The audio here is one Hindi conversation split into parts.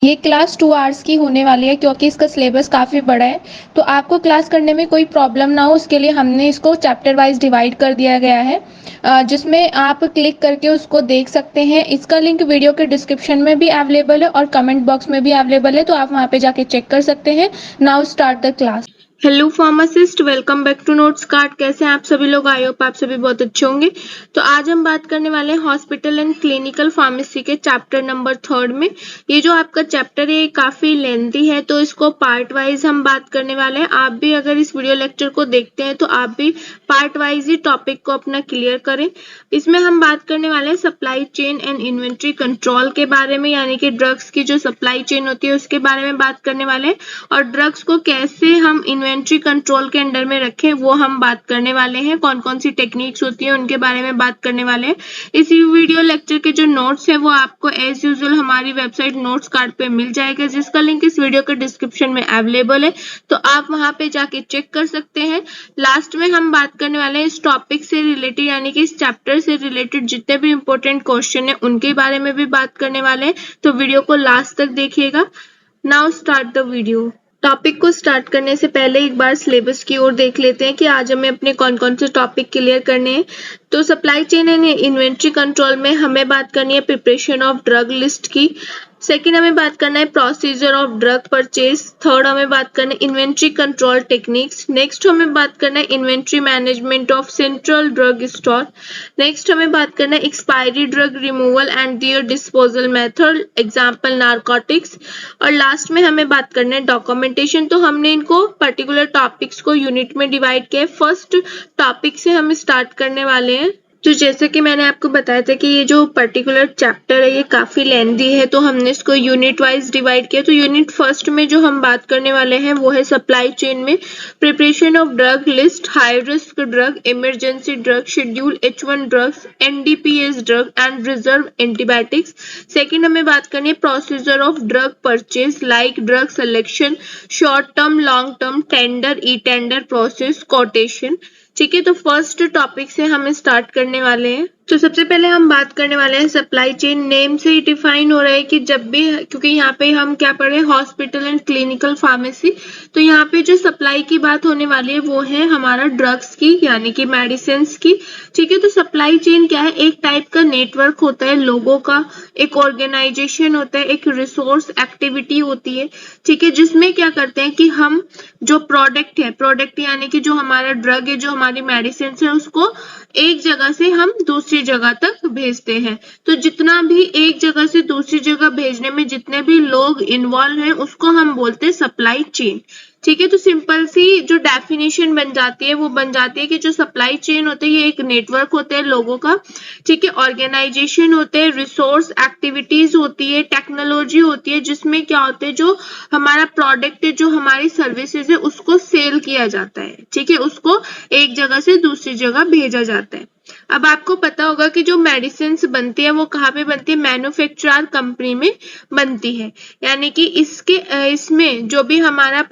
ये क्लास 2 आवर्स की होने वाली है क्योंकि इसका सिलेबस काफ़ी बड़ा है। तो आपको क्लास करने में कोई प्रॉब्लम ना हो उसके लिए हमने इसको चैप्टर वाइज़ डिवाइड कर दिया गया है, जिसमें आप क्लिक करके उसको देख सकते हैं। इसका लिंक वीडियो के डिस्क्रिप्शन में भी अवेलेबल है और कमेंट बॉक्स में भी अवेलेबल है, तो आप वहाँ पे जाके चेक कर सकते हैं। Now start the class. Hello pharmacist, welcome back to notes card. कैसे हैं आप सभी लोग? आई होप आप सभी बहुत अच्छे होंगे। तो आज हम बात करने वाले हैं हॉस्पिटल एंड क्लिनिकल फार्मेसी के चैप्टर नंबर 3 में। ये जो आपका चैप्टर है ये काफ़ी लेंथी है, तो इसको पार्ट वाइज हम बात करने वाले हैं। आप भी अगर इस वीडियो लेक्चर को देखते हैं तो आप भी पार्ट वाइज ही टॉपिक को अपना क्लियर करें। इसमें हम बात करने वाले हैं supply chain and inventory control के बारे में, यानी कि ड्रग्स की जो सप्लाई चेन होती है उसके बारे में बात करने वाले हैं, और ड्रग्स को कैसे हम इन्वेंट्री कंट्रोल के अंडर में रखें वो हम बात करने वाले हैं। कौन कौन सी टेक्निक्स होती हैं उनके बारे में बात करने वाले हैं। इस वीडियो लेक्चर के जो नोट्स है वो आपको एज यूजुअल हमारी वेबसाइट नोट्स कार्ड पे मिल जाएगा, जिसका लिंक इस वीडियो के डिस्क्रिप्शन में अवेलेबल है, तो आप वहां पे जाके चेक कर सकते हैं। लास्ट में हम बात करने वाले हैं इस टॉपिक से रिलेटेड, यानी कि इस चैप्टर से रिलेटेड जितने भी इंपॉर्टेंट क्वेश्चन है उनके बारे में भी बात करने वाले हैं, तो वीडियो को लास्ट तक देखिएगा। Now start the video. Topic को स्टार्ट करने से पहले एक बार सिलेबस की ओर देख लेते हैं कि आज हमें अपने कौन कौन से टॉपिक क्लियर करने हैं। तो supply chain and inventory control में हमें बात करनी है प्रिपरेशन ऑफ ड्रग लिस्ट की। सेकेंड हमें बात करना है procedure of drug purchase. Third हमें बात करना है इन्वेंट्री कंट्रोल टेक्निक्स। नेक्स्ट हमें बात करना है inventory management of central drug store. Next हमें बात करना है expiry drug removal and there disposal method, example narcotics. और लास्ट में हमें बात करना है डॉक्यूमेंटेशन। तो हमने इनको पर्टिकुलर टॉपिक्स को यूनिट में डिवाइड किया है। फर्स्ट टॉपिक से हम स्टार्ट करने वाले हैं। तो जैसे कि मैंने आपको बताया था कि ये जो पर्टिकुलर चैप्टर है ये काफी लेंथी है, तो हमने इसको यूनिट वाइज डिवाइड किया। तो यूनिट फर्स्ट में जो हम बात करने वाले हैं वो है सप्लाई चेन में preparation of drug list, high risk drug, emergency drug, schedule H1 drugs, NDPS drug and reserve antibiotics. Second हमें बात करनी है procedure of drug purchase like drug selection, short term, long term, tender, e tender process, quotation. ठीक है, तो फर्स्ट टॉपिक से हम स्टार्ट करने वाले हैं। तो सबसे पहले हम बात करने वाले हैं सप्लाई चेन। नेम से ही डिफाइन हो रहा है कि जब भी, क्योंकि यहाँ पे हम क्या पढ़ रहे हैं हॉस्पिटल एंड क्लिनिकल फार्मेसी, तो यहाँ पे जो सप्लाई की बात होने वाली है वो है हमारा ड्रग्स की, यानी कि मेडिसिन की। ठीक है, तो सप्लाई चेन क्या है? एक टाइप का नेटवर्क होता है लोगों का, एक ऑर्गेनाइजेशन होता है, एक रिसोर्स एक्टिविटी होती है। ठीक है, जिसमें क्या करते हैं कि हम जो प्रोडक्ट है, प्रोडक्ट यानी कि जो हमारा ड्रग है, जो हमारी मेडिसिन है, उसको एक जगह से हम दूसरी जगह तक भेजते हैं। तो जितना भी एक जगह से दूसरी जगह भेजने में जितने भी लोग इन्वॉल्व हैं उसको हम बोलते हैं सप्लाई चेन। ठीक है, तो सिंपल सी जो डेफिनेशन बन जाती है वो बन जाती है कि जो सप्लाई चेन होता है ये एक नेटवर्क होता है लोगों का। ठीक है, ऑर्गेनाइजेशन होते हैं, रिसोर्स एक्टिविटीज होती है, टेक्नोलॉजी होती है, जिसमें क्या होता है जो हमारा प्रोडक्ट है, जो हमारी सर्विसेज है उसको सेल किया जाता है। ठीक है, उसको एक जगह से दूसरी जगह भेजा जाता है। अब आपको पता होगा कि जो मेडिसिन बनती है वो कहाँ पे बनती है? मैन्युफैक्चरर कंपनी में बनती है। यानी कि इसमें जो भी हमारा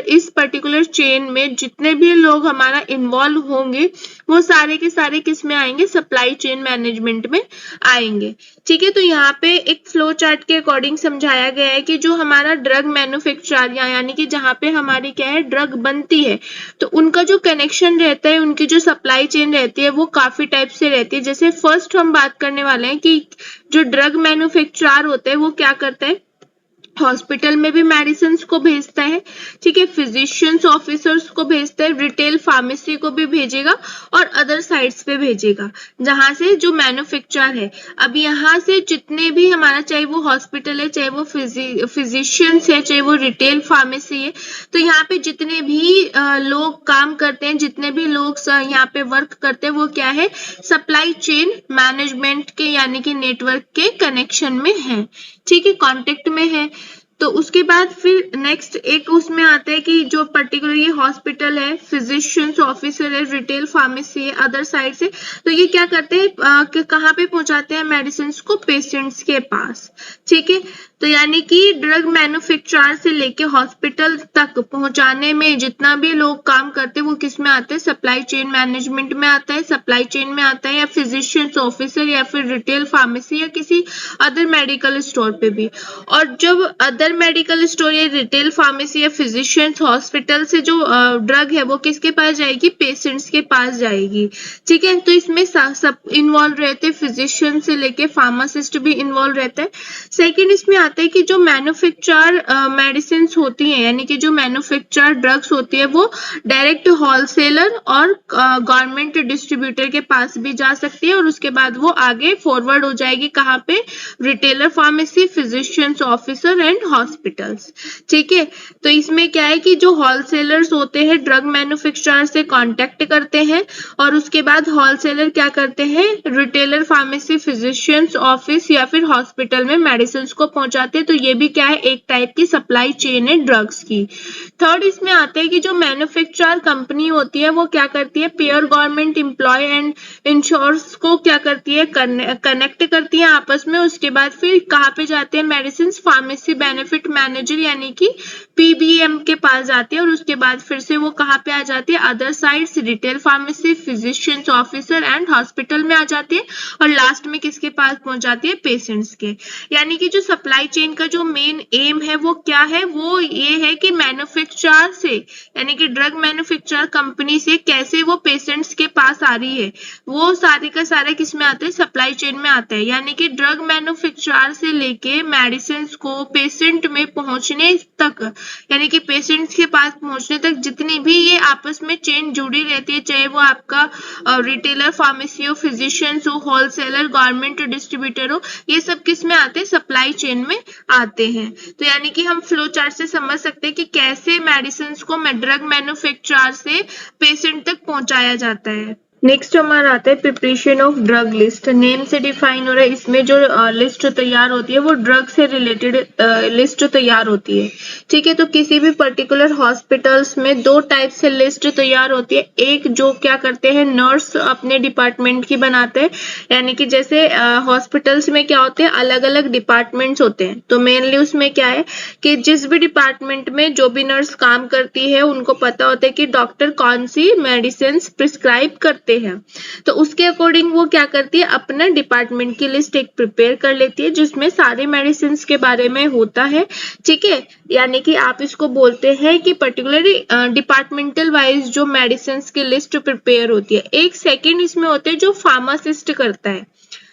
इस पर्टिकुलर चेन में जितने भी लोग हमारा इन्वॉल्व होंगे वो सारे के सारे किस में आएंगे? सप्लाई चेन मैनेजमेंट में आएंगे। ठीक है, तो यहाँ पे एक फ्लो चार्ट के अकॉर्डिंग समझाया गया है कि जो हमारा ड्रग मैन्युफैक्चरर यानी कि जहाँ पे हमारी क्या है ड्रग बनती है, तो उनका जो कनेक्शन रहता है, उनकी जो सप्लाई चेन रहती है वो काफी टाइप से रहती है। जैसे फर्स्ट हम बात करने वाले हैं कि जो ड्रग मैन्युफैक्चरर होते हैं वो क्या करते हैं? हॉस्पिटल में भी मेडिसिन को भेजता है। ठीक है, फिजिशियंस ऑफिसर्स को भेजता है, रिटेल फार्मेसी को भी भेजेगा और अदर साइट्स पे भेजेगा जहां से जो मैन्युफैक्चरर है। अब यहाँ से जितने भी हमारा, चाहे वो हॉस्पिटल है, चाहे वो फिजिशियंस है, चाहे वो रिटेल फार्मेसी है, तो यहाँ पे जितने भी लोग काम करते हैं, जितने भी लोग यहाँ पे वर्क करते हैं वो क्या है? सप्लाई चेन मैनेजमेंट के यानी कि नेटवर्क के कनेक्शन में है। ठीक है, कांटेक्ट में है। तो उसके बाद फिर नेक्स्ट एक उसमें आता है कि जो पर्टिकुलर ये हॉस्पिटल है, फिजिशियंस ऑफिसर है, रिटेल फार्मेसी है, अदर साइड से, तो ये क्या करते हैं कि कहाँ पे पहुंचाते हैं मेडिसिन को? पेशेंट्स के पास। ठीक है, तो यानी कि ड्रग मैन्युफैक्चरर से लेके हॉस्पिटल तक पहुंचाने में जितना भी लोग काम करते हैं वो किस में आते हैं, सप्लाई चेन मैनेजमेंट में आता है, सप्लाई चेन में आता है, या फिजिशियंस ऑफिसर या फिर रिटेल फार्मेसी या किसी अदर मेडिकल स्टोर पे भी। और जब अदर मेडिकल स्टोर या रिटेल फार्मेसी या फिजिशियंस हॉस्पिटल से जो ड्रग है वो किसके पास जाएगी, पेशेंट्स के पास जाएगी। ठीक है, तो इसमें सब इन्वॉल्व रहते हैं, फिजिशियन से लेके फार्मासिस्ट भी इन्वॉल्व रहता है। सेकेंड इसमें आता है कि जो मैन्युफैक्चर मेडिसिन होती हैं, यानी कि जो मैन्युफैक्चर ड्रग्स होती है वो डायरेक्ट होलसेलर और गवर्नमेंट डिस्ट्रीब्यूटर के पास भी जा सकती है और उसके बाद वो आगे फॉरवर्ड हो जाएगी कहाँ पे, retailer pharmacy, physicians officer and hospitals. ठीक है, तो इसमें क्या है कि जो होलसेलर्स होते हैं ड्रग मैन्युफैक्चरर से कांटेक्ट करते हैं और उसके बाद होलसेलर क्या करते हैं, रिटेलर फार्मेसी, फिजिशियंस ऑफिस या फिर हॉस्पिटल में मेडिसिन को पहुंचाते हैं। तो ये भी क्या है, एक टाइप की सप्लाई चेन है ड्रग्स की। थर्ड इसमें आता है कि जो मैन्युफैक्चरर कंपनी होती है वो क्या करती है, payer government employ and insures को क्या करती है, कनेक्ट करती है आपस में। उसके बाद फिर कहाँ पे जाते हैं मेडिसिन, फार्मेसी बेनिफिट मैनेजर यानी कि पीबीएम के पास जाती है और उसके बाद फिर से वो कहाँ पे आ जाती है, other sides, retail pharmacy, physicians officer and hospital में आ जाती है और लास्ट में किसके पास पहुंच जाती है, पेशेंट्स के। यानी कि जो सप्लाई चेन का जो मेन एम है वो क्या है, वो ये है कि मैन्युफैक्चरर से यानी कि ड्रग मैन्युफैक्चरर कंपनी से कैसे वो पेशेंट्स के पास आ रही है, वो सारे का सारा किस में आता है, सप्लाई चेन में आता है। यानी कि ड्रग मैन्युफैक्चरर से लेके मेडिसिन को पेशेंट में पहुंचने तक, यानी कि पेशेंट्स के पास पहुंचने तक जितनी भी ये आपस में चेन जुड़ी रहती है, चाहे वो आपका रिटेलर फार्मेसी हो, फिजिशियंस हो, होलसेलर, गवर्नमेंट डिस्ट्रीब्यूटर हो, ये सब किस में आते हैं, सप्लाई चेन में आते हैं। तो यानी कि हम फ्लो चार्ट से समझ सकते हैं कि कैसे मेडिसिन को ड्रग मैन्युफैक्चरर से पेशेंट तक पहुंचाया जाता है। नेक्स्ट हमारा आता है preparation of drug list. Name से डिफाइन हो रहा है, इसमें जो लिस्ट तैयार होती है वो ड्रग से रिलेटेड लिस्ट तैयार होती है। ठीक है, तो किसी भी पर्टिकुलर हॉस्पिटल्स में दो टाइप से लिस्ट तैयार होती है। एक जो क्या करते हैं, नर्स अपने डिपार्टमेंट की बनाते हैं, यानी कि जैसे हॉस्पिटल्स में क्या होते हैं, अलग अलग डिपार्टमेंट्स होते हैं। तो मेनली उसमें क्या है कि जिस भी डिपार्टमेंट में जो भी नर्स काम करती है उनको पता होता है कि डॉक्टर कौन सी मेडिसिन प्रिस्क्राइब करते हैं, तो उसके अकॉर्डिंग वो क्या करती है, अपना डिपार्टमेंट की लिस्ट एक प्रिपेयर कर लेती है जिसमें सारे मेडिसिन के बारे में होता है। ठीक है, यानी कि आप इसको बोलते हैं कि पर्टिकुलरली डिपार्टमेंटल वाइज जो मेडिसिन की लिस्ट प्रिपेयर होती है। एक सेकंड इसमें होते हैं जो फार्मासिस्ट करता है।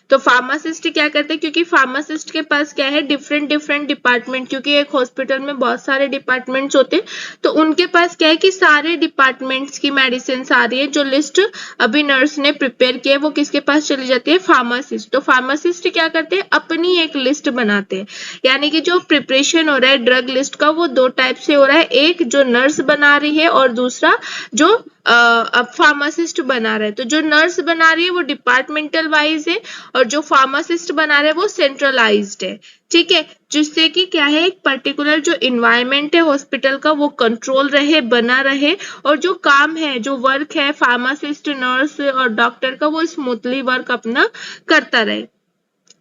तो फार्मासिस्ट क्या करते हैं, क्योंकि फार्मासिस्ट के पास क्या है, डिफरेंट डिपार्टमेंट, क्योंकि एक हॉस्पिटल में बहुत सारे डिपार्टमेंट्स होते हैं, तो उनके पास क्या है कि सारे डिपार्टमेंट्स की मेडिसिन आ रही है, जो लिस्ट अभी नर्स ने प्रिपेयर की है वो किसके पास चली जाती है, फार्मासिस्ट। तो फार्मासिस्ट क्या करते हैं, अपनी एक लिस्ट बनाते हैं। यानी कि जो प्रिपरेशन हो रहा है ड्रग लिस्ट का वो दो टाइप से हो रहा है, एक जो नर्स बना रही है और दूसरा जो अब फार्मासिस्ट बना रहा है। तो जो नर्स बना रही है वो डिपार्टमेंटल वाइज है और जो फार्मासिस्ट बना रहा है वो सेंट्रलाइज्ड है। ठीक है, जिससे कि क्या है, एक पर्टिकुलर जो इन्वायरमेंट है हॉस्पिटल का वो कंट्रोल रहे, बना रहे, और जो काम है, जो वर्क है फार्मासिस्ट, नर्स और डॉक्टर का, वो स्मूथली वर्क अपना करता रहे।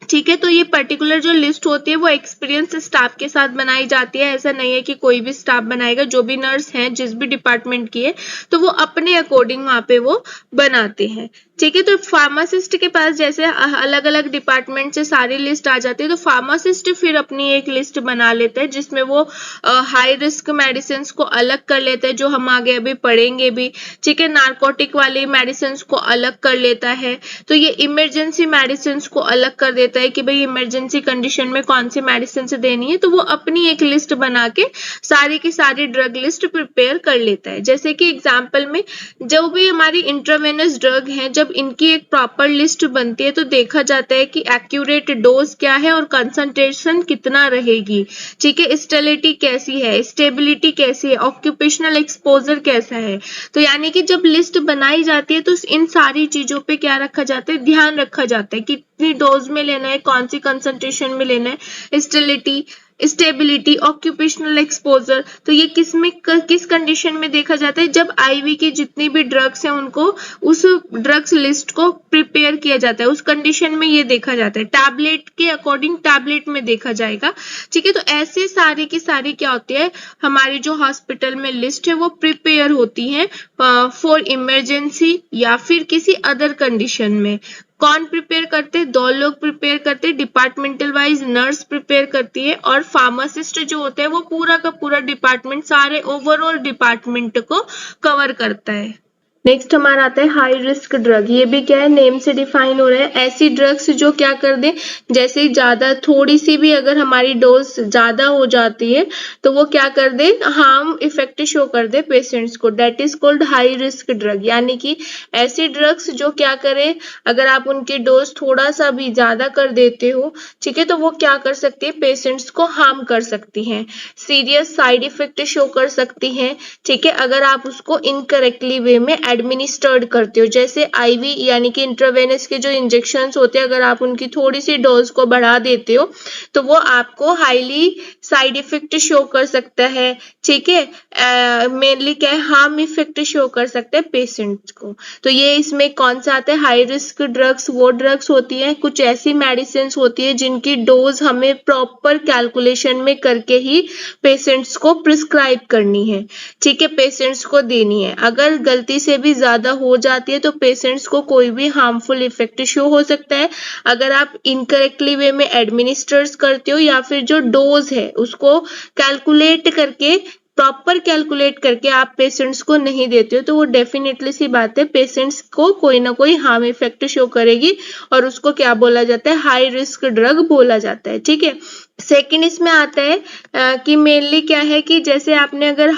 ठीक है, तो ये पर्टिकुलर जो लिस्ट होती है वो एक्सपीरियंस स्टाफ के साथ बनाई जाती है। ऐसा नहीं है कि कोई भी स्टाफ बनाएगा, जो भी नर्स हैं जिस भी डिपार्टमेंट की है तो वो अपने अकॉर्डिंग वहां पे वो बनाते हैं। ठीक है, तो फार्मासिस्ट के पास जैसे अलग अलग डिपार्टमेंट से सारी लिस्ट आ जाती है, तो फार्मासिस्ट फिर अपनी एक लिस्ट बना लेता है जिसमें वो हाई रिस्क मेडिसिन को अलग कर लेता है, जो हम आगे अभी पढ़ेंगे भी। ठीक है, नार्कोटिक वाली मेडिसिन को अलग कर लेता है, तो ये इमरजेंसी मेडिसिन को अलग कर देता है कि भाई इमरजेंसी कंडीशन में कौन सी मेडिसिन देनी है। तो वो अपनी एक लिस्ट बना के सारी की सारी ड्रग लिस्ट प्रिपेयर कर लेता है। जैसे कि एग्जांपल में जो भी हमारी इंट्रावेनस ड्रग है, जब इनकी एक प्रॉपर लिस्ट बनती है तो देखा जाता है कि एक्यूरेट डोज क्या है और कंसंट्रेशन कितना रहेगी। ठीक है, स्टेबिलिटी कैसी है, स्टेबिलिटी कैसी है, ऑक्यूपेशनल एक्सपोजर कैसा है। तो यानी कि जब लिस्ट बनाई जाती है तो इन सारी चीजों पे क्या रखा जाता है, ध्यान रखा जाता है कि कितनी डोज में लेना है, कौन सी कंसंट्रेशन में लेना है, स्टेबिलिटी, स्टेबिलिटी, ऑक्यूपेशनल एक्सपोजर, तो ये किस कंडीशन में देखा जाता है, जब आईवी की जितनी भी ड्रग्स हैं उनको उस ड्रग्स लिस्ट को प्रिपेयर किया जाता है, उस कंडीशन में ये देखा जाता है। टैबलेट के अकॉर्डिंग टैबलेट में देखा जाएगा, ठीक है। तो ऐसे सारी की सारी क्या होती है, हमारी जो हॉस्पिटल में लिस्ट है वो प्रिपेयर होती है फॉर इमरजेंसी या फिर किसी अदर कंडीशन में। कौन प्रिपेयर करते हैं, 2 लोग प्रिपेयर करते हैं, डिपार्टमेंटल वाइज नर्स प्रिपेयर करती है और फार्मासिस्ट जो होते हैं वो पूरा का पूरा डिपार्टमेंट, सारे ओवरऑल डिपार्टमेंट को कवर करता है। नेक्स्ट हमारा आता है हाई रिस्क ड्रग। ये भी क्या है, नेम से डिफाइन हो रहा है, ऐसी ड्रग्स जो क्या कर दे, जैसे ज्यादा थोड़ी सी भी अगर हमारी डोज ज्यादा हो जाती है तो वो क्या कर दे, हार्म इफेक्ट शो कर दे पेशेंट्स को, that is called high risk drug. यानी कि ऐसी ड्रग्स जो क्या करे, अगर आप उनकी डोज थोड़ा सा भी ज्यादा कर देते हो, ठीक है, तो वो क्या कर सकती है, पेशेंट्स को हार्म कर सकती हैं, सीरियस साइड इफेक्ट शो कर सकती हैं, ठीक है, अगर आप उसको इनकरेक्टली वे में एडमिनिस्टर्ड करते हो। जैसे आईवी यानी कि इंट्रावेनस के जो इंजेक्शंस होते हैं, अगर आप उनकी थोड़ी सी डोज को बढ़ा देते हो तो वो आपको हाईली साइड इफेक्ट शो कर सकता है, ठीक है, मेनली क्या है, हार्म इफेक्ट शो कर सकते हैं पेशेंट्स को। तो ये इसमें कौन सा आता है, हाई रिस्क ड्रग्स वो ड्रग्स होती हैं, कुछ ऐसी मेडिसिन होती है जिनकी डोज हमें प्रॉपर कैलकुलेशन में करके ही पेशेंट्स को प्रिस्क्राइब करनी है, ठीक है, पेशेंट्स को देनी है। अगर गलती से भी ज्यादा हो जाती है तो पेशेंट्स को कोई भी हार्मफुल इफेक्ट शो हो सकता है, अगर आप इनकरेक्टली वे में एडमिनिस्टर्स करते हो या फिर जो डोज है उसको कैलकुलेट करके, प्रॉपर कैलकुलेट करके आप पेशेंट्स को नहीं देते हो, तो वो डेफिनेटली सी बात है पेशेंट्स को कोई ना कोई हार्म इफेक्ट शो करेगी और उसको क्या बोला जाता है, हाई रिस्क ड्रग बोला जाता है, ठीक है। सेकंड इसमें आता है कि मेनली क्या है कि जैसे आपने अगर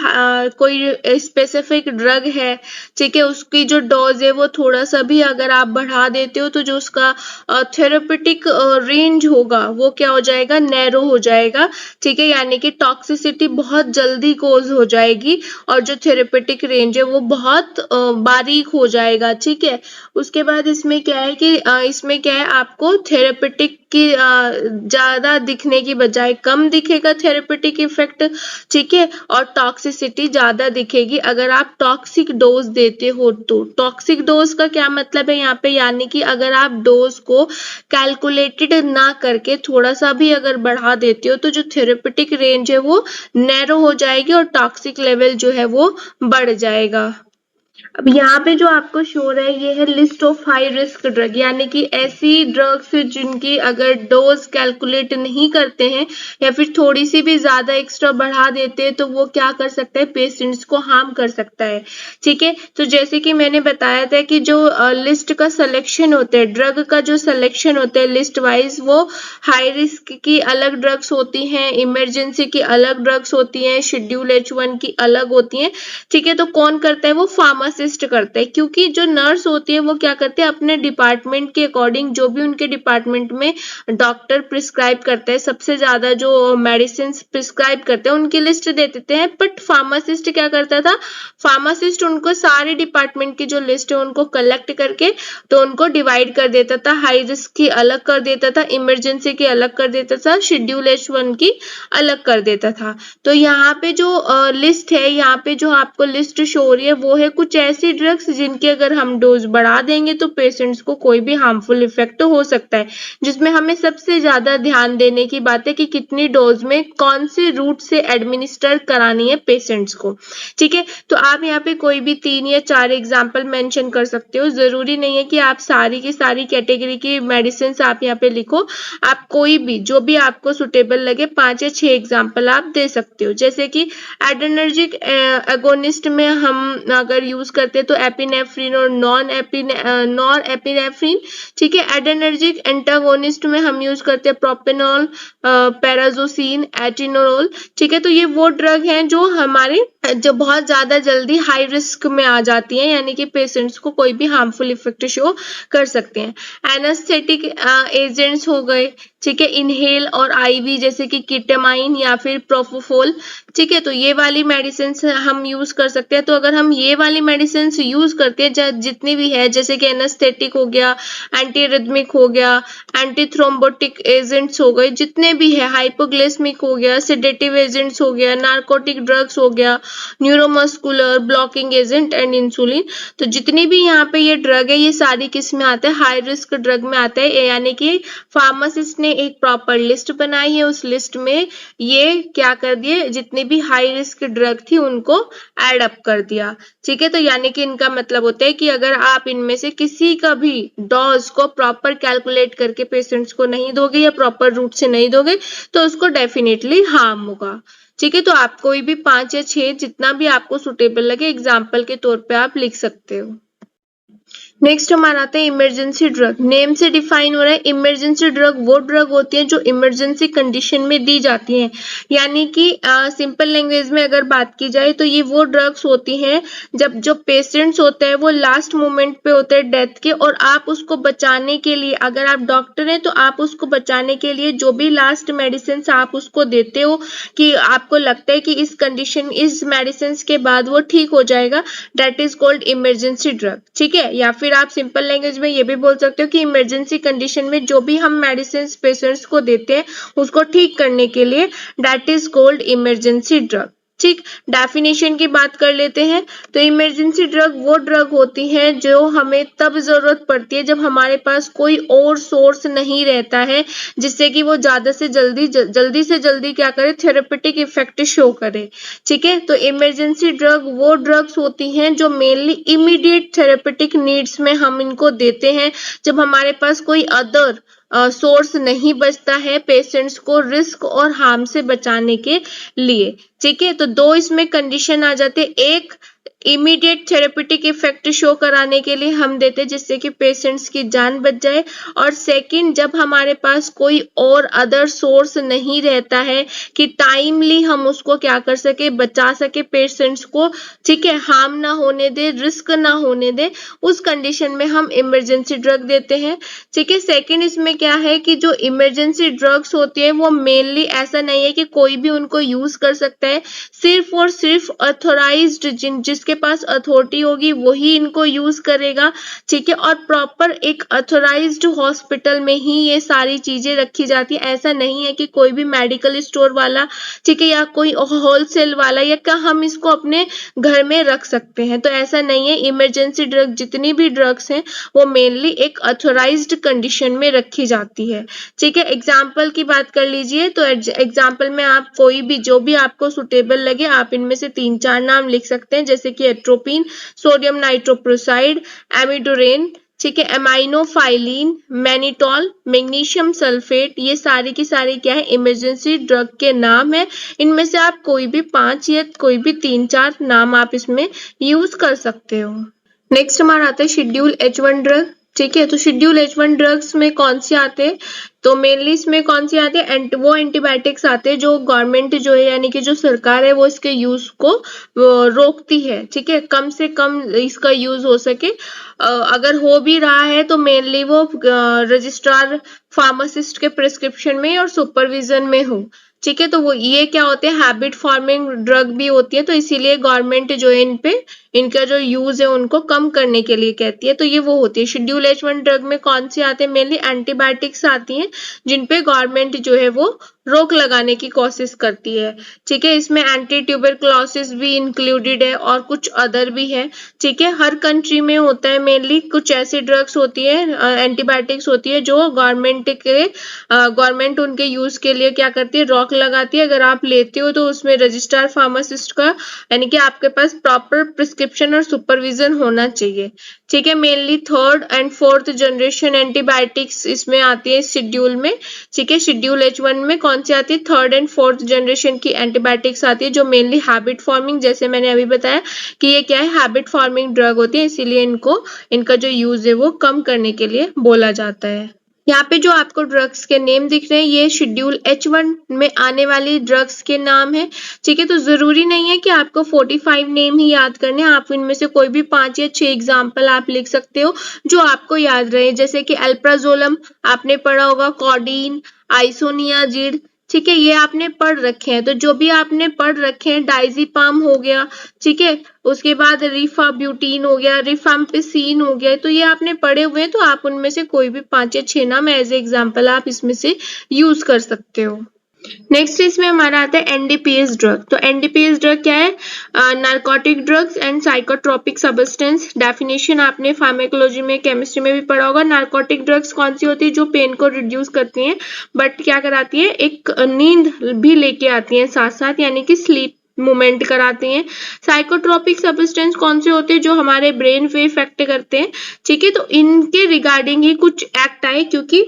कोई स्पेसिफिक ड्रग है, ठीक है, उसकी जो डोज है वो थोड़ा सा भी अगर आप बढ़ा देते हो तो जो उसका थेरेपेटिक रेंज होगा वो क्या हो जाएगा, नैरो हो जाएगा, ठीक है, यानी कि टॉक्सिसिटी बहुत जल्दी कोज हो जाएगी और जो थेरेपेटिक रेंज है वो बहुत बारीक हो जाएगा, ठीक है। उसके बाद इसमें क्या है कि इसमें क्या है, आपको थेरेपेटिक की ज्यादा दिखने की बजाय कम दिखेगा थेरेपेटिक इफेक्ट, ठीक है, और टॉक्सिसिटी ज्यादा दिखेगी अगर आप टॉक्सिक डोज देते हो तो। टॉक्सिक डोज का क्या मतलब है यहाँ पे, यानी कि अगर आप डोज को कैलकुलेटेड ना करके थोड़ा सा भी अगर बढ़ा देते हो तो जो थेरेपेटिक रेंज है वो नैरो हो जाएगी और टॉक्सिक लेवल जो है वो बढ़ जाएगा। अब यहाँ पे जो आपको शो रहा है ये है list of high risk drug, यानी कि ऐसी ड्रग्स जिनकी अगर डोज कैलकुलेट नहीं करते हैं या फिर थोड़ी सी भी ज्यादा एक्स्ट्रा बढ़ा देते हैं तो वो क्या कर सकता है, पेशेंट्स को हार्म कर सकता है, ठीक है। तो जैसे कि मैंने बताया था कि जो लिस्ट का सिलेक्शन होता है, ड्रग का जो सिलेक्शन होता है लिस्ट वाइज, वो हाई रिस्क की अलग ड्रग्स होती हैं, इमरजेंसी की अलग ड्रग्स होती हैं, शेड्यूल H1 की अलग होती हैं, ठीक है। तो कौन करता है, वो फार्मासिस्ट करता है, क्योंकि जो नर्स होती है वो क्या करते हैं, अपने डिपार्टमेंट के अकॉर्डिंग जो भी उनके डिपार्टमेंट में डॉक्टर प्रिस्क्राइब करता है, सबसे ज्यादा जो मेडिसिन प्रिस्क्राइब करते हैं उनकी लिस्ट दे देते हैं। बट फार्मासिस्ट क्या करता था, फार्मासिस्ट उनको सारे डिपार्टमेंट की जो लिस्ट है उनको कलेक्ट करके तो उनको डिवाइड कर देता था, हाई रिस्क की अलग कर देता था, इमरजेंसी की अलग कर देता था, शेड्यूल H1 की अलग कर देता था। तो यहाँ पे जो लिस्ट है, यहाँ पे जो आपको लिस्ट शो हो रही है वो है कुछ ऐसी ड्रग्स जिनकी अगर हम डोज बढ़ा देंगे तो पेशेंट्स को कोई भी हार्मफुल इफेक्ट हो सकता है, जिसमें हमें सबसे ज्यादा ध्यान देने की बात है कि कितनी डोज में कौन से रूट से एडमिनिस्टर करानी है पेशेंट्स को, ठीक है। तो आप यहाँ पे कोई भी 3 या 4 एग्जाम्पल मेंशन कर सकते हो, जरूरी नहीं है कि आप सारी की सारी कैटेगरी की मेडिसिन आप यहाँ पे लिखो, आप कोई भी जो भी आपको सुटेबल लगे 5 या 6 एग्जाम्पल आप दे सकते हो। जैसे कि एड्रेनर्जिक एगोनिस्ट में हम अगर यूज करते हैं तो एपिनेफ्रिन और नॉन एपिनेफ्रिन, ठीक है। एड्रेनर्जिक एंटागोनिस्ट में हम यूज करते हैं प्रोपेनॉल, पैराजोसिन, एटिनोल, ठीक है। तो ये वो ड्रग हैं जो हमारे जो बहुत ज़्यादा जल्दी हाई रिस्क में आ जाती हैं, यानी कि पेशेंट्स को कोई भी हार्मफुल इफेक्ट शो कर सकते हैं। एनेस्थेटिक एजेंट्स हो गए, ठीक है, इनहेल और आईवी जैसे कि कीटामाइन या फिर प्रोपोफोल, ठीक है, तो ये वाली मेडिसिन हम यूज कर सकते हैं। तो अगर हम ये वाली मेडिसिन यूज करते हैं जितनी भी है, जैसे कि एनेस्थेटिक हो गया, एंटी रिदमिक हो गया, एंटी थ्रोम्बोटिक एजेंट्स हो गए, जितने भी है, हाइपोग्लिसमिक हो गया, सेडेटिव एजेंट्स हो गया, नार्कोटिक ड्रग्स हो गया, neuromuscular blocking agent and insulin, तो जितनी भी यहाँ पे ये ड्रग है, ये सारी किस में आते हैं, हाई रिस्क ड्रग में आते हैं। यानी कि फार्मासिस्ट ने एक प्रॉपर लिस्ट बनाई है, उस लिस्ट में ये क्या कर दिए, जितनी भी हाई रिस्क ड्रग थी उनको एड अप कर दिया, ठीक है। तो यानी कि इनका मतलब होता है कि अगर आप इनमें से किसी का भी डोज को प्रॉपर कैलकुलेट करके पेशेंट्स को नहीं दोगे या प्रॉपर रूट से नहीं दोगे तो उसको डेफिनेटली हार्म होगा, ठीक है। तो आप कोई भी 5 या 6 जितना भी आपको सुटेबल लगे एग्जाम्पल के तौर पे आप लिख सकते हो। नेक्स्ट हमारा आता है इमरजेंसी ड्रग। नेम से डिफाइन हो रहा है, इमरजेंसी ड्रग वो ड्रग होती है जो इमरजेंसी कंडीशन में दी जाती हैं। यानी कि सिंपल लैंग्वेज में अगर बात की जाए तो ये वो ड्रग्स होती हैं जब जो पेशेंट्स होते हैं वो लास्ट मोमेंट पे होते हैं डेथ के, और आप उसको बचाने के लिए, अगर आप डॉक्टर हैं तो आप उसको बचाने के लिए जो भी लास्ट मेडिसिन आप उसको देते हो कि आपको लगता है कि इस कंडीशन, इस मेडिसिन के बाद वो ठीक हो जाएगा, that is called emergency drug, ठीक है। या फिर आप सिंपल लैंग्वेज में ये भी बोल सकते हो कि इमरजेंसी कंडीशन में जो भी हम मेडिसिन पेशेंट्स को देते हैं उसको ठीक करने के लिए, that is called emergency drug, ठीक। डेफिनेशन की बात कर लेते हैं। तो इमरजेंसी ड्रग वो ड्रग होती है जो हमें तब जरूरत पड़ती है जब हमारे पास कोई और सोर्स नहीं रहता है जिससे कि वो ज्यादा से जल्दी क्या करे, थेरेपेटिक इफेक्ट शो करे, ठीक है। तो इमरजेंसी ड्रग वो ड्रग्स होती हैं जो मेनली इमीडिएट थेरेपेटिक नीड्स में हम इनको देते हैं जब हमारे पास कोई अदर सोर्स नहीं बचता है पेशेंट्स को रिस्क और हार्म से बचाने के लिए, ठीक है। तो दो इसमें कंडीशन आ जाते हैं, एक इमीडिएट थेरेपेटिक इफेक्ट शो कराने के लिए हम देते हैं जिससे कि पेशेंट्स की जान बच जाए, और सेकंड जब हमारे पास कोई और अदर सोर्स नहीं रहता है कि टाइमली हम उसको क्या कर सके, बचा सके पेशेंट्स को, ठीक है, हार्म ना होने दे, रिस्क ना होने दे, उस कंडीशन में हम इमरजेंसी ड्रग देते हैं, ठीक है। सेकंड इसमें क्या है कि जो इमरजेंसी ड्रग्स होती है वो मेनली ऐसा नहीं है कि कोई भी उनको यूज कर सकता है, सिर्फ और सिर्फ ऑथोराइज्ड जिसके पास अथॉरिटी होगी वही इनको यूज करेगा, ठीक है। और प्रॉपर एक ऑथोराइज्ड हॉस्पिटल में ही ये सारी चीजें रखी जाती है। ऐसा नहीं है कि कोई भी मेडिकल स्टोर वाला, ठीक है, या कोई होलसेल वाला, या क्या हम इसको अपने घर में रख सकते हैं, तो ऐसा नहीं है। इमरजेंसी ड्रग जितनी भी ड्रग्स हैं वो मेनली एक ऑथोराइज्ड कंडीशन में रखी जाती है, ठीक है। एग्जाम्पल की बात कर लीजिए, तो एग्जाम्पल में आप कोई भी जो भी आपको सुटेबल लगे आप इनमें से 3-4 नाम लिख सकते हैं, जैसे कि एट्रोपिन, सोडियम नाइट्रोप्रोसाइड, एमिडोरेन, ठीक है, एमाइनोफाइलिन, मैनिटॉल, मैग्नीशियम सल्फेट, ये सारी की सारी क्या है, इमरजेंसी ड्रग के नाम है। इनमें से आप कोई भी 5 या कोई भी 3-4 नाम आप इसमें यूज कर सकते हो। नेक्स्ट हमारा आता है शेड्यूल H1 ड्रग, ठीक है। तो शेड्यूल H1 ड्रग्स में कौन से आते हैं, तो मेनली इसमें कौन से आते हैं, वो एंटीबायोटिक्स आते हैं जो गवर्नमेंट जो है यानी कि जो सरकार है वो इसके यूज को रोकती है, ठीक है, कम से कम इसका यूज हो सके। अगर हो भी रहा है तो मेनली वो रजिस्ट्रार फार्मासिस्ट के प्रिस्क्रिप्शन में और सुपरविजन में हो, ठीक है। तो वो ये क्या होते हैं, हैबिट फॉर्मिंग ड्रग भी होती है, तो इसीलिए गवर्नमेंट जो है इन पे इनका जो यूज है उनको कम करने के लिए कहती है। तो ये वो होती है शेड्यूल H1 ड्रग में कौन सी आते हैं, मेनली एंटीबायोटिक्स आती हैं जिन पे गवर्नमेंट जो है वो रोक लगाने की कोशिश करती है, ठीक है। इसमें एंटी ट्यूबरकुलोसिस भी इंक्लूडेड है और कुछ अदर भी है, ठीक है। हर कंट्री में होता है, मेनली कुछ ऐसी ड्रग्स होती है, एंटीबायोटिक्स होती है जो गवर्नमेंट उनके यूज के लिए क्या करती है, रोक लगाती है। अगर आप लेते हो तो उसमें रजिस्ट्रार फार्मासिस्ट का यानी कि आपके पास प्रॉपर प्रिस्क्रिप्शन और सुपरविजन होना चाहिए, ठीक है। Mainly 3rd and 4th generation antibiotics इसमें आती है शेड्यूल में, ठीक है। शेड्यूल H1 में कौन सी आती है, 3rd and 4th जनरेशन की एंटीबायोटिक्स आती है जो मेनली हैबिट फॉर्मिंग, जैसे मैंने अभी बताया कि ये क्या है, हैबिट फॉर्मिंग ड्रग होती है, इसीलिए इनका जो यूज है वो कम करने के लिए बोला जाता है। यहाँ पे जो आपको ड्रग्स के नेम दिख रहे हैं ये शेड्यूल H1 में आने वाली ड्रग्स के नाम है, ठीक है। तो जरूरी नहीं है कि आपको 45 नेम ही याद करने, आप इनमें से कोई भी 5 या 6 एग्जाम्पल आप लिख सकते हो जो आपको याद रहे, जैसे कि अल्प्राजोलम आपने पढ़ा होगा, कोडीन, आइसोनियाजिड, ठीक है, ये आपने पढ़ रखे हैं। तो जो भी आपने पढ़ रखे हैं, डाइजीपाम हो गया, ठीक है, उसके बाद रिफाब्यूटिन हो गया, रिफाम्पिसिन हो गया, तो ये आपने पढ़े हुए हैं। तो आप उनमें से कोई भी 5 या 6 नाम एज एग्जाम्पल आप इसमें से यूज कर सकते हो। नेक्स्ट इसमें हमारा आता है एनडीपीएस ड्रग। तो एनडीपीएस ड्रग क्या है? Narcotic drugs and psychotropic substance. Definition आपने फार्मेकोलॉजी में, केमिस्ट्री में भी पढ़ा होगा। नार्कोटिक ड्रग्स कौन सी होती है? जो पेन को रिड्यूस करती हैं बट क्या कराती है, एक नींद भी लेके आती है साथ साथ, यानी कि स्लीप मूवमेंट कराती हैं। साइकोट्रोपिक सब्सटेंस कौन से होते हैं? जो हमारे ब्रेन पे इफेक्ट करते हैं, ठीक है। तो इनके रिगार्डिंग ही कुछ एक्ट आए, क्योंकि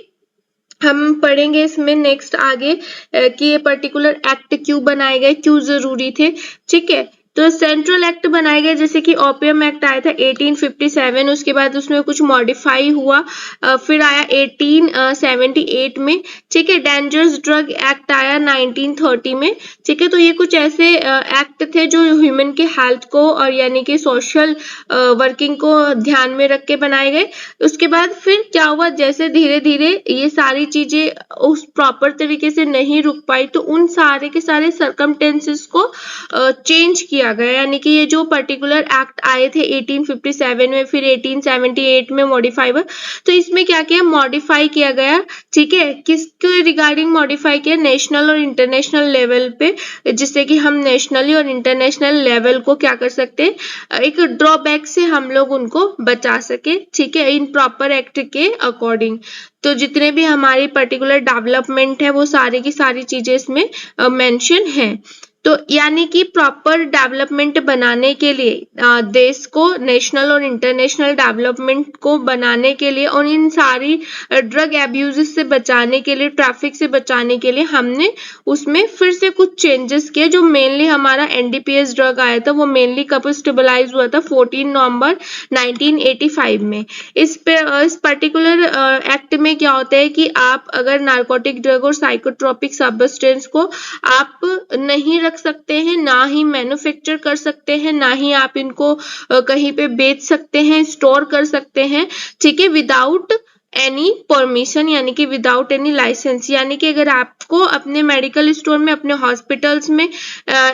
हम पढ़ेंगे इसमें नेक्स्ट आगे कि ये पर्टिकुलर एक्ट क्यों बनाए गए, क्यों जरूरी थे, ठीक है। तो सेंट्रल एक्ट बनाए गए, जैसे कि ओपियम एक्ट आया था 1857, उसके बाद उसमें कुछ मॉडिफाई हुआ, फिर आया 1878 में, ठीक है। डेंजरस ड्रग एक्ट आया 1930 में, ठीक है। तो ये कुछ ऐसे एक्ट थे जो ह्यूमन के हेल्थ को और यानी कि सोशल वर्किंग को ध्यान में रख के बनाए गए। उसके बाद फिर क्या हुआ, जैसे धीरे धीरे ये सारी चीजें उस प्रॉपर तरीके से नहीं रुक पाई, तो उन सारे के सारे सर्कमटेंसेस को चेंज किया गया, यानी कि ये जो पर्टिकुलर एक्ट आए थे 1857 में, फिर 1878 में मॉडिफाई हुआ, तो इसमें क्या किया, मॉडिफाई किया गया, ठीक है। किसके रिगार्डिंग मॉडिफाई किया? नेशनल और इंटरनेशनल लेवल पे, जिससे कि हम नेशनली और इंटरनेशनल लेवल को क्या कर सकते हैं, एक ड्रॉबैक से हम लोग उनको बचा सके, ठीक है, इन प्रॉपर एक्ट के अकॉर्डिंग। तो जितने भी हमारी पर्टिकुलर डेवलपमेंट है वो सारी की सारी चीजें इसमें मेंशन है। तो यानी कि प्रॉपर डेवलपमेंट बनाने के लिए देश को नेशनल और इंटरनेशनल डेवलपमेंट को बनाने के लिए और इन सारी ड्रग एब्यूज से बचाने के लिए, ट्रैफिक से बचाने के लिए हमने उसमें फिर से कुछ चेंजेस किए। जो मेनली हमारा एनडीपीएस ड्रग आया था वो मेनली कब स्टेबलाइज हुआ था? 14 नवंबर 1985 में। इस पर्टिकुलर एक्ट में क्या होता है कि आप अगर नार्कोटिक ड्रग और साइकोट्रोपिक सब्सटेंस को आप नहीं रख सकते हैं, ना ही मैन्युफैक्चर कर सकते हैं, ना ही आप इनको कहीं पे बेच सकते हैं, स्टोर कर सकते हैं, ठीक है, विदाउट एनी परमिशन, यानी कि विदाउट एनी लाइसेंस। यानी कि अगर आपको अपने मेडिकल स्टोर में, अपने हॉस्पिटल्स में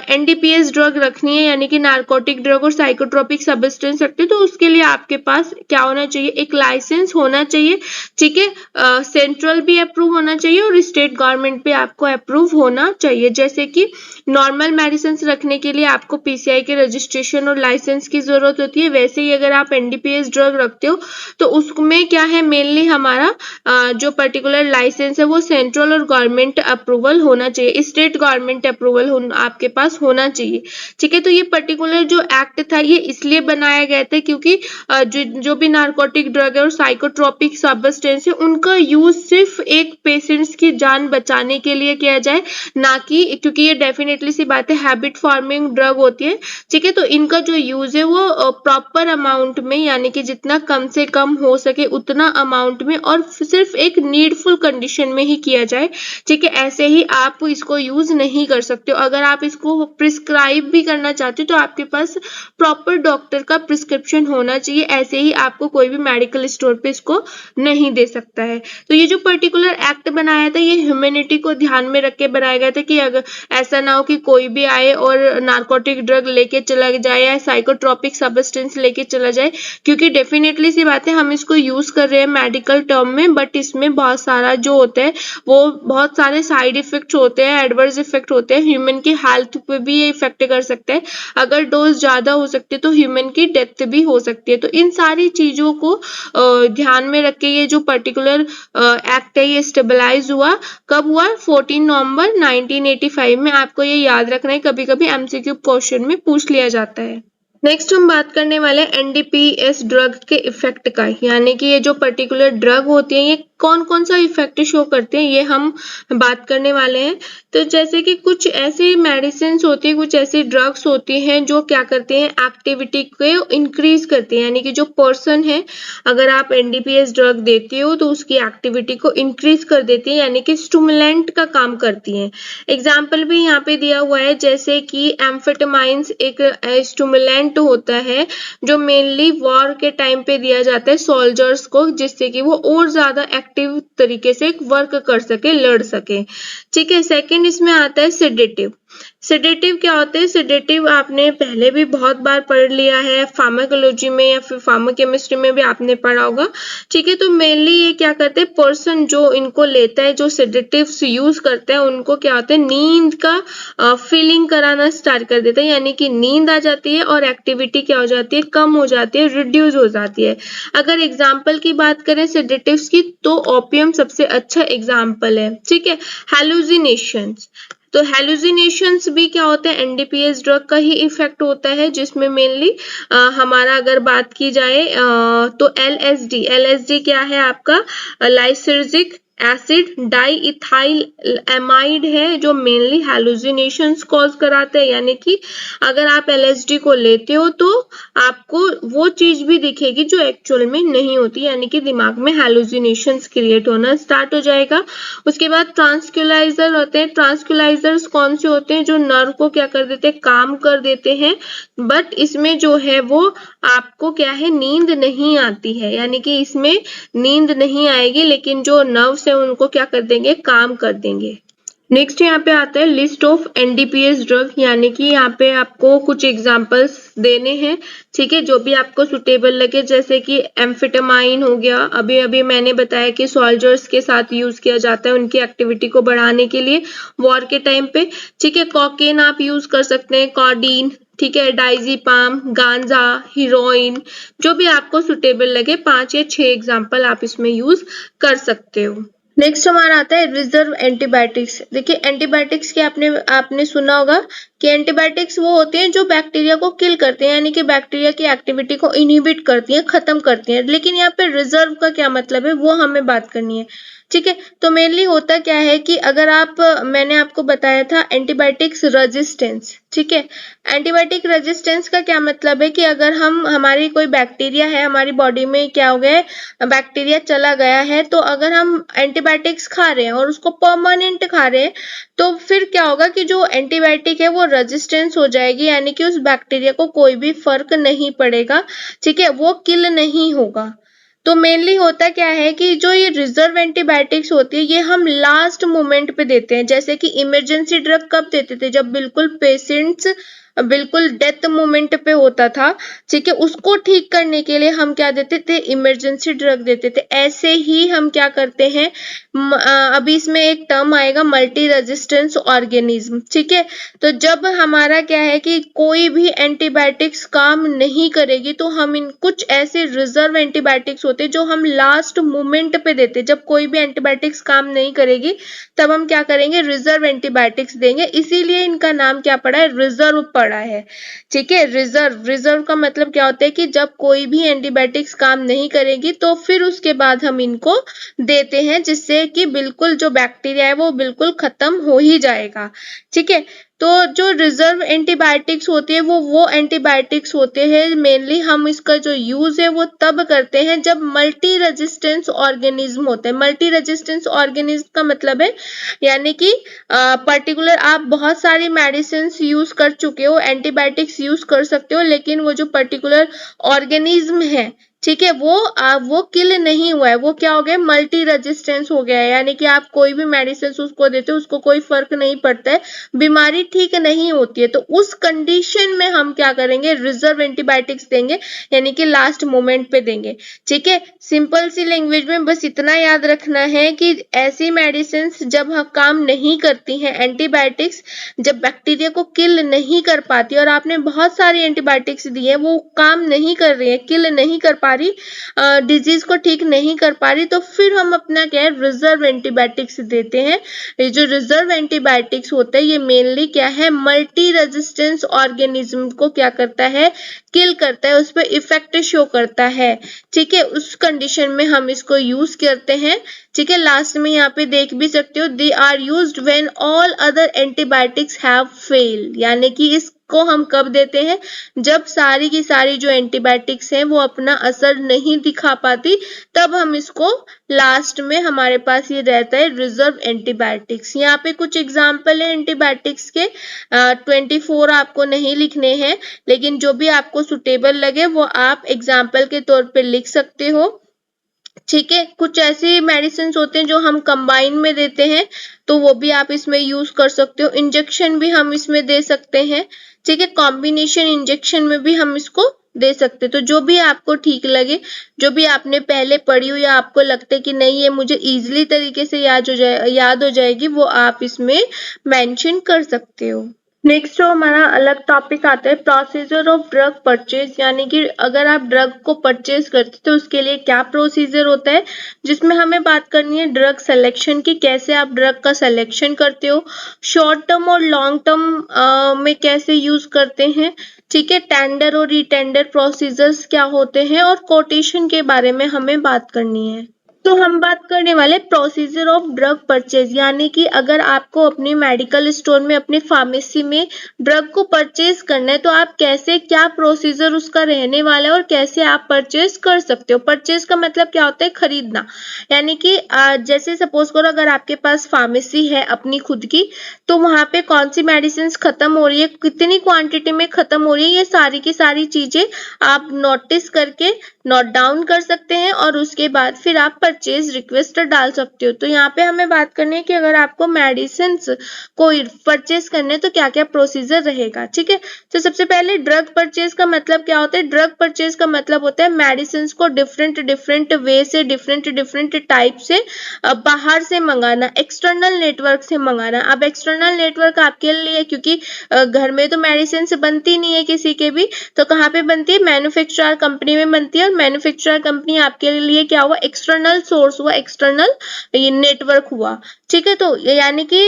एनडीपीएस ड्रग रखनी है, यानी कि नार्कोटिक ड्रग और साइकोट्रोपिक सब्सटेंस रखते हैं, तो उसके लिए आपके पास क्या होना चाहिए? एक लाइसेंस होना चाहिए, ठीक है। सेंट्रल भी अप्रूव होना चाहिए और स्टेट गवर्नमेंट भी आपको अप्रूव होना चाहिए। जैसे कि नॉर्मल मेडिसिन रखने के लिए आपको पीसीआई के रजिस्ट्रेशन और लाइसेंस की जरूरत होती है, वैसे ही अगर आप एनडीपीएस ड्रग रखते हो तो उसमें क्या है, मेनली हमारा जो पर्टिकुलर लाइसेंस है वो सेंट्रल और गवर्नमेंट अप्रूवल होना चाहिए, स्टेट गवर्नमेंट अप्रूवल आपके पास होना चाहिए, ठीक है। तो ये पर्टिकुलर जो एक्ट था ये इसलिए बनाया गया था क्योंकि जो भी नार्कोटिक ड्रग है और साइकोट्रोपिक सब्सटेंस है उनका यूज सिर्फ एक पेशेंट्स की जान बचाने के लिए किया जाए, ना कि, क्योंकि ये डेफिनेटली सी बात है हैबिट फॉर्मिंग ड्रग होती है, ठीक है। तो इनका जो यूज है वो प्रॉपर अमाउंट में, यानी कि जितना कम से कम हो सके उतना अमाउंट में और सिर्फ एक नीडफुल कंडीशन में ही किया जाए, ठीक है। ऐसे ही आप इसको यूज नहीं कर सकते हो। अगर आप इसको प्रिस्क्राइब भी करना चाहते हो तो आपके पास प्रॉपर डॉक्टर का प्रिस्क्रिप्शन होना चाहिए, ऐसे ही आपको कोई भी मेडिकल स्टोर पे इसको नहीं दे सकता है। तो ये जो पर्टिकुलर एक्ट बनाया था ये ह्यूमैनिटी को ध्यान में रख के बनाया गया था कि अगर ऐसा ना हो कि कोई भी आए और नार्कोटिक ड्रग लेके चला जाए या साइकोट्रोपिक सब्सटेंस लेके चला जाए, क्योंकि डेफिनेटली सी बात है हम इसको यूज कर रहे हैं मेडिकल टर्म में, बट इसमें बहुत सारा जो होता है वो बहुत सारे साइड इफेक्ट होते हैं, एडवर्स इफेक्ट होते हैं, ह्यूमन की हेल्थ पे भी ये इफेक्ट कर सकते हैं। अगर डोज ज्यादा हो सकती है तो ह्यूमन की डेथ भी हो सकती है। तो इन सारी चीजों को ध्यान में रख के ये जो पर्टिकुलर एक्ट है ये स्टेबलाइज हुआ। कब हुआ? 14 नवंबर 1985 में। आपको ये याद रखना है, कभी कभी एमसीक्यू क्वेश्चन में पूछ लिया जाता है। नेक्स्ट हम बात करने वाले हैं एनडीपीएस ड्रग के इफेक्ट का, यानी कि ये जो पर्टिकुलर ड्रग होती है ये कौन कौन सा इफेक्ट शो करते हैं ये हम बात करने वाले हैं। तो जैसे कि कुछ ऐसी मेडिसिन होती है, कुछ ऐसी ड्रग्स होती हैं जो क्या करते हैं, एक्टिविटी को इंक्रीज करते हैं, यानी कि जो पर्सन है, अगर आप एनडीपीएस ड्रग देते हो तो उसकी एक्टिविटी को इंक्रीज कर देती है, यानी कि स्टिमुलेंट का काम करती है। एग्जाम्पल भी यहाँ पे दिया हुआ है, जैसे कि एम्फेटामाइंस एक स्टिमुलेंट होता है जो मेनली वॉर के टाइम पे दिया जाता है सोल्जर्स को, जिससे कि वो और ज्यादा एक्टिव तरीके से वर्क कर सके, लड़ सके। ठीक है। सेकंड इसमें आता है सेडेटिव। सेडेटिव क्या होते हैं? सेडेटिव आपने पहले भी बहुत बार पढ़ लिया है, फार्माकोलॉजी में या फिर फार्माकेमिस्ट्री में भी आपने पढ़ा होगा। ठीक है। तो मेनली ये क्या करते हैं, पर्सन जो इनको लेता है, जो सेडेटिव्स यूज करते हैं, उनको क्या होता है, नींद का फीलिंग कराना स्टार्ट कर देते हैं, यानी कि नींद आ जाती है और एक्टिविटी क्या हो जाती है, कम हो जाती है, रिड्यूस हो जाती है। अगर एग्जाम्पल की बात करें सेडेटिव्स की, तो ओपियम सबसे अच्छा एग्जाम्पल है। ठीक है। हेलुसिनेशंस, तो हेलुसिनेशंस भी क्या होते हैं, एनडीपीएस ड्रग का ही इफेक्ट होता है, जिसमें मेनली हमारा अगर बात की जाए तो एलएसडी क्या है आपका, लाइसर्जिक एसिड डाइइथाइल एमाइड है, जो मेनली हेलुसिनेशंस कॉज कराते हैं। यानी कि अगर आप एलएसडी को लेते हो तो आपको वो चीज भी दिखेगी जो एक्चुअल में नहीं होती, यानी कि दिमाग में हेलुसिनेशंस क्रिएट होना स्टार्ट हो जाएगा। उसके बाद ट्रांसक्यूलाइजर होते हैं। ट्रांसक्यूलाइजर्स कौन से होते हैं, जो नर्व को क्या कर देते हैं, काम कर देते हैं, बट इसमें जो है वो आपको क्या है, नींद नहीं आती है, यानी कि इसमें नींद नहीं आएगी, लेकिन जो नर्व्स है उनको क्या कर देंगे, काम कर देंगे। नेक्स्ट यहाँ पे आता है लिस्ट ऑफ एनडीपीएस ड्रग, यानी कि यहाँ पे आपको कुछ एग्जांपल्स देने हैं। ठीक है। जो भी आपको सुटेबल लगे, जैसे कि एम्फेटामाइन हो गया, अभी अभी मैंने बताया कि सोल्जर्स के साथ यूज किया जाता है उनकी एक्टिविटी को बढ़ाने के लिए वॉर के टाइम पे। ठीक है। कोकेन आप यूज कर सकते हैं, कोडीन, ठीक है, डाइजीपाम, गांजा, हीरोइन, जो भी आपको सुटेबल लगे, 5 या 6 एग्जाम्पल आप इसमें यूज कर सकते हो। नेक्स्ट हमारा आता है रिजर्व एंटीबायोटिक्स। देखिए एंटीबायोटिक्स के आपने सुना होगा कि एंटीबायोटिक्स वो होते हैं जो बैक्टीरिया को किल करते हैं, यानी कि बैक्टीरिया की एक्टिविटी को इनहिबिट करती हैं, खत्म करती हैं। लेकिन यहाँ पे रिजर्व का क्या मतलब है वो हमें बात करनी है। ठीक है। तो मेनली होता क्या है कि अगर मैंने आपको बताया था एंटीबायोटिक्स रेजिस्टेंस। ठीक है। एंटीबायोटिक रेजिस्टेंस का क्या मतलब है कि अगर हमारी कोई बैक्टीरिया है, हमारी बॉडी में क्या हो गया है, बैक्टीरिया चला गया है, तो अगर हम एंटीबायोटिक्स खा रहे हैं और उसको परमानेंट खा रहे हैं, तो फिर क्या होगा कि जो एंटीबायोटिक है वो रेजिस्टेंस हो जाएगी, यानी कि उस बैक्टीरिया को कोई भी फर्क नहीं पड़ेगा। ठीक है। वो किल नहीं होगा। तो मेनली होता क्या है कि जो ये रिजर्व एंटीबायोटिक्स होती है ये हम लास्ट मोमेंट पे देते हैं। जैसे कि इमरजेंसी ड्रग कब देते थे, जब बिल्कुल पेशेंट्स बिल्कुल डेथ मोमेंट पे होता था। ठीक है। उसको ठीक करने के लिए हम क्या देते थे, इमरजेंसी ड्रग देते थे। ऐसे ही हम क्या करते हैं, अभी इसमें एक टर्म आएगा मल्टी रेजिस्टेंस ऑर्गेनिज्म। ठीक है। तो जब हमारा क्या है कि कोई भी एंटीबायोटिक्स काम नहीं करेगी, तो हम इन कुछ ऐसे रिजर्व एंटीबायोटिक्स होते हैं जो हम लास्ट मोमेंट पे देते हैं। जब कोई भी एंटीबायोटिक्स काम नहीं करेगी तब हम क्या करेंगे, रिजर्व एंटीबायोटिक्स देंगे। इसीलिए इनका नाम क्या पड़ा है, रिजर्व पड़ा है। ठीक है। रिजर्व का मतलब क्या होता है कि जब कोई भी एंटीबायोटिक्स काम नहीं करेगी तो फिर उसके बाद हम इनको देते हैं, जिससे कि बिल्कुल जो बैक्टीरिया है वो बिल्कुल खत्म हो ही जाएगा। ठीक है। तो जो रिजर्व एंटीबायोटिक्स होती है वो एंटीबायोटिक्स होते हैं, मेनली हम इसका जो यूज है वो तब करते हैं जब मल्टी रेजिस्टेंस ऑर्गेनिज्म होते हैं। मल्टी रेजिस्टेंस ऑर्गेनिज्म का मतलब है यानी कि पर्टिकुलर आप बहुत सारी मेडिसिन यूज कर चुके हो, एंटीबायोटिक्स यूज कर सकते हो, लेकिन वो जो पर्टिकुलर ऑर्गेनिज्म है, ठीक है, वो किल नहीं हुआ है, वो क्या हो गया, मल्टी रेजिस्टेंस हो गया है। यानी कि आप कोई भी मेडिसिन उसको देते हो उसको कोई फर्क नहीं पड़ता है, बीमारी ठीक नहीं होती है। तो उस कंडीशन में हम क्या करेंगे, रिजर्व एंटीबायोटिक्स देंगे, यानी कि लास्ट मोमेंट पे देंगे। ठीक है। सिंपल सी लैंग्वेज में बस इतना याद रखना है कि ऐसी मेडिसिन जब काम नहीं करती हैं, एंटीबायोटिक्स जब बैक्टीरिया को किल नहीं कर पाती, और आपने बहुत सारी एंटीबायोटिक्स दी है वो काम नहीं कर रही है, किल नहीं कर पा रही, डिजीज को ठीक नहीं कर पा रही, तो फिर हम अपना क्या है, रिजर्व एंटीबायोटिक्स देते हैं। ये जो रिजर्व एंटीबायोटिक्स होता है ये मेनली क्या है, मल्टी रेजिस्टेंस ऑर्गेनिज्म को क्या करता है, किल करता है, उस पर इफेक्ट शो करता है। ठीक है। उस कंडीशन में हम इसको यूज करते हैं ठीक है, लास्ट में यहाँ पे देख भी सकते हो, they are used when all other antibiotics have fail, यानी कि इसको हम कब देते हैं, जब सारी की सारी जो एंटीबायोटिक्स हैं वो अपना असर नहीं दिखा पाती, तब हम इसको लास्ट में हमारे पास ये रहता है रिजर्व एंटीबायोटिक्स। यहाँ पे कुछ एग्जाम्पल है एंटीबायोटिक्स के, 24 आपको नहीं लिखने हैं, लेकिन जो भी आपको सुटेबल लगे वो आप एग्जाम्पल के तौर पे लिख सकते हो। ठीक है, कुछ ऐसे मेडिसिन होते हैं जो हम कंबाइन में देते हैं, तो वो भी आप इसमें यूज कर सकते हो। इंजेक्शन भी हम इसमें दे सकते हैं, ठीक है, कॉम्बिनेशन इंजेक्शन में भी हम इसको दे सकते हैं। तो जो भी आपको ठीक लगे, जो भी आपने पहले पढ़ी हो या आपको लगता है कि नहीं ये मुझे इजीली तरीके से याद हो जाएगी, वो आप इसमें मेंशन कर सकते हो। नेक्स्ट जो हमारा अलग टॉपिक आता है प्रोसीजर ऑफ ड्रग परचेज, यानी कि अगर आप ड्रग को परचेज करते तो उसके लिए क्या प्रोसीजर होता है, जिसमें हमें बात करनी है ड्रग सिलेक्शन की, कैसे आप ड्रग का सिलेक्शन करते हो, शॉर्ट टर्म और लॉन्ग टर्म में कैसे यूज करते हैं, ठीक है, टेंडर और रिटेंडर प्रोसीजर्स क्या होते हैं, और कोटेशन के बारे में हमें बात करनी है। तो हम बात करने वाले प्रोसीजर ऑफ ड्रग परचेज, यानी कि अगर आपको अपने मेडिकल स्टोर में, अपने फार्मेसी में ड्रग को परचेज करना है तो आप कैसे, क्या प्रोसीजर उसका रहने वाला है और कैसे आप परचेज कर सकते हो। परचेज का मतलब क्या होता है, खरीदना, यानी कि जैसे सपोज करो अगर आपके पास फार्मेसी है अपनी खुद की, तो वहां पे कौन सी मेडिसिन खत्म हो रही है, कितनी क्वांटिटी में खत्म हो रही है, ये सारी की सारी चीजें आप नोटिस करके नोट डाउन कर सकते हैं और उसके बाद फिर आप परचेज रिक्वेस्ट डाल सकते हो। तो यहाँ पे हमें बात करनी है कि अगर आपको मेडिसिन को परचेज करने तो क्या क्या प्रोसीजर रहेगा। ठीक है, तो सबसे पहले ड्रग परचेज का मतलब क्या होता है, ड्रग परचेज का मतलब होता है मेडिसिन को डिफरेंट डिफरेंट वे से, डिफरेंट डिफरेंट टाइप से बाहर से मंगाना, एक्सटर्नल नेटवर्क से मंगाना। अब एक्सटर्नल नेटवर्क आपके लिए, क्योंकि घर में तो मेडिसिन बनती नहीं है किसी के भी, तो कहाँ पे बनती है, मैन्युफैक्चरर कंपनी में बनती है, और मैन्युफैक्चरर कंपनी आपके लिए क्या हुआ, एक्सटर्नल सोर्स हुआ, एक्सटर्नल नेटवर्क हुआ। ठीक है, तो यानी कि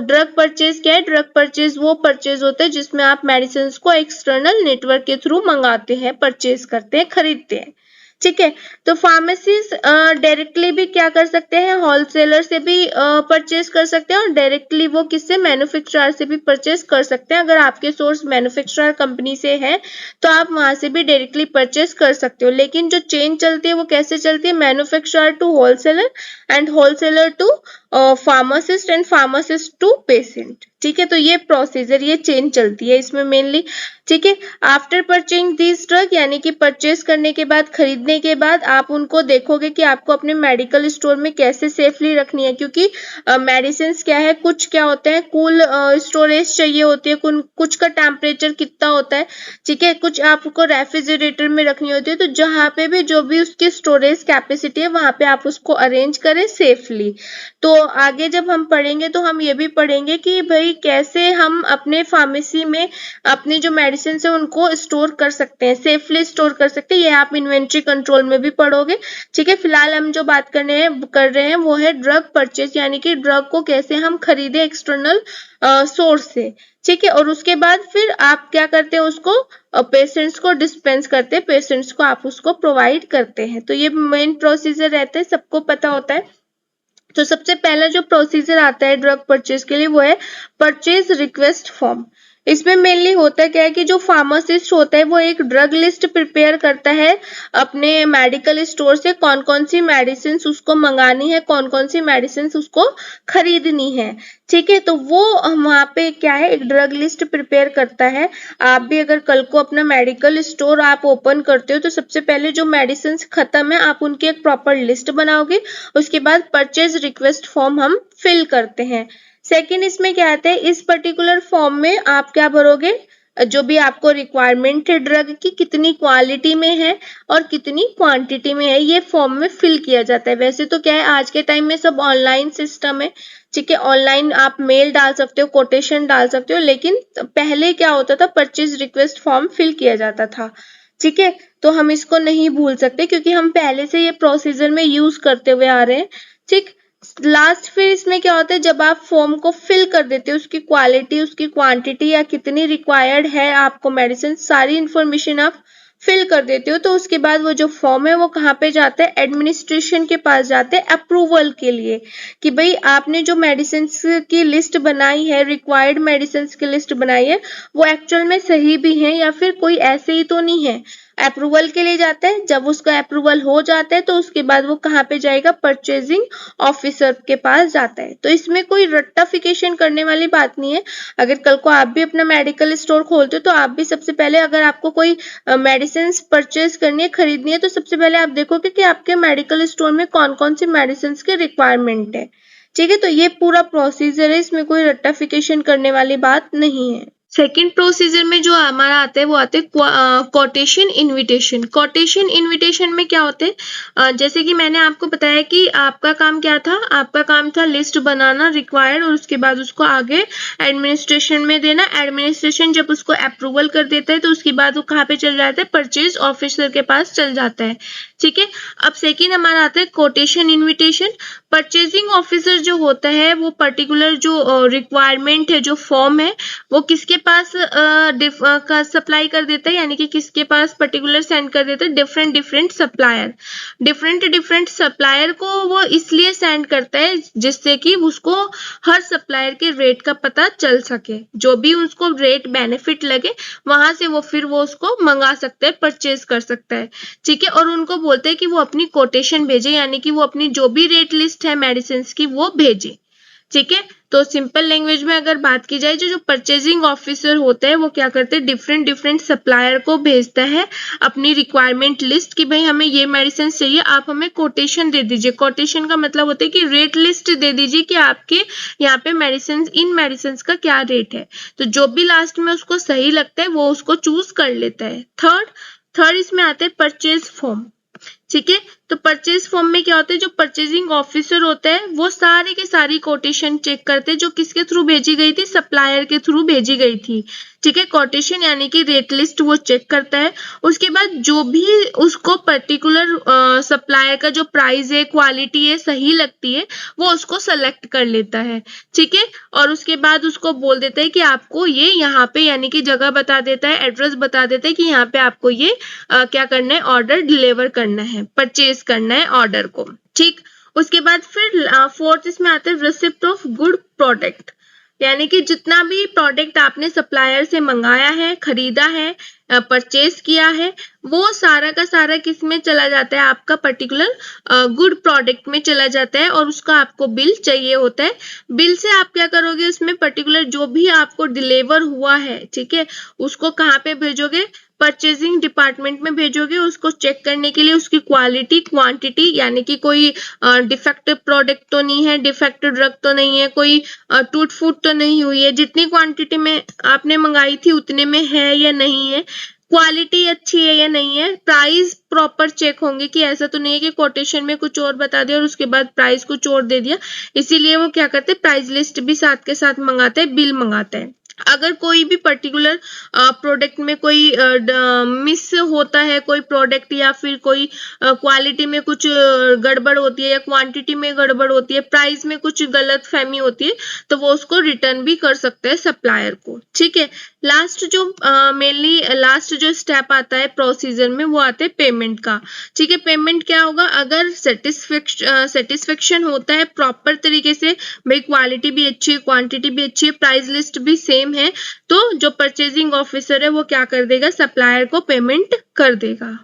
ड्रग परचेज क्या है, ड्रग परचेज वो परचेज होते हैं जिसमें आप मेडिसिन को एक्सटर्नल नेटवर्क के थ्रू मंगाते हैं, परचेज करते हैं, खरीदते हैं। ठीक है, तो फार्मेसीज डायरेक्टली भी क्या कर सकते हैं, होलसेलर से भी परचेज कर सकते हैं, और डायरेक्टली वो किससे, मैन्युफैक्चरर से भी परचेज कर सकते हैं। अगर आपके सोर्स मैन्युफैक्चरर कंपनी से है तो आप वहां से भी डायरेक्टली परचेज कर सकते हो। लेकिन जो चेन चलती है वो कैसे चलती है, manufacturer to wholesaler and wholesaler to pharmacist and pharmacist to patient. ठीक है, तो ये प्रोसीजर, ये चेन चलती है इसमें मेनली। ठीक है, आफ्टर परचेजिंग दिस ड्रग, यानी कि परचेज करने के बाद, खरीदने के बाद आप उनको देखोगे कि आपको अपने मेडिकल स्टोर में कैसे सेफली रखनी है, क्योंकि मेडिसिन क्या है, कुछ क्या होते हैं कूल स्टोरेज चाहिए होती है, कुछ का टेम्परेचर कितना होता है, ठीक है, कुछ आपको रेफ्रिजरेटर में रखनी होती है। तो जहाँ पे भी जो भी उसकी स्टोरेज कैपेसिटी है वहां पे आप उसको अरेंज करें सेफली। तो आगे जब हम पढ़ेंगे तो हम ये भी पढ़ेंगे कि भाई कैसे हम अपने फार्मेसी में अपनी जो मेडिसिन है उनको स्टोर कर सकते हैं, सेफली स्टोर कर सकते हैं, ये आप इन्वेंट्री कंट्रोल में भी पढ़ोगे। ठीक है, फिलहाल हम जो बात कर रहे हैं वो है ड्रग परचेज, यानी कि ड्रग को कैसे हम खरीदे एक्सटर्नल सोर्स से। ठीक है, और उसके बाद फिर आप क्या करते हैं, उसको पेशेंट्स को डिस्पेंस करते हैं, पेशेंट्स को आप उसको प्रोवाइड करते हैं। तो ये मेन प्रोसीजर रहता है, सबको पता होता है। तो सबसे पहला जो प्रोसीजर आता है ड्रग परचेज के लिए वो है परचेज रिक्वेस्ट फॉर्म। इसमें मेनली होता क्या है कि जो फार्मासिस्ट होता है वो एक ड्रग लिस्ट प्रिपेयर करता है अपने मेडिकल स्टोर से, कौन कौन सी मेडिसिन उसको मंगानी है, कौन कौन सी मेडिसिन उसको खरीदनी है। ठीक है, तो वो वहाँ पे क्या है, एक ड्रग लिस्ट प्रिपेयर करता है। आप भी अगर कल को अपना मेडिकल स्टोर आप ओपन करते हो तो सबसे पहले जो मेडिसिन खत्म है आप उनकी एक प्रॉपर लिस्ट बनाओगे, उसके बाद परचेज रिक्वेस्ट फॉर्म हम फिल करते हैं। सेकंड इसमें क्या आता है, इस पर्टिकुलर फॉर्म में आप क्या भरोगे, जो भी आपको रिक्वायरमेंट है ड्रग की, कितनी क्वालिटी में है और कितनी क्वांटिटी में है, ये फॉर्म में फिल किया जाता है। वैसे तो क्या है आज के टाइम में सब ऑनलाइन सिस्टम है, ठीक है, ऑनलाइन आप मेल डाल सकते हो, कोटेशन डाल सकते हो, लेकिन पहले क्या होता था, परचेज रिक्वेस्ट फॉर्म फिल किया जाता था। ठीक है, तो हम इसको नहीं भूल सकते क्योंकि हम पहले से ये प्रोसीजर में यूज करते हुए आ रहे हैं। ठीक, लास्ट फिर इसमें क्या होता है, जब आप फॉर्म को फिल कर देते हो, उसकी क्वालिटी, उसकी क्वांटिटी या कितनी रिक्वायर्ड है आपको मेडिसिन, सारी इंफॉर्मेशन आप फिल कर देते हो, तो उसके बाद वो जो फॉर्म है वो कहाँ पे जाता है, एडमिनिस्ट्रेशन के पास जाते हैं अप्रूवल के लिए, कि भाई आपने जो मेडिसिन की लिस्ट बनाई है, रिक्वायर्ड मेडिसिन की लिस्ट बनाई है, वो एक्चुअल में सही भी है या फिर कोई ऐसे ही तो नहीं है। अप्रूवल के लिए जाता है, जब उसका अप्रूवल हो जाता है तो उसके बाद वो कहाँ पे जाएगा, परचेजिंग ऑफिसर के पास जाता है। तो इसमें कोई रट्टाफिकेशन करने वाली बात नहीं है। अगर कल को आप भी अपना मेडिकल स्टोर खोलते हो तो आप भी सबसे पहले, अगर आपको कोई मेडिसिन परचेज करनी है, खरीदनी है, तो सबसे पहले आप देखोगे कि आपके मेडिकल स्टोर में कौन कौन सी मेडिसिन की रिक्वायरमेंट है। ठीक है, तो ये पूरा प्रोसीजर है, इसमें कोई रट्टाफिकेशन करने वाली बात नहीं है। सेकेंड प्रोसीजर में जो हमारा आता है वो आते हैं कोटेशन इनविटेशन। कोटेशन इनविटेशन में क्या होते हैं, जैसे कि मैंने आपको बताया कि आपका काम क्या था, आपका काम था लिस्ट बनाना रिक्वायर्ड, और उसके बाद उसको आगे एडमिनिस्ट्रेशन में देना। एडमिनिस्ट्रेशन जब उसको अप्रूवल कर देता है तो उसके बाद वो कहाँ पे चल जाता है, परचेज ऑफिसर के पास चल जाता है। ठीक है, अब सेकेंड हमारा आता है कोटेशन इनविटेशन। परचेजिंग ऑफिसर जो होता है वो पर्टिकुलर जो रिक्वायरमेंट है, जो फॉर्म है, वो किसके पास सप्लाई कर देता है, यानी कि किसके पास पर्टिकुलर सेंड कर देता है, डिफरेंट डिफरेंट सप्लायर को वो इसलिए सेंड करता है जिससे कि उसको हर सप्लायर के रेट का पता चल सके, जो भी उसको रेट बेनिफिट लगे वहां से वो फिर वो उसको मंगा सकता है, परचेज कर सकता है। ठीक है, और उनको बोलते हैं कि वो अपनी कोटेशन भेजे, यानी कि वो अपनी जो भी रेट लिस्ट है मेडिसिन की वो भेजे। ठीक है, तो सिंपल लैंग्वेज में अगर बात की जाए, जो परचेजिंग ऑफिसर होता है वो क्या करते हैं, डिफरेंट सप्लायर को भेजता है अपनी रिक्वायरमेंट लिस्ट, कि भाई हमें ये मेडिसिन चाहिए, आप हमें कोटेशन दे दीजिए। कोटेशन का मतलब होता है कि रेट लिस्ट दे दीजिए कि आपके यहाँ पे मेडिसिन, इन मेडिसिन का क्या रेट है। तो जो भी लास्ट में उसको सही लगता है वो उसको चूज कर लेता है। थर्ड इसमें आते हैं परचेज फॉर्म। ठीक है, तो परचेज फॉर्म में क्या होता है, जो परचेजिंग ऑफिसर होता है वो सारे के सारी कोटेशन चेक करते हैं, जो किसके थ्रू भेजी गई थी, सप्लायर के थ्रू भेजी गई थी। ठीक है, कोटेशन यानी कि रेट लिस्ट वो चेक करता है। उसके बाद जो भी उसको पर्टिकुलर सप्लायर का जो प्राइस है, क्वालिटी है, सही लगती है, वो उसको सेलेक्ट कर लेता है। ठीक है, और उसके बाद उसको बोल देता है कि आपको ये यहाँ पे, यानी कि जगह बता देता है, एड्रेस बता देता है कि यहाँ पे आपको ये क्या करना है, ऑर्डर डिलीवर करना है, परचेज करना है ऑर्डर को। ठीक, उसके बाद फिर फोर्थ इसमें आता है रिसिप्ट ऑफ गुड प्रोडक्ट, यानी कि जितना भी प्रोडक्ट आपने सप्लायर से मंगाया है, खरीदा है, परचेज किया है, वो सारा का सारा किस में चला जाता है, आपका पर्टिकुलर गुड प्रोडक्ट में चला जाता है, और उसका आपको बिल चाहिए होता है। बिल से आप क्या करोगे, उसमें पर्टिकुलर जो भी आपको डिलीवर हुआ है, ठीक है, उसको कहाँ पे भेजोगे, परचेजिंग डिपार्टमेंट में भेजोगे, उसको चेक करने के लिए उसकी क्वालिटी, क्वांटिटी, यानी कि कोई डिफेक्टिव प्रोडक्ट तो नहीं है, डिफेक्टिव ड्रग तो नहीं है, कोई टूट फूट तो नहीं हुई है, जितनी क्वांटिटी में आपने मंगाई थी उतने में है या नहीं है, क्वालिटी अच्छी है या नहीं है, प्राइस प्रॉपर चेक होंगे, कि ऐसा तो नहीं है कि कोटेशन में कुछ और बता दिया और उसके बाद प्राइस कुछ और दे दिया। इसीलिए वो क्या करते हैं, प्राइस लिस्ट भी साथ के साथ मंगाते हैं, बिल मंगाते हैं। अगर कोई भी पर्टिकुलर प्रोडक्ट में कोई मिस होता है, कोई प्रोडक्ट, या फिर कोई क्वालिटी में कुछ गड़बड़ होती है, या क्वांटिटी में गड़बड़ होती है, प्राइस में कुछ गलत फहमी होती है, तो वो उसको रिटर्न भी कर सकते हैं सप्लायर को। ठीक है, लास्ट जो मेनली लास्ट जो स्टेप आता है प्रोसीजर में, वो आता है पेमेंट का। ठीक है, पेमेंट क्या होगा, अगर सेटिस्फेक्शन होता है प्रॉपर तरीके से, भाई क्वालिटी भी अच्छी है, क्वांटिटी भी अच्छी है, प्राइस लिस्ट भी सेम है, तो जो परचेजिंग ऑफिसर है वो क्या कर देगा, सप्लायर को पेमेंट कर देगा।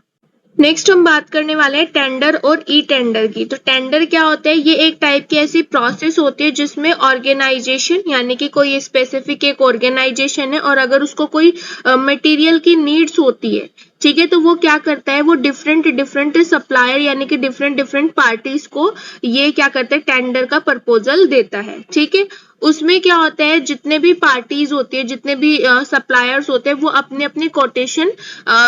नेक्स्ट हम बात करने वाले हैं टेंडर और ई टेंडर की। तो टेंडर क्या होता है, ये एक टाइप की ऐसी प्रोसेस होती है जिसमें ऑर्गेनाइजेशन, यानी कि कोई स्पेसिफिक एक ऑर्गेनाइजेशन है, और अगर उसको कोई मटेरियल की नीड्स होती है, ठीक है, तो वो क्या करता है, वो डिफरेंट सप्लायर, यानी कि डिफरेंट पार्टीज को ये क्या करता है, टेंडर का प्रपोजल देता है। ठीक है, उसमें क्या होता है, जितने भी पार्टीज होती है, जितने भी सप्लायर्स होते हैं, वो अपने अपने कोटेशन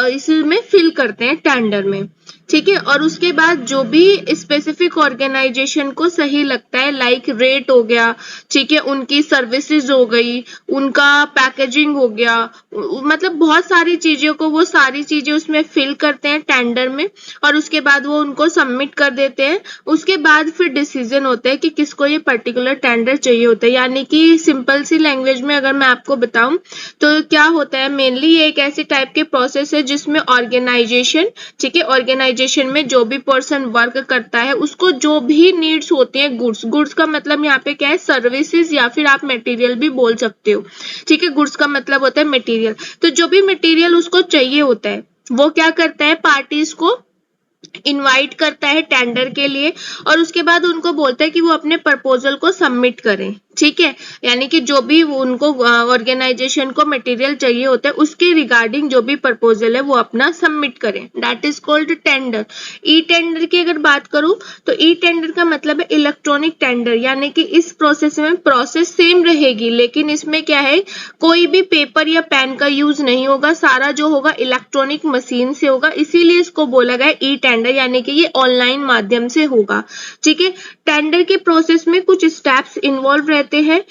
इसमें फिल करते हैं टेंडर में। ठीक है। और उसके बाद जो भी स्पेसिफिक ऑर्गेनाइजेशन को सही लगता है, लाइक रेट हो गया, ठीक है, उनकी सर्विसेज हो गई, उनका पैकेजिंग हो गया, मतलब बहुत सारी चीजों को वो सारी चीजें उसमें फिल करते हैं टेंडर में, और उसके बाद वो उनको सबमिट कर देते हैं। उसके बाद फिर डिसीजन होता है कि किसको ये पर्टिकुलर टेंडर चाहिए होता है। यानी कि सिंपल सी लैंग्वेज में अगर मैं आपको बताऊं तो क्या होता है, मेनली ये एक ऐसी टाइप के प्रोसेस है जिसमें ऑर्गेनाइजेशन, ठीक है, ऑर्गेनाइजेशन में जो भी पर्सन वर्क करता है उसको जो भी नीड्स होती हैं, गुड्स का मतलब यहाँ पे क्या है, सर्विसेज या फिर आप मटेरियल भी बोल सकते हो, ठीक है। गुड्स का मतलब होता है मटेरियल। तो जो भी मटेरियल उसको चाहिए होता है वो क्या करता है, पार्टीज को इनवाइट करता है टेंडर के लिए, और उसके बाद उनको बोलता है कि वो अपने प्रपोजल को सबमिट करें, ठीक है। यानी कि जो भी उनको ऑर्गेनाइजेशन को मटेरियल चाहिए होता है उसके रिगार्डिंग जो भी प्रपोजल है वो अपना सबमिट करें, that is called tender. E tender की अगर बात करूं तो ई टेंडर का मतलब है इलेक्ट्रॉनिक टेंडर, यानी कि इस प्रोसेस में प्रोसेस सेम रहेगी, लेकिन इसमें क्या है, कोई भी पेपर या पेन का यूज नहीं होगा, सारा जो होगा इलेक्ट्रॉनिक मशीन से होगा, इसीलिए इसको बोला गया ई टेंडर, यानी कि ये ऑनलाइन माध्यम से होगा, ठीक है। टेंडर के प्रोसेस में कुछ स्टेप्स इन्वॉल्व रहते हैं,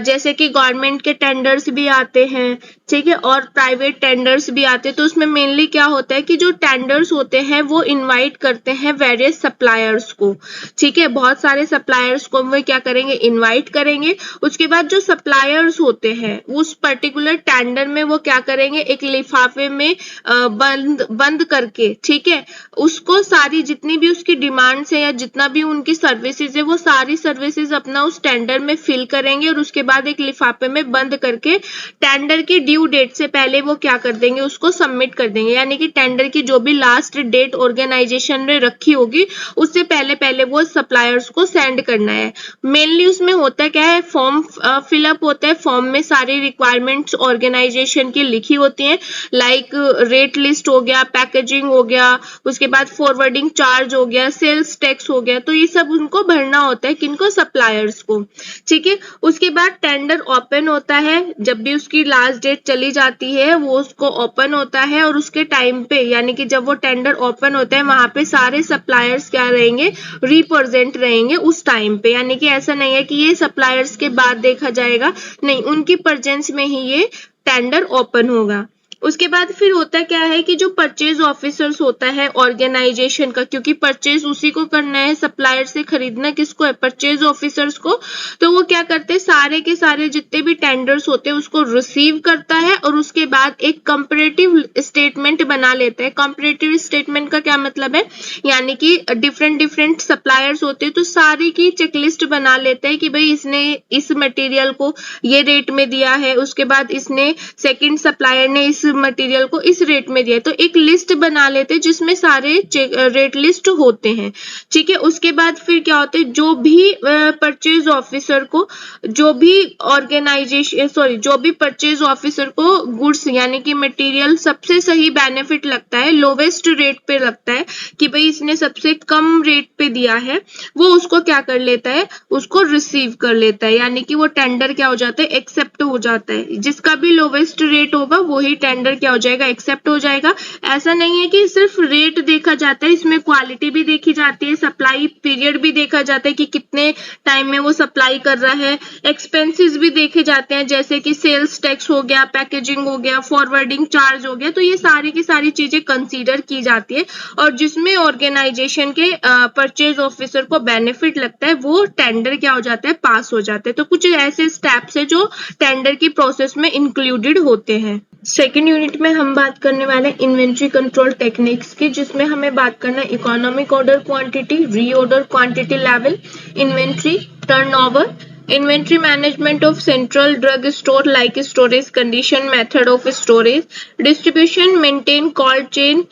जैसे कि गवर्नमेंट के टेंडर्स भी आते हैं, ठीक है, और प्राइवेट टेंडर्स भी आते हैं। तो उसमें मेनली क्या होता है कि जो टेंडर्स होते हैं वो इनवाइट करते हैं वेरियस सप्लायर्स को, ठीक है, बहुत सारे सप्लायर्स को वो क्या करेंगे, इनवाइट करेंगे। उसके बाद जो सप्लायर्स होते हैं उस पर्टिकुलर टेंडर में वो क्या करेंगे, एक लिफाफे में बंद करके, ठीक है, उसको सारी जितनी भी उसकी डिमांड्स है या जितना भी उनकी सर्विसेज है वो सारी सर्विसेज अपना उस टेंडर में फिल करेंगे, और उसके बाद एक लिफाफे में बंद करके टेंडर की ड्यू डेट से पहले वो क्या कर देंगे, उसको सबमिट कर देंगे। यानी कि टेंडर की जो भी लास्ट डेट ऑर्गेनाइजेशन ने रखी होगी उससे पहले पहले वो सप्लायर्स को सेंड करना है। मेनली उसमें होता क्या है, फॉर्म फिलअप होता है, फॉर्म में सारी रिक्वायरमेंट्स ऑर्गेनाइजेशन की लिखी होती हैं, लाइक रेट लिस्ट हो गया, पैकेजिंग हो गया, उसके बाद फॉरवर्डिंग चार्ज हो गया, सेल्स टैक्स हो गया, तो ये सब उनको भरना होता है, किनको, सप्लायर्स को, ठीक है। उसके बाद टेंडर ओपन होता है, जब भी उसकी लास्ट डेट चली जाती है वो उसको ओपन होता है, और उसके टाइम पे यानी कि जब वो टेंडर ओपन होता है वहां पे सारे सप्लायर्स क्या रहेंगे, रिप्रेजेंट रहेंगे उस टाइम पे। यानी कि ऐसा नहीं है कि ये सप्लायर्स के बाद देखा जाएगा, नहीं, उनकी प्रेजेंस में ही ये टेंडर ओपन होगा। उसके बाद फिर होता क्या है कि जो परचेज ऑफिसर्स होता है ऑर्गेनाइजेशन का, क्योंकि परचेज उसी को करना है, सप्लायर से खरीदना किसको है, परचेज ऑफिसर्स को, तो वो क्या करते हैं, सारे के सारे जितने भी टेंडर्स होते हैं उसको रिसीव करता है, और उसके बाद एक कंपैरेटिव स्टेटमेंट बना लेता है। कंपैरेटिव स्टेटमेंट का क्या मतलब है, यानी कि डिफरेंट डिफरेंट सप्लायर्स होते हैं तो सारी की चेकलिस्ट बना लेते हैं कि भाई इसने इस मटेरियल को ये रेट में दिया है, उसके बाद इसने सेकंड सप्लायर ने इस मटेरियल को इस रेट में दिया, तो एक लिस्ट बना लेते हैं जिसमें सारे रेट लिस्ट होते हैं, ठीक है। उसके बाद फिर क्या होता है, जो भी परचेज ऑफिसर को, जो भी ऑर्गेनाइजेशन जो भी परचेज ऑफिसर को गुड्स यानी कि मटेरियल सबसे सही बेनिफिट लगता है, लोवेस्ट रेट पे लगता है कि भाई इसने सबसे कम रेट पे दिया है, वो उसको क्या कर लेता है, उसको रिसीव कर लेता है। यानी कि वो टेंडर क्या हो जाता है, एक्सेप्ट हो जाता है, जिसका भी लोवेस्ट रेट होगा वही टेंडर क्या हो जाएगा, एक्सेप्ट हो जाएगा। ऐसा नहीं है कि सिर्फ रेट देखा जाता है, इसमें क्वालिटी भी देखी जाती है, सप्लाई पीरियड भी देखा जाता है कि कितने टाइम में वो सप्लाई कर रहा है, एक्सपेंसेस भी देखे जाते हैं, जैसे कि सेल्स टैक्स हो गया, पैकेजिंग हो गया, फॉरवर्डिंग चार्ज हो गया, तो ये सारी की सारी चीजें कंसीडर की जाती है, और जिसमें ऑर्गेनाइजेशन के परचेज ऑफिसर को बेनिफिट लगता है वो टेंडर क्या हो जाता है, पास हो जाता है। तो कुछ ऐसे स्टेप्स है जो टेंडर की प्रोसेस में इंक्लूडेड होते हैं। सेकेंड यूनिट में हम बात करने वाले हैं इन्वेंट्री कंट्रोल टेक्निक्स की, जिसमें हमें बात करना है economic order quantity, reorder quantity level, inventory turnover, inventory management of central drug store like storage condition, method of storage, distribution, maintain cold chain,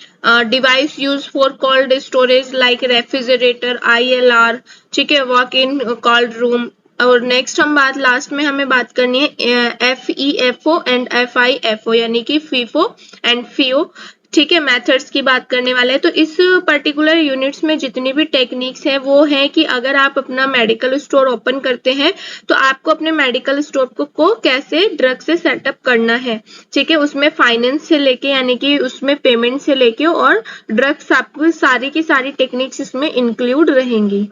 device used for cold storage like refrigerator, ILR, ठीक है, walk in cold room। और नेक्स्ट हम बात लास्ट में हमें बात करनी है FEFO एंड FIFO यानी कि FIFO एंड FIO, ठीक है, मेथड्स की बात करने वाले हैं। तो इस पर्टिकुलर यूनिट्स में जितनी भी टेक्निक्स हैं वो है कि अगर आप अपना मेडिकल स्टोर ओपन करते हैं तो आपको अपने मेडिकल स्टोर को कैसे ड्रग से सेटअप करना है। ठीक है, उसमें फाइनेंस से लेके यानी कि उसमें पेमेंट से लेके और ड्रग्स आपको सारी की सारी टेक्निक्स इसमें इंक्लूड रहेंगी।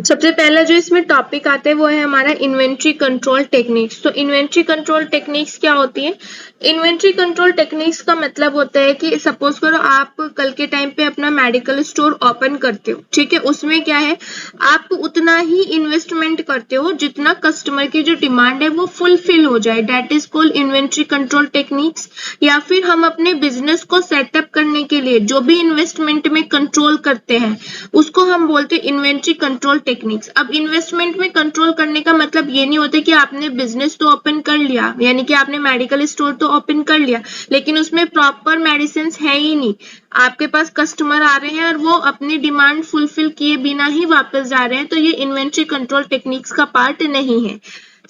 सबसे पहला जो इसमें टॉपिक आता है वो है हमारा इन्वेंट्री कंट्रोल टेक्निक्स। तो इन्वेंट्री कंट्रोल टेक्निक्स क्या होती है? इन्वेंट्री कंट्रोल टेक्निक्स का मतलब होता है कि सपोज करो आप कल के टाइम पे अपना मेडिकल स्टोर ओपन करते हो, ठीक है, उसमें क्या है, आप उतना ही इन्वेस्टमेंट करते हो जितना कस्टमर की जो डिमांड है वो फुलफिल हो जाए, that is called inventory control techniques. या फिर हम अपने बिजनेस को सेटअप करने के लिए जो भी इन्वेस्टमेंट में कंट्रोल करते हैं उसको हम बोलते हैं इन्वेंट्री कंट्रोल टेक्निक्स। अब इन्वेस्टमेंट में कंट्रोल करने का मतलब ये नहीं होता कि आपने बिजनेस तो ओपन कर लिया, यानी कि आपने मेडिकल स्टोर तो ओपन कर लिया लेकिन उसमें प्रॉपर मेडिसिन है ही नहीं, आपके पास कस्टमर आ रहे हैं और वो अपनी डिमांड फुलफिल किए बिना ही वापस जा रहे हैं, तो ये इन्वेंट्री कंट्रोल टेक्निक्स का पार्ट नहीं है।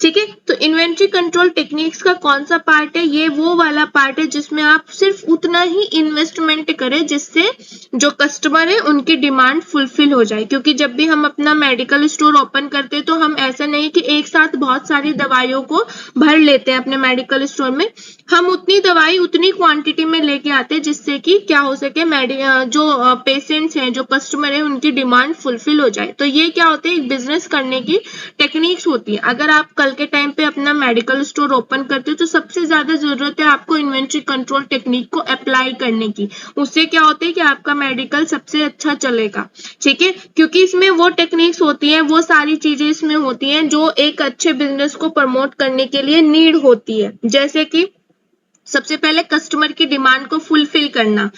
ठीक है, तो इन्वेंट्री कंट्रोल टेक्निक्स का कौन सा पार्ट है? ये वो वाला पार्ट है जिसमें आप सिर्फ उतना ही इन्वेस्टमेंट करें जिससे जो कस्टमर है उनकी डिमांड फुलफिल हो जाए। क्योंकि जब भी हम अपना मेडिकल स्टोर ओपन करते हैं तो हम ऐसा नहीं कि एक साथ बहुत सारी दवाइयों को भर लेते हैं अपने मेडिकल स्टोर में, हम उतनी दवाई उतनी क्वांटिटी में लेके आते हैं जिससे कि क्या हो सके, जो पेशेंट्स हैं, जो कस्टमर है, उनकी डिमांड फुलफिल हो जाए। तो ये क्या होते हैं, बिजनेस करने की टेक्निक्स होती है। अगर आप कल के टाइम पे अपना मेडिकल स्टोर ओपन करते हो तो सबसे ज्यादा जरूरत है आपको इन्वेंट्री कंट्रोल टेक्निक को अप्लाई करने की। उससे क्या होता है कि आपका मेडिकल सबसे अच्छा चलेगा। ठीक है, क्योंकि इसमें वो टेक्निक्स होती हैं, वो सारी चीजें इसमें होती हैं जो एक अच्छे बिजनेस को प्रमोट करने के लिए नीड होती है। जैसे कि सबसे पहले कस्टमर की डिमांड को फुलफिल करना,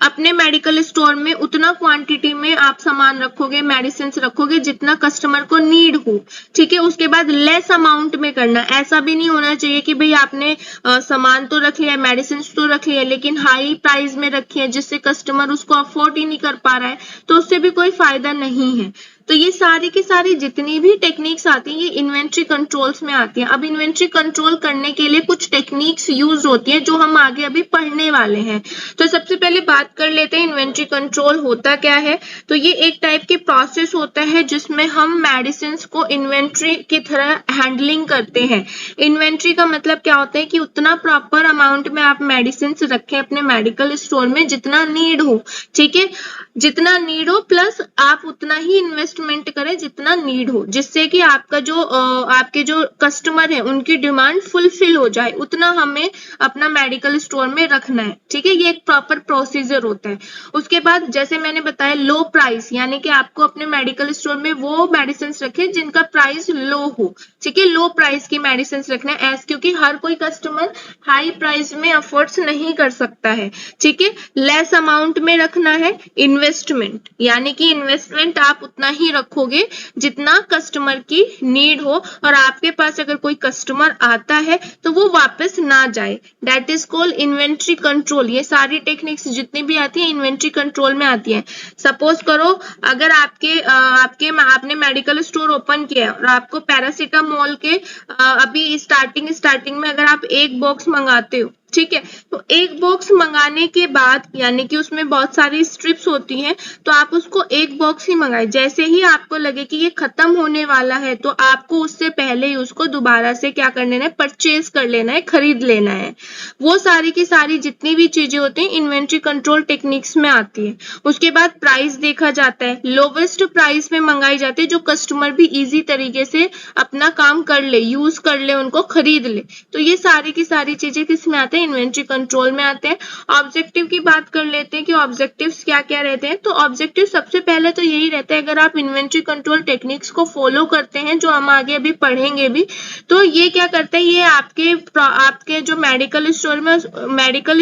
अपने मेडिकल स्टोर में उतना क्वांटिटी में आप सामान रखोगे, मेडिसिन रखोगे जितना कस्टमर को नीड हो। ठीक है, उसके बाद लेस अमाउंट में करना, ऐसा भी नहीं होना चाहिए कि भाई आपने सामान तो रख लिया, मेडिसिन तो रख लिया लेकिन हाई प्राइस में रखी है जिससे कस्टमर उसको अफोर्ड ही नहीं कर पा रहा है, तो उससे भी कोई फायदा नहीं है। तो ये सारी की सारी जितनी भी टेक्निक्स आती हैं ये इन्वेंट्री कंट्रोल्स में आती हैं। अब इन्वेंट्री कंट्रोल करने के लिए कुछ टेक्निक्स यूज होती हैं जो हम आगे अभी पढ़ने वाले हैं। तो सबसे पहले बात कर लेते हैं इन्वेंट्री कंट्रोल होता क्या है। तो ये एक टाइप की प्रोसेस होता है जिसमें हम मेडिसिन को इन्वेंट्री की तरह हैंडलिंग करते हैं। इन्वेंट्री का मतलब क्या होता है कि उतना प्रॉपर अमाउंट में आप मेडिसिन रखें अपने मेडिकल स्टोर में जितना नीड हो। ठीक है, जितना नीड हो प्लस आप उतना ही इन्वेस्टमेंट करें जितना नीड हो, जिससे कि आपका जो आपके जो कस्टमर है उनकी डिमांड फुलफिल हो जाए, उतना हमें अपना मेडिकल स्टोर में रखना है। ठीक है, ये एक प्रॉपर प्रोसीजर होता है। उसके बाद जैसे मैंने बताया लो प्राइस, यानी कि आपको अपने मेडिकल स्टोर में वो मेडिसिन रखें जिनका प्राइस लो हो। ठीक है, लो प्राइस की मेडिसिन रखना है क्योंकि हर कोई कस्टमर हाई प्राइस में अफोर्ड नहीं कर सकता है। ठीक है, लेस अमाउंट में रखना है इन्वेस्टमेंट, यानी कि इन्वेस्टमेंट आप उतना ही रखोगे जितना कस्टमर की नीड हो और आपके पास अगर कोई कस्टमर आता है तो वो वापस ना जाए, that is called inventory control. ये सारी टेक्निक्स जितनी भी आती है इन्वेंट्री कंट्रोल में आती है। सपोज करो अगर आपने मेडिकल स्टोर ओपन किया है और आपको पैरासीटामोल के अभी स्टार्टिंग में अगर आप एक बॉक्स मंगाते हो, ठीक है, तो एक बॉक्स मंगाने के बाद यानी कि उसमें बहुत सारी स्ट्रिप्स होती हैं, तो आप उसको एक बॉक्स ही मंगाए। जैसे ही आपको लगे कि ये खत्म होने वाला है तो आपको उससे पहले ही उसको दोबारा से क्या कर लेना है, परचेज कर लेना है, खरीद लेना है। वो सारी की सारी जितनी भी चीजें होती हैं इन्वेंट्री कंट्रोल टेक्निक्स में आती है। उसके बाद प्राइस देखा जाता है, लोवेस्ट प्राइस में मंगाई जाती है जो कस्टमर भी इजी तरीके से अपना काम कर ले, यूज कर ले, उनको खरीद ले। तो ये सारी की सारी चीजें किसमें आते हैं, इन्वेंट्री कंट्रोल में आते हैं। ऑब्जेक्टिव की बात कर लेते हैं कि ऑब्जेक्टिव्स क्या क्या रहते हैं। तो ऑब्जेक्टिव सबसे पहले तो यही रहता है, अगर आप इन्वेंट्री कंट्रोल टेक्निक्स को फॉलो करते हैं जो हम आगे अभी पढ़ेंगे भी, तो ये क्या करता है, ये आपके जो मेडिकल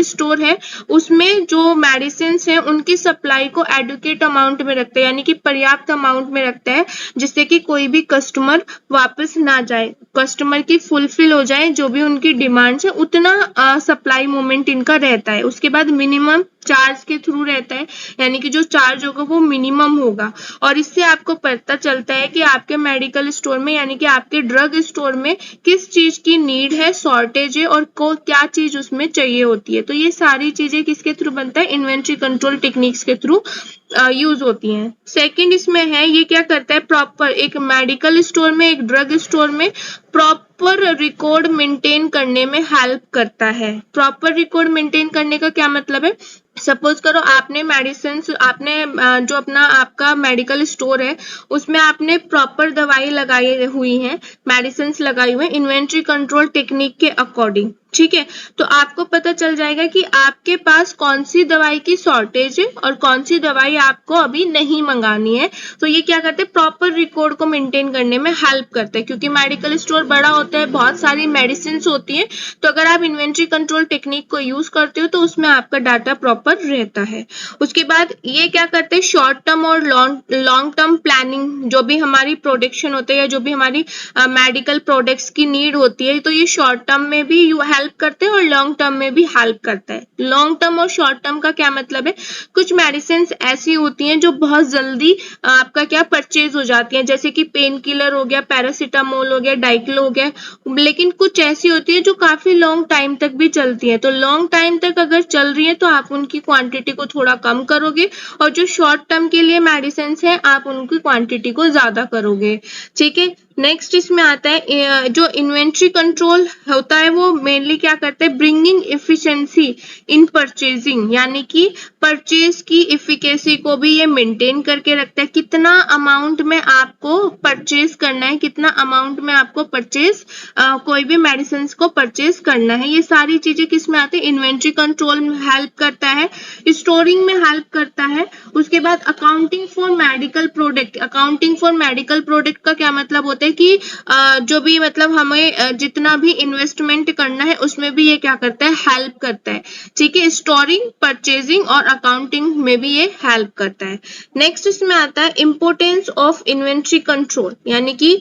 स्टोर है उसमें जो मेडिसिन है उनकी सप्लाई को एडुकेट अमाउंट में रखता है, यानी कि पर्याप्त अमाउंट में रखता है जिससे कि कोई भी कस्टमर वापस ना जाए, कस्टमर की फुलफिल हो जाए, जो भी उनकी डिमांड है उतना सप्लाई मोमेंट इनका रहता है। उसके बाद मिनिमम चार्ज के थ्रू रहता है, यानी कि जो चार्ज होगा वो मिनिमम होगा। और इससे आपको पता चलता है कि आपके मेडिकल स्टोर में यानी कि आपके ड्रग स्टोर में किस चीज की नीड है, शॉर्टेज है और को क्या चीज उसमें चाहिए होती है। तो ये सारी चीजें किसके थ्रू बनता है, इन्वेंट्री कंट्रोल टेक्निक्स के थ्रू यूज होती हैं। सेकंड इसमें है, ये क्या करता है, प्रॉपर एक मेडिकल स्टोर में, एक ड्रग स्टोर में प्रॉपर रिकॉर्ड मेंटेन करने में हेल्प करता है। प्रॉपर रिकॉर्ड मेंटेन करने का क्या मतलब है, सपोज करो आपने मेडिसिन, आपने जो अपना आपका मेडिकल स्टोर है उसमें आपने प्रॉपर दवाई लगाई हुई है, मेडिसिन लगाई हुई है इन्वेंट्री कंट्रोल टेक्निक के अकॉर्डिंग, ठीक है। तो आपको पता चल जाएगा कि आपके पास कौन सी दवाई की शॉर्टेज है और कौन सी दवाई आपको अभी नहीं मंगानी है। तो ये क्या करते हैं, प्रॉपर रिकॉर्ड को मेंटेन करने में हेल्प करता है, क्योंकि मेडिकल स्टोर बड़ा होता है, बहुत सारी मेडिसिन होती है। तो अगर आप इन्वेंट्री कंट्रोल टेक्निक को यूज करते हो तो उसमें आपका डाटा प्रॉपर रहता है। उसके बाद ये क्या करते हैं, शॉर्ट टर्म और लॉन्ग टर्म प्लानिंग, जो भी हमारी प्रोडक्शन होते हैं, जो भी हमारी मेडिकल प्रोडक्ट्स की नीड होती है, तो ये शॉर्ट टर्म में भी हेल्प करते हैं और लॉन्ग टर्म में भी हेल्प करता है। लॉन्ग टर्म और शॉर्ट टर्म का क्या मतलब है, कुछ मेडिसिन ऐसी होती हैं जो बहुत जल्दी आपका क्या परचेज हो जाती हैं, जैसे कि पेन किलर हो गया, पैरासीटामोल हो गया, डाइक्लो हो गया। लेकिन कुछ ऐसी होती है जो काफी लॉन्ग टाइम तक भी चलती है। तो लॉन्ग टाइम तक अगर चल रही है तो आप उनकी क्वांटिटी को थोड़ा कम करोगे, और जो शॉर्ट टर्म के लिए मेडिसिन है आप उनकी क्वांटिटी को ज्यादा करोगे, ठीक है। नेक्स्ट इसमें आता है जो इन्वेंट्री कंट्रोल होता है वो मेनली क्या करते हैं, ब्रिंगिंग एफिशिएंसी इन परचेजिंग, यानी कि परचेज की इफिकेसी को भी ये मेंटेन करके रखता है। कितना अमाउंट में आपको परचेज करना है, कितना अमाउंट में आपको परचेज कोई भी मेडिसिन को परचेज करना है, ये सारी चीजें किस में आती है, इन्वेंट्री कंट्रोल में हेल्प करता है, स्टोरिंग में हेल्प करता है। उसके बाद accounting for medical product, accounting for medical product का क्या मतलब होता है कि जो भी मतलब हमें जितना भी इन्वेस्टमेंट करना है उसमें भी ये क्या करता है, हेल्प करता है, ठीक है। स्टोरिंग, परचेजिंग और अकाउंटिंग में भी ये हेल्प करता है। नेक्स्ट इसमें आता है इम्पोर्टेंस ऑफ इन्वेंट्री कंट्रोल, यानी कि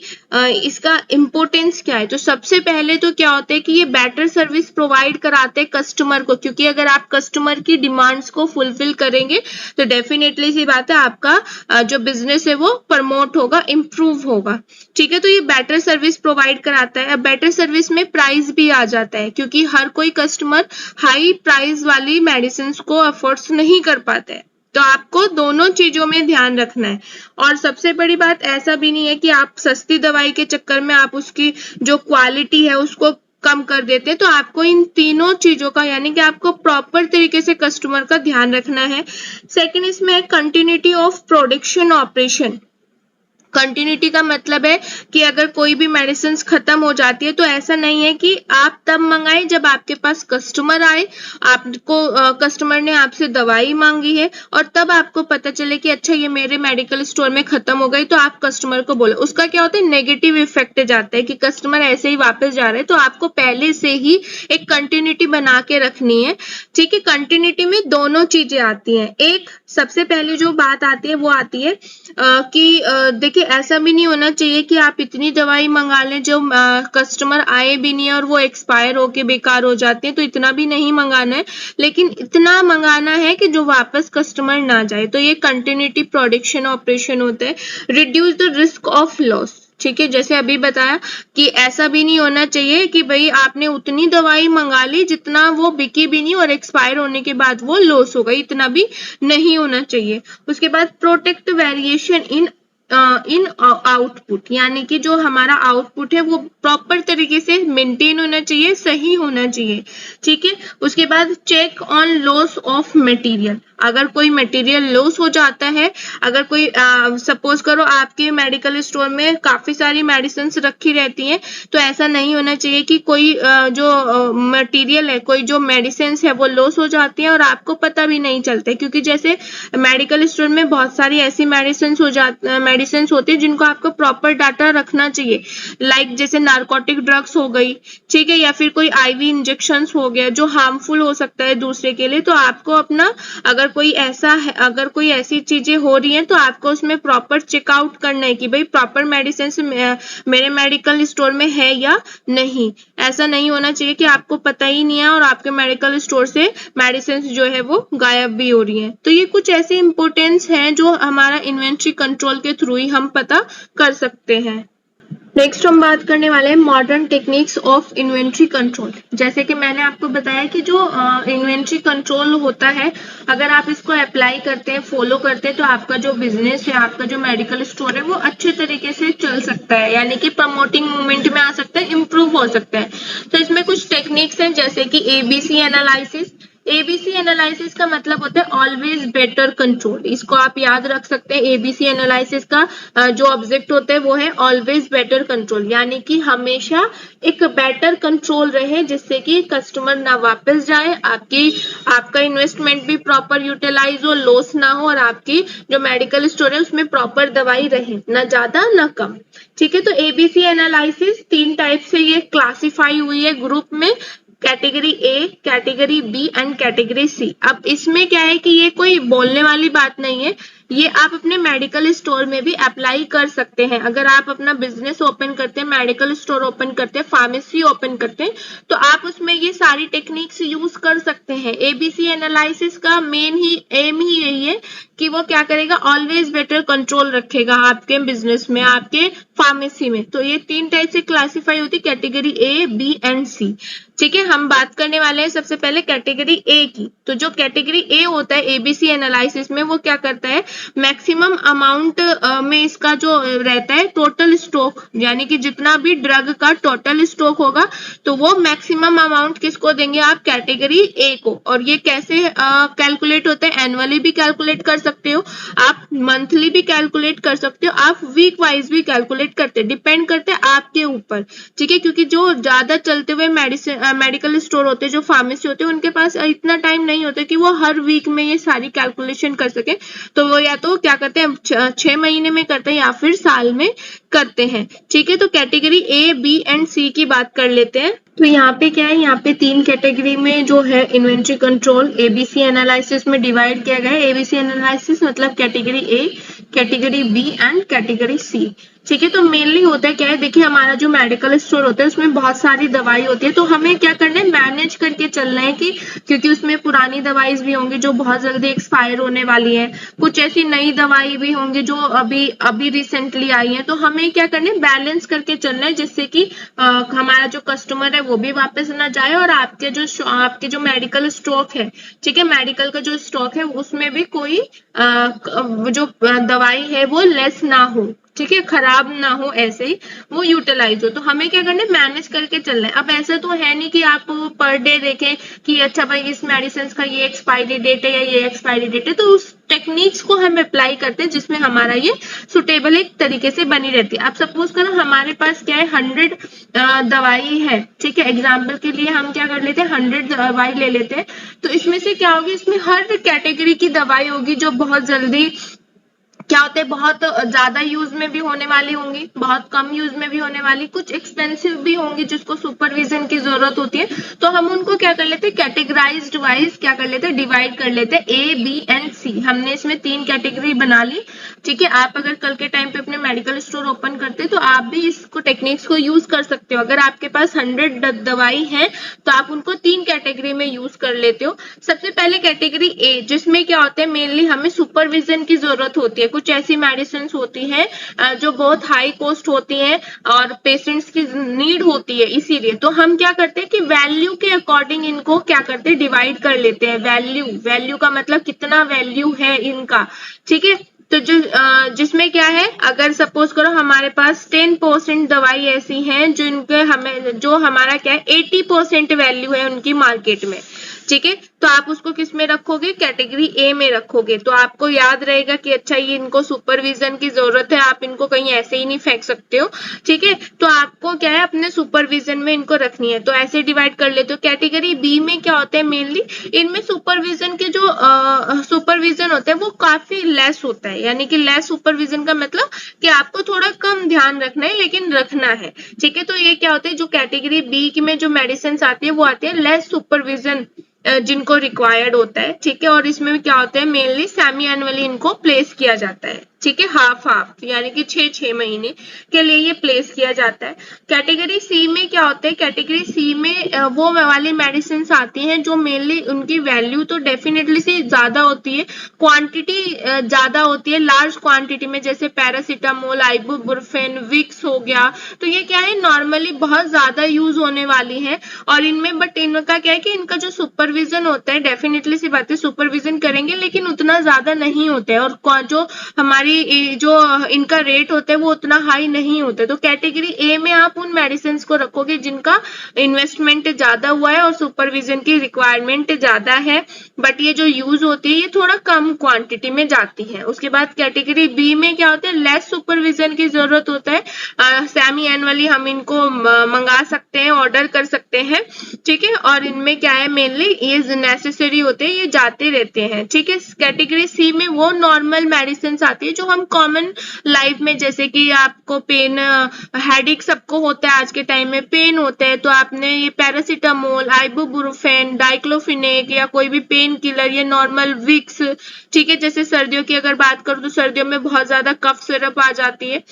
इसका इम्पोर्टेंस क्या है। तो सबसे पहले तो क्या होता है कि ये बेटर सर्विस प्रोवाइड कराते हैं कस्टमर को, क्योंकि अगर आप कस्टमर की डिमांड्स को फुलफिल करेंगे तो डेफिनेटली सी बात है आपका जो बिजनेस है वो प्रमोट होगा, इम्प्रूव होगा, ठीक है। तो ये बेटर सर्विस प्रोवाइड कराता है। अब बेटर सर्विस में प्राइस भी आ जाता है, क्योंकि हर कोई कस्टमर हाई प्राइस वाली मेडिसिन को अफोर्ड नहीं कर पाता है। तो आपको दोनों चीजों में ध्यान रखना है। और सबसे बड़ी बात, ऐसा भी नहीं है कि आप सस्ती दवाई के चक्कर में आप उसकी जो क्वालिटी है उसको कम कर देते हैं। तो आपको इन तीनों चीजों का यानी कि आपको प्रॉपर तरीके से कस्टमर का ध्यान रखना है। सेकंड इसमें है continuity of production operation. Continuity का मतलब है कि अगर कोई भी मेडिसिन खत्म हो जाती है तो ऐसा नहीं है कि आप तब मंगाएं जब आपके पास कस्टमर आए, आपको कस्टमर ने आपसे दवाई मांगी है और तब आपको पता चले कि अच्छा ये मेरे मेडिकल स्टोर में खत्म हो गई, तो आप कस्टमर को बोलो। उसका क्या होता है, नेगेटिव इफेक्ट जाता है कि कस्टमर ऐसे ही वापस जा रहे हैं। तो आपको पहले से ही एक कंटिन्यूटी बना के रखनी है, ठीक है। कंटिन्यूटी में दोनों चीजें आती हैं। एक सबसे पहले जो बात आती है वो आती है कि देखिए ऐसा भी नहीं होना चाहिए कि आप इतनी दवाई मंगा लें जो कस्टमर आए भी नहीं है और वो एक्सपायर होके बेकार हो जाते हैं, तो इतना भी नहीं मंगाना है। लेकिन इतना मंगाना है कि जो वापस कस्टमर ना जाए। तो ये कंटिन्यूटी प्रोडक्शन ऑपरेशन होता है। Reduce the risk of loss, ठीक है। जैसे अभी बताया कि ऐसा भी नहीं होना चाहिए कि भाई आपने उतनी दवाई मंगा ली जितना वो बिकी भी नहीं और एक्सपायर होने के बाद वो लॉस हो गई, इतना भी नहीं होना चाहिए। उसके बाद प्रोटेक्ट वेरिएशन इन आउटपुट, यानी कि जो हमारा आउटपुट है वो प्रॉपर तरीके से मेंटेन होना चाहिए, सही होना चाहिए, ठीक है। उसके बाद check on loss of material. अगर कोई मटेरियल लॉस हो जाता है, अगर कोई सपोज करो आपके मेडिकल स्टोर में काफी सारी मेडिसिन रखी रहती हैं, तो ऐसा नहीं होना चाहिए कि कोई जो मटेरियल है, कोई जो मेडिसिन है वो लॉस हो जाती है और आपको पता भी नहीं चलता, क्योंकि जैसे मेडिकल स्टोर में बहुत सारी ऐसी मेडिसिन होती है जिनको आपको प्रॉपर डाटा रखना चाहिए। लाइक जैसे नार्कोटिक ड्रग्स हो गई, ठीक है, या फिर कोई आईवी इंजेक्शन हो गया जो हार्मफुल हो सकता है दूसरे के लिए। तो आपको अपना अगर अगर कोई ऐसी चीजें हो रही हैं तो आपको उसमें प्रॉपर चेकआउट करना है कि भाई प्रॉपर मेडिसिन मेरे मेडिकल स्टोर में है या नहीं। ऐसा नहीं होना चाहिए कि आपको पता ही नहीं है और आपके मेडिकल स्टोर से मेडिसिन जो है वो गायब भी हो रही हैं। तो ये कुछ ऐसे इंपॉर्टेंस हैं जो हमारा इन्वेंट्री कंट्रोल के थ्रू ही हम पता कर सकते हैं। नेक्स्ट हम बात करने वाले हैं modern techniques of inventory control. जैसे कि मैंने आपको बताया कि जो इन्वेंट्री कंट्रोल होता है, अगर आप इसको अप्लाई करते हैं, फॉलो करते हैं, तो आपका जो बिजनेस है, आपका जो मेडिकल स्टोर है, वो अच्छे तरीके से चल सकता है, यानी कि प्रमोटिंग मूवमेंट में आ सकता है, इम्प्रूव हो सकता है। तो इसमें कुछ टेक्निक्स हैं जैसे कि एबीसी एनालिसिस। एबीसी एनालिसिस का मतलब होता है ऑलवेज बेटर कंट्रोल। इसको आप याद रख सकते हैं। एबीसी एनालिसिस का जो ऑब्जेक्ट होता है वो है ऑलवेज बेटर कंट्रोल, यानी कि हमेशा एक बेटर कंट्रोल रहे जिससे कि कस्टमर ना वापस जाए, आपका इन्वेस्टमेंट भी प्रॉपर यूटिलाइज हो, लॉस ना हो, और आपकी जो मेडिकल स्टोर है उसमें प्रॉपर दवाई रहे, ना ज्यादा ना कम। ठीक है, तो एबीसी एनालिसिस 3 टाइप से ये क्लासिफाई हुई है ग्रुप में, category A, category B and category C. अब इसमें क्या है कि ये कोई बोलने वाली बात नहीं है, ये आप अपने मेडिकल स्टोर में भी अप्लाई कर सकते हैं। अगर आप अपना बिजनेस ओपन करते हैं, मेडिकल स्टोर ओपन करते हैं, फार्मेसी ओपन करते हैं, तो आप उसमें ये सारी टेक्निक्स यूज कर सकते हैं। एबीसी एनालिसिस का मेन ही एम ही यही है कि वो क्या करेगा, ऑलवेज बेटर कंट्रोल रखेगा आपके बिजनेस में, आपके फार्मेसी में। तो ये 3 टाइप से क्लासिफाई होती है, कैटेगरी ए, बी एंड सी। ठीक है, हम बात करने वाले हैं सबसे पहले कैटेगरी ए की। तो जो कैटेगरी ए होता है एबीसी एनालिसिस में, वो क्या करता है, मैक्सिमम अमाउंट में इसका जो रहता है टोटल स्टॉक, यानी कि जितना भी ड्रग का टोटल स्टॉक होगा, तो वो मैक्सिमम अमाउंट किसको देंगे आप, कैटेगरी ए को। और ये कैसे कैलकुलेट होता है, एनुअली भी कैलकुलेट कर सकते हो आप, मंथली भी कैलकुलेट कर सकते हो आप, वीक वाइज भी कैलकुलेट करते, डिपेंड करते हैं आपके ऊपर। ठीक है, क्योंकि जो ज्यादा चलते हुए मेडिकल स्टोर होते हैं, जो फार्मेसी होते हैं, उनके पास इतना टाइम नहीं होता कि वो हर वीक में ये सारी कैलकुलेशन कर सके। तो वो या तो क्या करते हैं 6 महीने में करते हैं या फिर साल में करते हैं। ठीक है, तो कैटेगरी ए, बी एंड सी की बात कर लेते हैं। तो यहाँ पे क्या है, यहाँ पे 3 कैटेगरी में जो है इन्वेंट्री कंट्रोल एबीसी एनालिसिस में डिवाइड किया गया है। एबीसी एनालिसिस मतलब category A, category B and category C. ठीक है, तो मेनली होता है क्या है, देखिए हमारा जो मेडिकल स्टोर होता है उसमें बहुत सारी दवाई होती है, तो हमें क्या करना है, मैनेज करके चलना है कि क्योंकि उसमें पुरानी दवाई भी होंगी जो बहुत जल्दी एक्सपायर होने वाली है, कुछ ऐसी नई दवाई भी होंगी जो अभी अभी रिसेंटली आई है। तो हमें क्या करना है, बैलेंस करके चलना है जिससे कि हमारा जो कस्टमर है वो भी वापस ना जाए और आपके जो मेडिकल स्टॉक है, ठीक है, मेडिकल का जो स्टॉक है उसमें भी कोई जो दवाई है वो लेस ना हो, ठीक है, खराब ना हो, ऐसे ही वो यूटिलाइज हो। तो हमें क्या करना है, मैनेज करके चलना है। अब ऐसा तो है नहीं कि आप पर डे देखें कि अच्छा भाई इस मेडिसिन का ये एक्सपायरी डेट है या ये एक्सपायरी डेट है, तो उस टेक्निक्स को हम अप्लाई करते हैं जिसमें हमारा ये सुटेबल एक तरीके से बनी रहती है। आप सपोज करो हमारे पास क्या है, 100 दवाई है, ठीक है, एग्जाम्पल के लिए हम क्या कर लेते हैं, 100 दवाई ले लेते हैं। तो इसमें से क्या होगी, इसमें हर कैटेगरी की दवाई होगी जो बहुत जल्दी क्या होते हैं, बहुत ज्यादा यूज में भी होने वाली होंगी, बहुत कम यूज में भी होने वाली, कुछ एक्सपेंसिव भी होंगी जिसको सुपरविजन की जरूरत होती है। तो हम उनको क्या कर लेते हैं, कैटेगराइज्ड वाइज क्या कर लेते हैं, डिवाइड कर लेते हैं, ए, बी एंड सी। हमने इसमें 3 कैटेगरी बना ली। ठीक है, आप अगर कल के टाइम पे अपने मेडिकल स्टोर ओपन करते हैं तो आप भी इसको टेक्निक्स को यूज कर सकते हो। अगर आपके पास 100 दवाई है तो आप उनको 3 कैटेगरी में यूज कर लेते हो। सबसे पहले कैटेगरी ए, जिसमें क्या होता है, मेनली हमें सुपरविजन की जरूरत होती है। कुछ ऐसी मेडिसिन होती है जो बहुत हाई कॉस्ट होती है और पेशेंट्स की नीड होती है, इसीलिए तो हम क्या करते हैं कि वैल्यू के अकॉर्डिंग इनको क्या करते हैं, डिवाइड कर लेते हैं। वैल्यू का मतलब कितना वैल्यू है इनका, ठीक है। तो जिसमें क्या है, अगर सपोज करो हमारे पास 10% दवाई ऐसी हैं जो हमारा क्या है 80% वैल्यू है उनकी मार्केट में, ठीक है, तो आप उसको किस में रखोगे, कैटेगरी ए में रखोगे। तो आपको याद रहेगा कि अच्छा ये इनको सुपरविजन की जरूरत है, आप इनको कहीं ऐसे ही नहीं फेंक सकते हो, ठीक है, तो आपको क्या है अपने सुपरविजन में इनको रखनी है। तो ऐसे डिवाइड कर लेते हो। कैटेगरी बी में क्या होता है, मेनली इनमें सुपरविजन के जो सुपरविजन होता है वो काफी लेस होता है, यानी कि लेस सुपरविजन का मतलब कि आपको थोड़ा कम ध्यान रखना है लेकिन रखना है, ठीक है। तो ये क्या होता है, जो कैटेगरी बी में जो मेडिसिन आती है वो आती है लेस सुपरविजन जिनको रिक्वायर्ड होता है, ठीक है। और इसमें क्या होता है, मेनली सेमी एनुअली इनको प्लेस किया जाता है, ठीक है, हाफ हाफ यानी कि 6-6 महीने के लिए ये प्लेस किया जाता है। कैटेगरी सी में क्या होता है, कैटेगरी सी में वो वाली मेडिसिन आती हैं जो मेनली उनकी वैल्यू तो डेफिनेटली से ज्यादा होती है, क्वांटिटी ज्यादा होती है, लार्ज क्वांटिटी में, जैसे पैरासीटामोल, आइबुप्रोफेन, विक्स हो गया। तो ये क्या है, नॉर्मली बहुत ज्यादा यूज होने वाली है। और इनमें बट इनका क्या है कि इनका जो सुपरविजन होता है, डेफिनेटली सी बात है, सुपरविजन करेंगे लेकिन उतना ज्यादा नहीं होता है, और जो हमारी जो इनका रेट होता है वो उतना हाई नहीं होता है। तो कैटेगरी ए में आप उन मेडिसिन को रखोगे जिनका इन्वेस्टमेंट ज्यादा हुआ है और सुपरविजन की रिक्वायरमेंट ज्यादा है, बट ये जो यूज होती है ये थोड़ा कम क्वांटिटी में जाती है। उसके बाद कैटेगरी बी में क्या होता है, लेस सुपरविजन की जरूरत होता है, सेमी एनुअली हम इनको मंगा सकते हैं, ऑर्डर कर सकते हैं, ठीक है। और इनमें क्या है, मेनली ये नेसेसरी होते हैं, ये जाते रहते हैं, ठीक है। कैटेगरी सी में वो नॉर्मल मेडिसिन आती है जो हम कॉमन लाइफ में, जैसे कि आपको पेन, हेडेक सबको होता है, आज के टाइम में पेन होता है, तो आपने ये पैरासीटामोल, आइबुप्रोफेन, डाइक्लोफिनेक या कोई भी पेन किलर, ये नॉर्मल विक्स, ठीक है। जैसे सर्दियों की अगर बात करूं तो सर्दियों में बहुत ज्यादा कफ सिरप आ जाती है,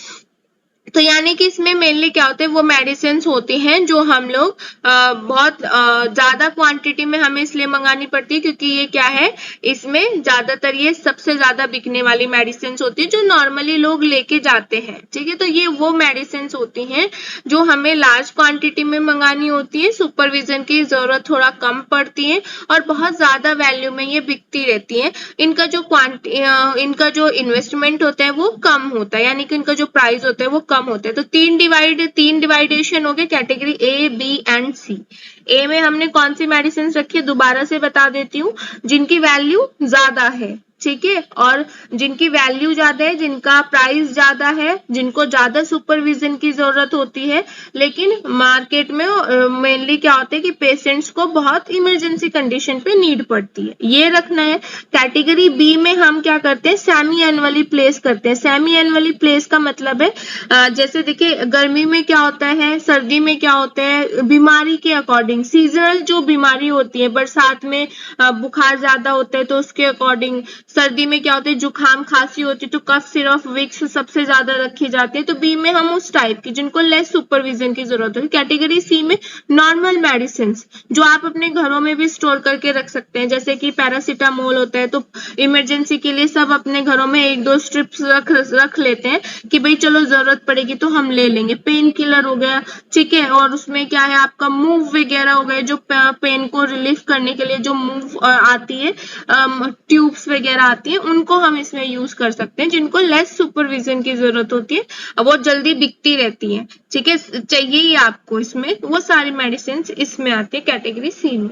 तो यानी कि इसमें मेनली क्या होते हैं, वो मेडिसिन होती हैं जो हम लोग बहुत ज्यादा क्वांटिटी में हमें इसलिए मंगानी पड़ती है क्योंकि ये क्या है, इसमें ज्यादातर ये सबसे ज्यादा बिकने वाली मेडिसिन होती है जो नॉर्मली लोग लेके जाते हैं, ठीक है। तो ये वो मेडिसिन होती हैं जो हमें लार्ज क्वांटिटी में मंगानी होती है, सुपरविजन की जरूरत थोड़ा कम पड़ती है और बहुत ज्यादा वैल्यू में ये बिकती रहती है। इनका जो इन्वेस्टमेंट होता है वो कम होता है, यानी कि इनका जो प्राइस होता है वो कम होते हैं। तो तीन डिवाइडेशन हो गए, कैटेगरी ए, बी एंड सी। ए में हमने कौन सी मेडिसिन रखी है, दोबारा से बता देती हूँ, जिनकी वैल्यू ज्यादा है, ठीक है, और जिनकी वैल्यू ज्यादा है, जिनका प्राइस ज्यादा है, जिनको ज्यादा सुपरविजन की जरूरत होती है, लेकिन मार्केट में मेनली क्या होता है कि पेशेंट्स को बहुत इमरजेंसी कंडीशन पे नीड पड़ती है, ये रखना है। कैटेगरी बी में हम क्या करते हैं, सेमी एनुअली प्लेस करते हैं। सेमी एनुअली प्लेस का मतलब है जैसे देखिए गर्मी में क्या होता है, सर्दी में क्या होता है, बीमारी के अकॉर्डिंग, सीजनल जो बीमारी होती है, बरसात में बुखार ज्यादा होता है तो उसके अकॉर्डिंग, सर्दी में क्या होता है, जुकाम खांसी होती है तो कफ सिरप, विक्स सबसे ज्यादा रखी जाती है। तो बी में हम उस टाइप की जिनको लेस सुपरविजन की जरूरत है। कैटेगरी सी में नॉर्मल मेडिसिन जो आप अपने घरों में भी स्टोर करके रख सकते हैं, जैसे कि पैरासीटामोल होता है तो इमरजेंसी के लिए सब अपने घरों में 1-2 स्ट्रिप्स रख लेते हैं कि भाई चलो जरूरत पड़ेगी तो हम ले लेंगे। पेन किलर हो गया, ठीक है, और उसमें क्या है आपका मूव वगैरह हो गए, जो पेन को रिलीफ करने के लिए जो मूव आती है, ट्यूब्स वगैरह आती है, उनको हम इसमें यूज कर सकते हैं। जिनको लेस सुपरविजन की जरूरत होती है वो जल्दी बिकती रहती है, ठीक है, चाहिए ही आपको इसमें, वो सारी मेडिसिन इसमें आती है कैटेगरी सी में।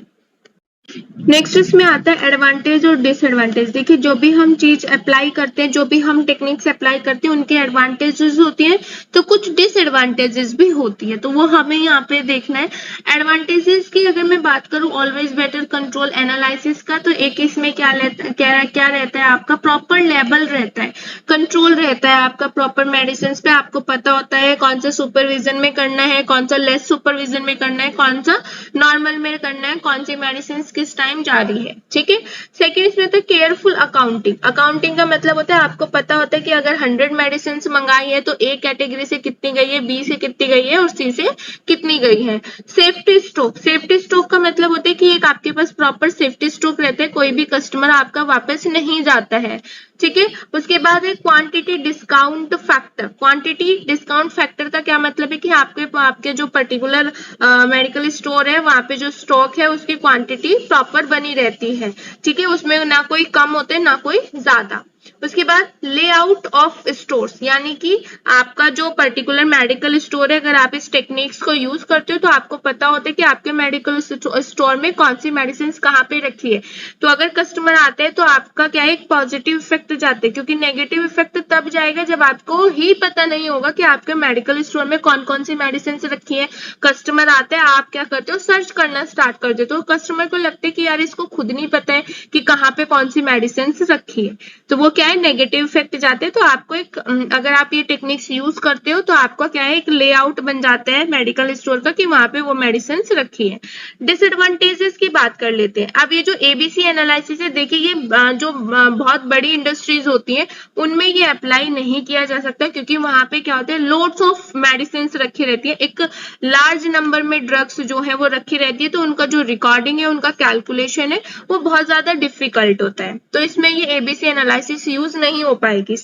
नेक्स्ट इसमें आता है एडवांटेज और डिसएडवांटेज। देखिए जो भी हम चीज अप्लाई करते हैं, जो भी हम टेक्निक्स अप्लाई करते हैं, उनके एडवांटेजेस होती हैं तो कुछ डिसएडवांटेजेस भी होती है, तो वो हमें यहाँ पे देखना है। एडवांटेजेस की अगर मैं बात करूँ, ऑलवेज बेटर कंट्रोल एनालिसिस का, तो एक इसमें क्या रहता है, आपका प्रॉपर लेवल रहता है, कंट्रोल रहता है आपका प्रॉपर मेडिसिन पे, आपको पता होता है कौन सा सुपरविजन में करना है, कौन सा लेस सुपरविजन में करना है, कौन सा नॉर्मल में करना है, कौन सी मेडिसिन किस टाइम जा रही है, ठीक है। सेकंड इसमें होता है केयरफुल अकाउंटिंग। अकाउंटिंग का मतलब होता है आपको पता होता है कि अगर 100 मेडिसिन मंगाई है तो ए कैटेगरी से कितनी गई है, बी से कितनी गई है और सी से कितनी गई है। सेफ्टी स्टॉक, सेफ्टी स्टॉक का मतलब होता है कि एक आपके पास प्रॉपर सेफ्टी स्टॉक रहता है, कोई भी कस्टमर आपका वापस नहीं जाता है, ठीक है। उसके बाद है quantity discount factor. Quantity discount factor का क्या मतलब है कि आपके जो पर्टिकुलर मेडिकल स्टोर है वहां पे जो स्टॉक है उसकी क्वांटिटी प्रॉपर बनी रहती है, ठीक है, उसमें ना कोई कम होते हैं ना कोई ज्यादा। उसके बाद लेआउट ऑफ स्टोर्स, यानी कि आपका जो पर्टिकुलर मेडिकल स्टोर है, अगर आप इस टेक्निक्स को यूज करते हो तो आपको पता होता है कि आपके मेडिकल स्टोर में कौन सी मेडिसिन कहाँ पे रखी है। तो अगर कस्टमर आते हैं तो आपका क्या है, एक पॉजिटिव इफेक्ट जाते हैं, क्योंकि नेगेटिव इफेक्ट तब जाएगा जब आपको ही पता नहीं होगा कि आपके मेडिकल स्टोर में कौन कौन सी मेडिसिन रखी है। कस्टमर आते हैं, आप क्या करते हो, सर्च करना स्टार्ट कर देते हो, कस्टमर को लगता है कि यार इसको खुद नहीं पता है कि कहाँ पे कौन सी मेडिसिन रखी है, तो वो वो क्या है नेगेटिव इफेक्ट जाते हैं। तो आपको एक अगर आप ये टेक्निक्स यूज करते हो तो आपका क्या है एक लेआउट बन जाता है मेडिकल स्टोर का कि वहां पे वो मेडिसिन रखी है। डिसएडवांटेजेस की बात कर लेते हैं। अब ये जो एबीसी एनालिसिस है, देखिए ये जो बहुत बड़ी इंडस्ट्रीज होती है उनमें ये अप्लाई नहीं किया जा सकता, क्योंकि वहां पे क्या होता है लोड्स ऑफ मेडिसिन रखी रहती है, एक लार्ज नंबर में ड्रग्स जो है वो रखी रहती है, तो उनका जो रिकॉर्डिंग है, उनका कैलकुलेशन है, वो बहुत ज्यादा डिफिकल्ट होता है। तो इसमें ये एबीसी एनालिसिस यूज नहीं हो पाएगी।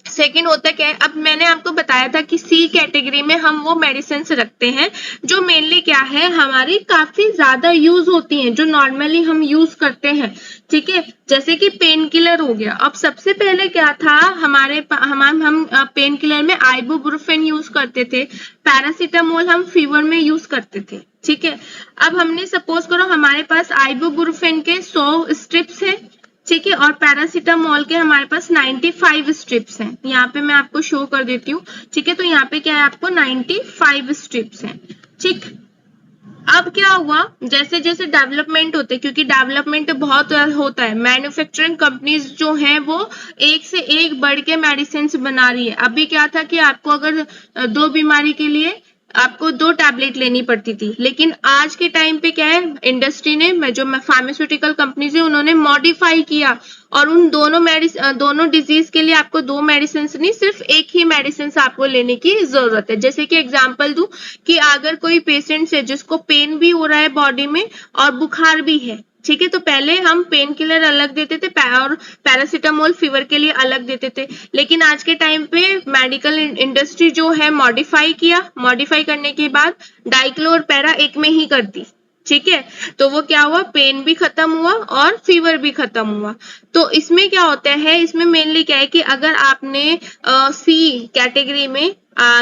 सेकंड होता क्या है, अब मैंने आपको बताया था कि सी कैटेगरी में हम वो मेडिसिन रखते हैं जो मेनली क्या है हमारी काफी ज्यादा यूज होती हैं, जो नॉर्मली हम यूज करते हैं, ठीक है, जैसे कि पेन किलर हो गया। अब सबसे पहले क्या था हम पेन किलर में आइबुप्रोफेन यूज करते थे, पैरासीटामोल हम फीवर में यूज करते थे, ठीक है। अब हमने सपोज करो हमारे पास आइबुप्रोफेन के 100 स्ट्रिप्स है, ठीक है, और पैरासीटामोल के हमारे पास 95 स्ट्रिप्स हैं। यहाँ पे मैं आपको शो कर देती हूँ, ठीक है। तो यहाँ पे क्या है आपको 95 स्ट्रिप्स हैं, ठीक। अब क्या हुआ, जैसे जैसे डेवलपमेंट होते, क्योंकि डेवलपमेंट बहुत होता है, मैन्युफैक्चरिंग कंपनीज जो हैं वो एक से एक बढ़ के मेडिसिन बना रही है। अभी क्या था कि आपको अगर 2 बीमारी के लिए आपको 2 टैबलेट लेनी पड़ती थी, लेकिन आज के टाइम पे क्या है इंडस्ट्री ने जो फार्मास्यूटिकल कंपनीज है उन्होंने मॉडिफाई किया, और उन दोनों डिजीज के लिए आपको 2 मेडिसिन नहीं सिर्फ एक ही मेडिसिन आपको लेने की जरूरत है। जैसे कि एग्जांपल दूं कि अगर कोई पेशेंट है जिसको पेन भी हो रहा है बॉडी में और बुखार भी है, ठीक है, तो पहले हम पेन किलर अलग देते थे और पैरासीटामोल फीवर के लिए अलग देते थे, लेकिन आज के टाइम पे मेडिकल इंडस्ट्री जो है मॉडिफाई करने के बाद डाइक्लोर पैरा एक में ही कर दी, ठीक है। तो वो क्या हुआ, पेन भी खत्म हुआ और फीवर भी खत्म हुआ। तो इसमें क्या होता है, इसमें मेनली क्या है कि अगर आपने सी कैटेगरी में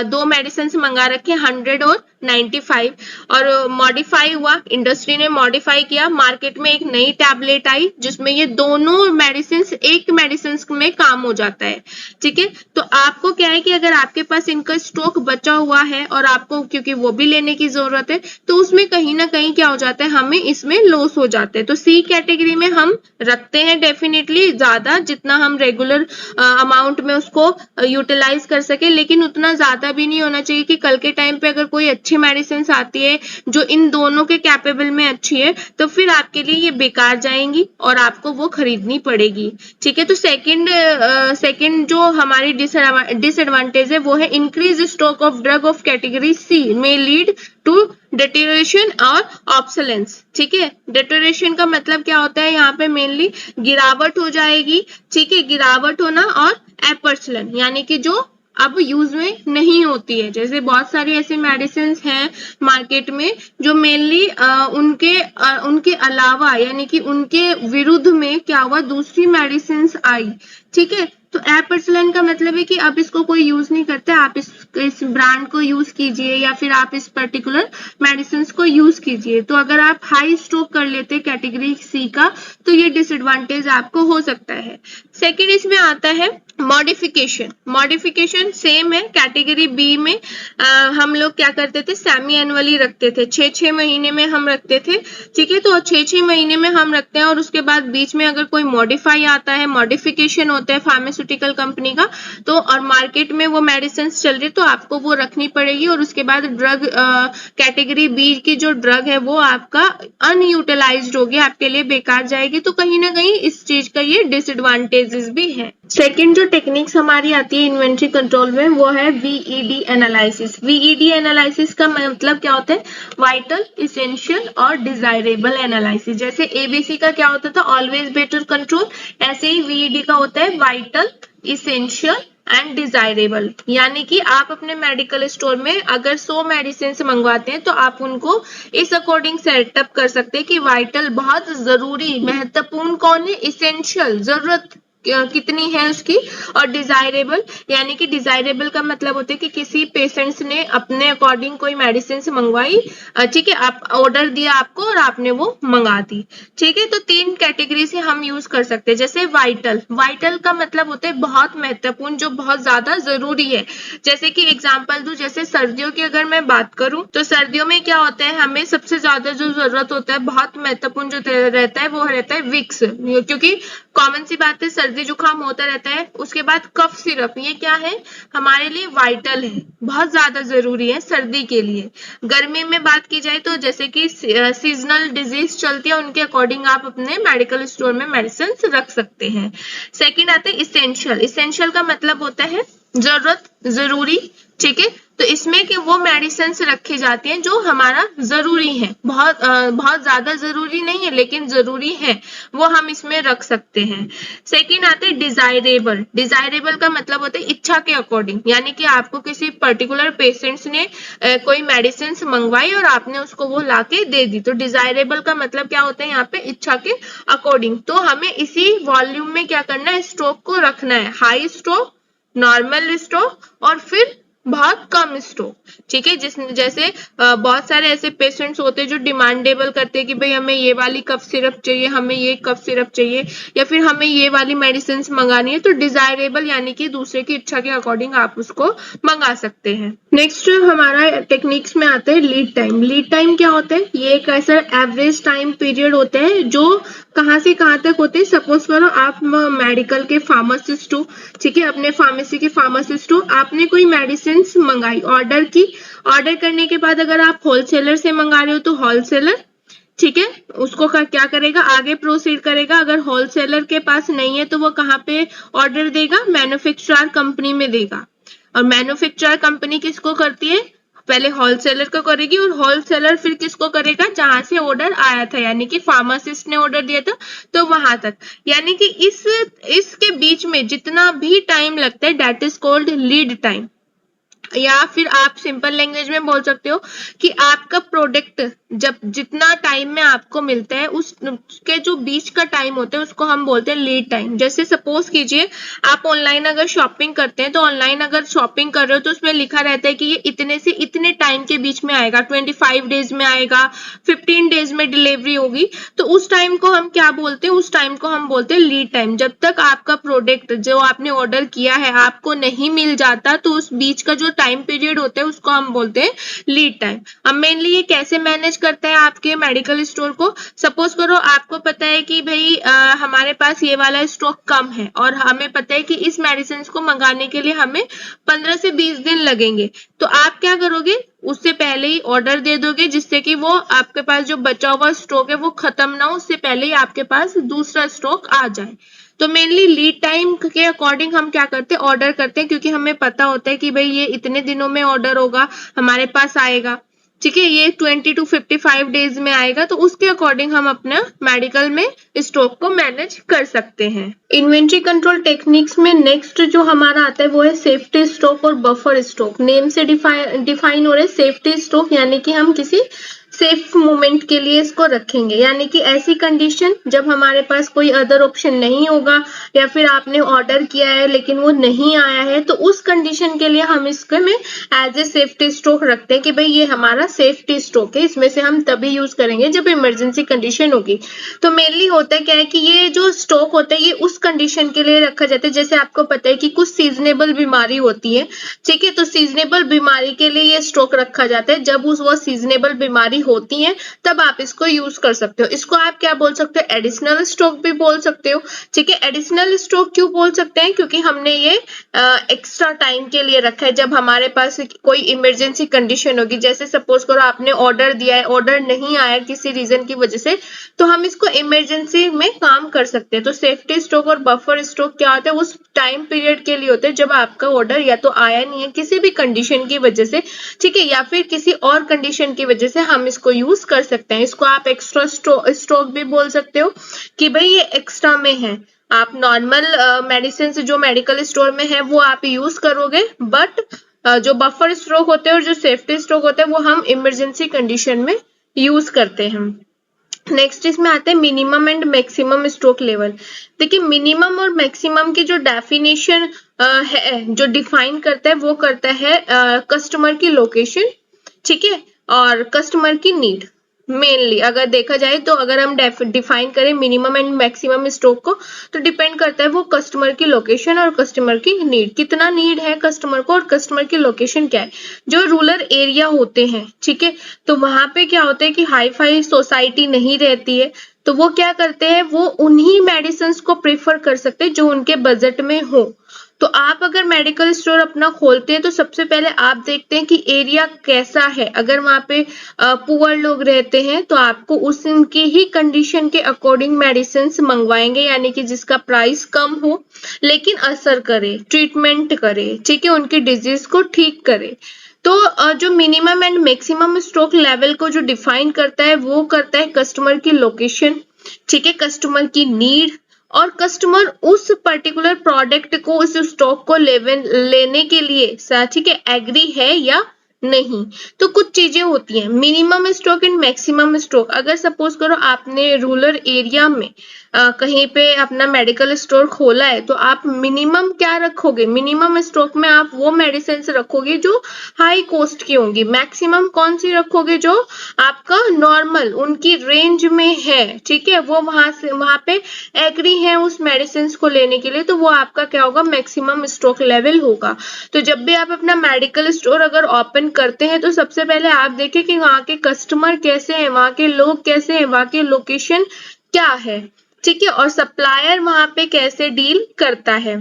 2 मेडिसिन मंगा रखे 100 और 95, और मॉडिफाई हुआ, इंडस्ट्री ने मॉडिफाई किया, मार्केट में एक नई टैबलेट आई जिसमें ये दोनों मेडिसिन एक मेडिसिन में काम हो जाता है, ठीक है। तो आपको क्या है कि अगर आपके पास इनका स्टॉक बचा हुआ है और आपको क्योंकि वो भी लेने की जरूरत है, तो उसमें कहीं ना कहीं क्या हो जाता है, हमें इसमें लॉस हो जाता है। तो सी कैटेगरी में हम रखते हैं डेफिनेटली ज्यादा, जितना हम रेगुलर अमाउंट में उसको यूटिलाइज कर सके, लेकिन उतना ज्यादा भी नहीं होना चाहिए कि कल के टाइम पे अगर कोई अच्छी मेडिसिन आती है जो इन दोनों के कैपेबल में अच्छी है, तो फिर आपके लिए ये बेकार जाएंगी और आपको वो खरीदनी पड़ेगी, ठीक है। तो सेकंड जो हमारी डिसएडवांटेज है वो है increase stock of drug of category C में लीड टू डिटेरियोरेशन और ऑब्सोलेंस, ठीक है। डिटेरियोरेशन का मतलब क्या होता है, यहाँ पे मेनली गिरावट हो जाएगी, ठीक है, गिरावट होना, और एपर्चलन यानी कि जो अब यूज में नहीं होती है। जैसे बहुत सारी ऐसी मेडिसिन हैं मार्केट में जो मेनली उनके अलावा यानी कि उनके विरुद्ध में क्या हुआ दूसरी मेडिसिन आई, ठीक है। तो एपर्चलन का मतलब है कि अब इसको कोई यूज नहीं करता, आप इस ब्रांड को यूज कीजिए या फिर आप इस पर्टिकुलर मेडिसिन को यूज कीजिए। तो अगर आप हाई स्टॉक कर लेते कैटेगरी सी का तो ये डिसएडवांटेज आपको हो सकता है। सेकंड इसमें आता है मॉडिफिकेशन सेम है कैटेगरी बी में। हम लोग क्या करते थे, सेमी एनुअली रखते थे, 6 महीने में हम रखते थे, ठीक है। तो 6 महीने में हम रखते हैं और उसके बाद बीच में अगर कोई मॉडिफाई आता है, मॉडिफिकेशन होता है फार्मास्यूटिकल कंपनी का, तो और मार्केट में वो मेडिसिन चल रही है तो आपको वो रखनी पड़ेगी, और उसके बाद ड्रग कैटेगरी बी की जो ड्रग है वो आपका अनयूटिलाइज्ड होगी, आपके लिए बेकार जाएगी। तो कहीं ना कहीं इस चीज का ये डिसएडवांटेजेस भी है। सेकेंड जो टेक्निक्स हमारी आती है इन्वेंट्री कंट्रोल में वो है वीईडी एनालिसिस। वीईडी एनालिसिस का मतलब क्या होता है, वाइटल, इसेंशियल और डिजायरेबल एनालिसिस। जैसे एबीसी का क्या होता था, ऑलवेज बेटर कंट्रोल, ऐसे ही वीईडी का होता है वाइटल, इसेंशियल एंड डिजायरेबल। यानी कि आप अपने मेडिकल स्टोर में अगर 100 मेडिसिन मंगवाते हैं तो आप उनको इस अकॉर्डिंग सेटअप कर सकते हैं कि वाइटल बहुत जरूरी महत्वपूर्ण कौन है, इसेंशियल जरूरत कितनी है उसकी, और डिजायरेबल यानी कि डिजायरेबल का मतलब होता है कि किसी पेशेंट्स ने अपने अकॉर्डिंग कोई मेडिसिन मंगवाई, ठीक है, आप ऑर्डर दिया आपको और आपने वो मंगा दी, ठीक है। तो 3 कैटेगरी से हम यूज कर सकते हैं। जैसे वाइटल का मतलब होता है बहुत महत्वपूर्ण, जो बहुत ज्यादा जरूरी है। जैसे कि एग्जांपल दूं, जैसे सर्दियों की अगर मैं बात करूं तो सर्दियों में क्या होता है, हमें सबसे ज्यादा जो जरूरत होता है बहुत महत्वपूर्ण जो रहता है वो रहता है विक्स, क्योंकि कॉमन सी बात है सर्दियों सर्दी जुकाम होता रहता है। उसके बाद कफ सिरप, ये क्या है, हमारे लिए वाइटल है, बहुत ज्यादा जरूरी है सर्दी के लिए। गर्मी में बात की जाए तो जैसे कि सीजनल डिजीज चलती है, उनके अकॉर्डिंग आप अपने मेडिकल स्टोर में मेडिसिन रख सकते हैं। सेकेंड आते हैं इसेंशियल। इसेंशियल का मतलब होता है जरूरत, जरूरी, ठीक है। तो इसमें कि वो मेडिसिन रखे जाते हैं जो हमारा जरूरी है, बहुत ज्यादा जरूरी नहीं है लेकिन जरूरी है, वो हम इसमें रख सकते हैं। सेकंड आते हैं डिजायरेबल। डिजायरेबल का मतलब होता है इच्छा के अकॉर्डिंग, यानी कि आपको किसी पर्टिकुलर पेशेंट्स ने कोई मेडिसिन मंगवाई और आपने उसको वो लाके दे दी, तो डिजायरेबल का मतलब क्या होता है यहाँ पे, इच्छा के अकॉर्डिंग। तो हमें इसी वॉल्यूम में क्या करना है, स्टॉक को रखना है, हाई स्टॉक, नॉर्मल स्टॉक और फिर बहुत कम स्टॉक, ठीक है। जैसे बहुत सारे ऐसे पेशेंट्स होते हैं जो डिमांडेबल करते हैं कि भाई हमें ये वाली कफ सिरप चाहिए, हमें ये कफ सिरप चाहिए, या फिर हमें ये वाली मेडिसिन मंगानी है, तो डिजायरेबल यानी कि दूसरे की इच्छा के अकॉर्डिंग आप उसको मंगा सकते हैं। नेक्स्ट हमारा टेक्निक्स में आता है लीड टाइम। लीड टाइम क्या होता है, ये एक ऐसा एवरेज टाइम पीरियड होता है जो कहाँ से कहाँ तक होते हैं। सपोज करो आप मेडिकल के फार्मासिस्ट हो, ठीक है, अपने फार्मेसी के फार्मासिस्ट हो, आपने कोई मेडिसिन मंगाई, ऑर्डर की, ऑर्डर करने के बाद अगर आप होलसेलर से मंगा रहे हो तो होलसेलर, ठीक है, उसको क्या करेगा, आगे प्रोसीड करेगा। अगर होलसेलर के पास नहीं है तो वो कहाँ पे ऑर्डर देगा, मैन्युफैक्चरर कंपनी में देगा। और मैन्युफैक्चरर कंपनी किसको करती है, पहले होलसेलर को करेगी और होलसेलर फिर किसको करेगा, जहां से ऑर्डर आया था, यानी कि फार्मासिस्ट ने ऑर्डर दिया था तो वहां तक, यानी कि इसके बीच में जितना भी टाइम लगता है that is called lead time. या फिर आप सिंपल लैंग्वेज में बोल सकते हो कि आपका प्रोडक्ट जब जितना टाइम में आपको मिलता है उसके जो बीच का टाइम होता है उसको हम बोलते हैं लीड टाइम। जैसे सपोज कीजिए आप ऑनलाइन अगर शॉपिंग करते हैं, तो ऑनलाइन अगर शॉपिंग कर रहे हो तो उसमें लिखा रहता है कि ये इतने से इतने टाइम के बीच में आएगा, 25 डेज में आएगा, 15 डेज में डिलीवरी होगी। तो उस टाइम को हम क्या बोलते हैं, उस टाइम को हम बोलते हैं लीड टाइम। जब तक आपका प्रोडक्ट जो आपने ऑर्डर किया है आपको नहीं मिल जाता, तो उस बीच का जो टाइम पीरियड होता है उसको हम बोलते हैं लीड टाइम। अब मेनली ये कैसे मैनेज करता है आपके मेडिकल स्टोर को, सपोज करो आपको पता है कि भाई हमारे पास ये वाला स्टॉक कम है और हमें पता है कि इस मेडिसिन को मंगाने के लिए हमें 15 से 20 दिन लगेंगे, तो आप क्या करोगे, उससे पहले ही ऑर्डर दे दोगे जिससे कि वो आपके पास जो बचा हुआ स्टॉक है वो खत्म ना हो, उससे पहले ही आपके पास दूसरा स्टॉक आ जाए। तो मेनली लीड टाइम के अकॉर्डिंग हम क्या करते हैं, ऑर्डर करते हैं, क्योंकि हमें पता होता है कि भाई ये इतने दिनों में ऑर्डर होगा, हमारे पास आएगा, ठीक है, ये 20 to 55 डेज में आएगा, तो उसके अकॉर्डिंग हम अपना मेडिकल में स्टॉक को मैनेज कर सकते हैं। इन्वेंट्री कंट्रोल टेक्निक्स में नेक्स्ट जो हमारा आता है वो है सेफ्टी स्टॉक और बफर स्टॉक। नेम से डिफाइन हो रहा है सेफ्टी स्टॉक, यानी कि हम किसी सेफ मोमेंट के लिए इसको रखेंगे, यानी कि ऐसी कंडीशन जब हमारे पास कोई अदर ऑप्शन नहीं होगा या फिर आपने ऑर्डर किया है लेकिन वो नहीं आया है, तो उस कंडीशन के लिए हम इसके में एज ए सेफ्टी स्टॉक रखते हैं कि भाई ये हमारा सेफ्टी स्टॉक है, इसमें से हम तभी यूज करेंगे जब इमरजेंसी कंडीशन होगी। तो मेनली होता है क्या है कि ये जो स्टॉक होता है ये उस कंडीशन के लिए रखा जाता है, जैसे आपको पता है कि कुछ सीजनेबल बीमारी होती है, ठीक है, तो सीजनेबल बीमारी के लिए ये स्टॉक रखा जाता है। जब वो सीजनेबल बीमारी होती है तब आप इसको यूज कर सकते हो। इसको आप क्या बोल सकते हो, एडिशनल स्टॉक भी बोल सकते हो, ठीक है। एडिशनल स्टॉक क्यों बोल सकते हैं, क्योंकि हमने ये एक्स्ट्रा टाइम के लिए रखा है, जब हमारे पास कोई इमरजेंसी कंडीशन होगी। जैसे सपोज करो आपने ऑर्डर दिया है, ऑर्डर नहीं आया किसी रीजन की वजह से, तो हम इसको इमरजेंसी में काम कर सकते हैं। तो सेफ्टी स्टॉक और बफर स्टॉक क्या होता है, उस टाइम पीरियड के लिए होते हैं जब आपका ऑर्डर या तो आया नहीं है किसी भी कंडीशन की वजह से, ठीक है, या फिर किसी और कंडीशन की वजह से हम इसको यूज कर सकते हैं। इसको आप एक्स्ट्रा स्टॉक भी बोल सकते हो कि भाई ये एक्स्ट्रा में है। आप नॉर्मल मेडिसिन जो मेडिकल स्टोर में है वो आप यूज करोगे, बट जो बफर स्टॉक होते हैं और जो सेफ्टी स्टॉक होते हैं वो हम इमरजेंसी कंडीशन में यूज करते हैं। नेक्स्ट इसमें आते हैं minimum and maximum stock level. देखिए मिनिमम और मैक्सिमम की जो डेफिनेशन है, जो डिफाइन करता है वो करता है कस्टमर की लोकेशन, ठीक है, और कस्टमर की नीड। मेनली अगर देखा जाए तो अगर हम डिफाइन करें मिनिमम एंड मैक्सिमम स्टॉक को, तो डिपेंड करता है वो कस्टमर की लोकेशन और कस्टमर की नीड, कितना नीड है कस्टमर को और कस्टमर की लोकेशन क्या है। जो रूरल एरिया होते हैं, ठीक है, तो वहां पे क्या होता है कि हाई फाई सोसाइटी नहीं रहती है, तो वो क्या करते हैं, वो उन्हीं मेडिसिन को प्रेफर कर सकते हैं जो उनके बजट में हो। तो आप अगर मेडिकल स्टोर अपना खोलते हैं तो सबसे पहले आप देखते हैं कि एरिया कैसा है। अगर वहां पे पुअर लोग रहते हैं तो आपको उनकी ही कंडीशन के अकॉर्डिंग मेडिसिन मंगवाएंगे, यानी कि जिसका प्राइस कम हो लेकिन असर करे, ट्रीटमेंट करे, ठीक है, उनकी डिजीज को ठीक करे। तो जो minimum and maximum stock level को जो डिफाइन करता है वो करता है कस्टमर की लोकेशन, ठीक है, कस्टमर की नीड, और कस्टमर उस पर्टिकुलर प्रोडक्ट को, उस स्टॉक को लेने के लिए ठीक है एग्री है या नहीं। तो कुछ चीजें होती हैं, minimum stock and maximum stock. अगर सपोज करो आपने रूरल एरिया में कहीं पे अपना मेडिकल स्टोर खोला है तो आप मिनिमम क्या रखोगे, मिनिमम स्टॉक में आप वो मेडिसिन रखोगे जो हाई कॉस्ट की होंगी। मैक्सिमम कौन सी रखोगे, जो आपका नॉर्मल उनकी रेंज में है, ठीक है, वो वहां पे एग्री है उस मेडिसिन को लेने के लिए, तो वो आपका क्या होगा, मैक्सिमम स्टॉक लेवल होगा। तो जब भी आप अपना मेडिकल स्टोर अगर ओपन करते हैं तो सबसे पहले आप देखें कि वहां के कस्टमर कैसे हैं, वहां के लोग कैसे हैं, वहां की लोकेशन क्या है, ठीक है, और सप्लायर वहां पे कैसे डील करता है।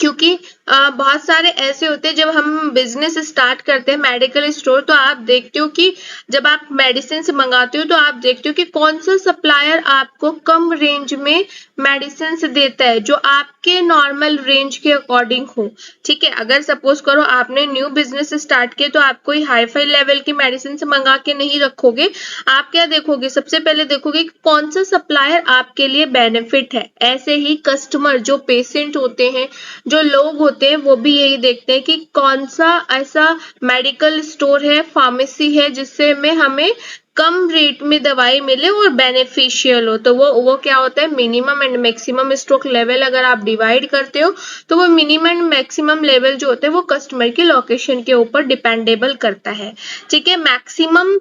क्योंकि बहुत सारे ऐसे होते हैं, जब हम बिजनेस स्टार्ट करते हैं मेडिकल स्टोर, तो आप देखते हो कि जब आप मेडिसिन से मंगाते हो तो आप देखते हो कि कौन सा सप्लायर आपको कम रेंज में मेडिसिन देता है जो आपके नॉर्मल रेंज के अकॉर्डिंग हो, ठीक है। अगर सपोज करो आपने न्यू बिजनेस स्टार्ट किया तो आप कोई हाई फाई लेवल की मेडिसिन मंगा के नहीं रखोगे। आप क्या देखोगे, सबसे पहले देखोगे कि कौन सा सप्लायर आपके लिए बेनिफिट है। ऐसे ही कस्टमर, जो पेशेंट होते हैं, जो लोग होते हैं, वो भी यही देखते हैं कि कौन सा ऐसा मेडिकल स्टोर है, फार्मेसी है, जिससे में हमें कम रेट में दवाई मिले और बेनिफिशियल हो। तो वो क्या होता है, minimum and maximum stock level अगर आप डिवाइड करते हो तो वो मिनिमम मैक्सिमम लेवल जो होते हैं वो कस्टमर की लोकेशन के ऊपर डिपेंडेबल करता है, ठीक है। मैक्सिमम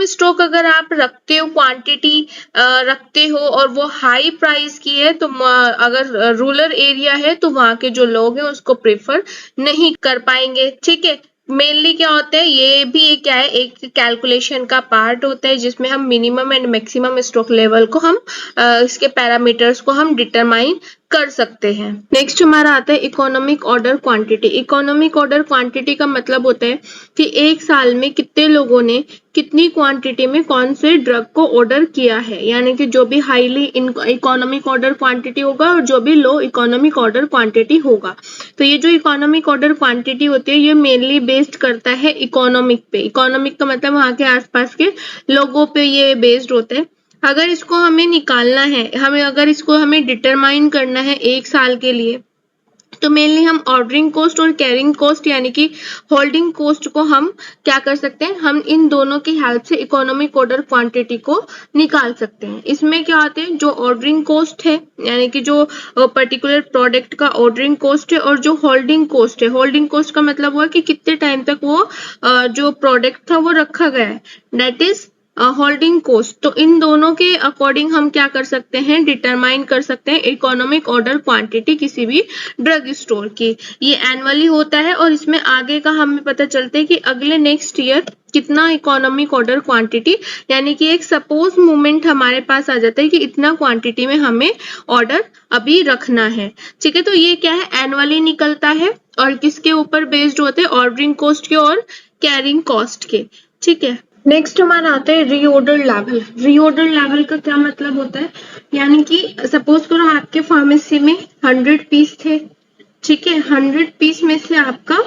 स्टॉक अगर आप रखते हो, क्वांटिटी रखते हो और वो हाई प्राइस की है, तो अगर रूरल एरिया है तो वहां के जो लोग हैं उसको प्रेफर नहीं कर पाएंगे, ठीक है। मेनली क्या होता है, ये भी क्या है, एक कैलकुलेशन का पार्ट होता है जिसमें हम minimum and maximum stock level को हम इसके पैरामीटर्स को हम डिटरमाइन कर सकते हैं। नेक्स्ट हमारा आता है economic order quantity. Economic order quantity का मतलब होता है कि एक साल में कितने लोगों ने कितनी क्वांटिटी में कौन से ड्रग को ऑर्डर किया है, यानी कि जो भी हाईली इकोनॉमिक ऑर्डर क्वांटिटी होगा और जो भी लो इकोनॉमिक ऑर्डर क्वांटिटी होगा। तो ये जो इकोनॉमिक ऑर्डर क्वांटिटी होती है ये मेनली बेस्ड करता है इकोनॉमिक पे। इकोनॉमिक का मतलब वहां के आसपास के लोगों पे ये बेस्ड होता है। अगर इसको हमें निकालना है, अगर इसको हमें डिटरमाइन करना है एक साल के लिए, तो मेनली हम ऑर्डरिंग कॉस्ट और कैरिंग कॉस्ट यानी कि होल्डिंग कॉस्ट को हम क्या कर सकते हैं, हम इन दोनों की हेल्प से इकोनॉमिक ऑर्डर क्वांटिटी को निकाल सकते हैं। इसमें क्या होते हैं, जो ऑर्डरिंग कॉस्ट है यानी कि जो पर्टिकुलर प्रोडक्ट का ऑर्डरिंग कॉस्ट है, और जो होल्डिंग कॉस्ट है, होल्डिंग कॉस्ट का मतलब हुआ कि कितने टाइम तक वो जो प्रोडक्ट था वो रखा गया है, दैट इज होल्डिंग कॉस्ट। तो इन दोनों के अकॉर्डिंग हम क्या कर सकते हैं, डिटरमाइन कर सकते हैं इकोनॉमिक ऑर्डर क्वांटिटी किसी भी ड्रग स्टोर की। ये एनुअली होता है और इसमें आगे का हमें पता चलता है कि अगले नेक्स्ट ईयर कितना इकोनॉमिक ऑर्डर क्वांटिटी, यानी कि एक सपोज मूवमेंट हमारे पास आ जाता है कि इतना क्वांटिटी में हमें ऑर्डर अभी रखना है, ठीक है। तो ये क्या है, एनुअली निकलता है और किसके ऊपर बेस्ड होते हैं, ऑर्डरिंग कॉस्ट के और कैरिंग कॉस्ट के, ठीक है। नेक्स्ट हमारा आता है रीऑर्डर लेवल। रीऑर्डर लेवल का क्या मतलब होता है, यानी कि सपोज करो आपके फार्मेसी में 100 पीस थे, ठीक है, 100 पीस में से आपका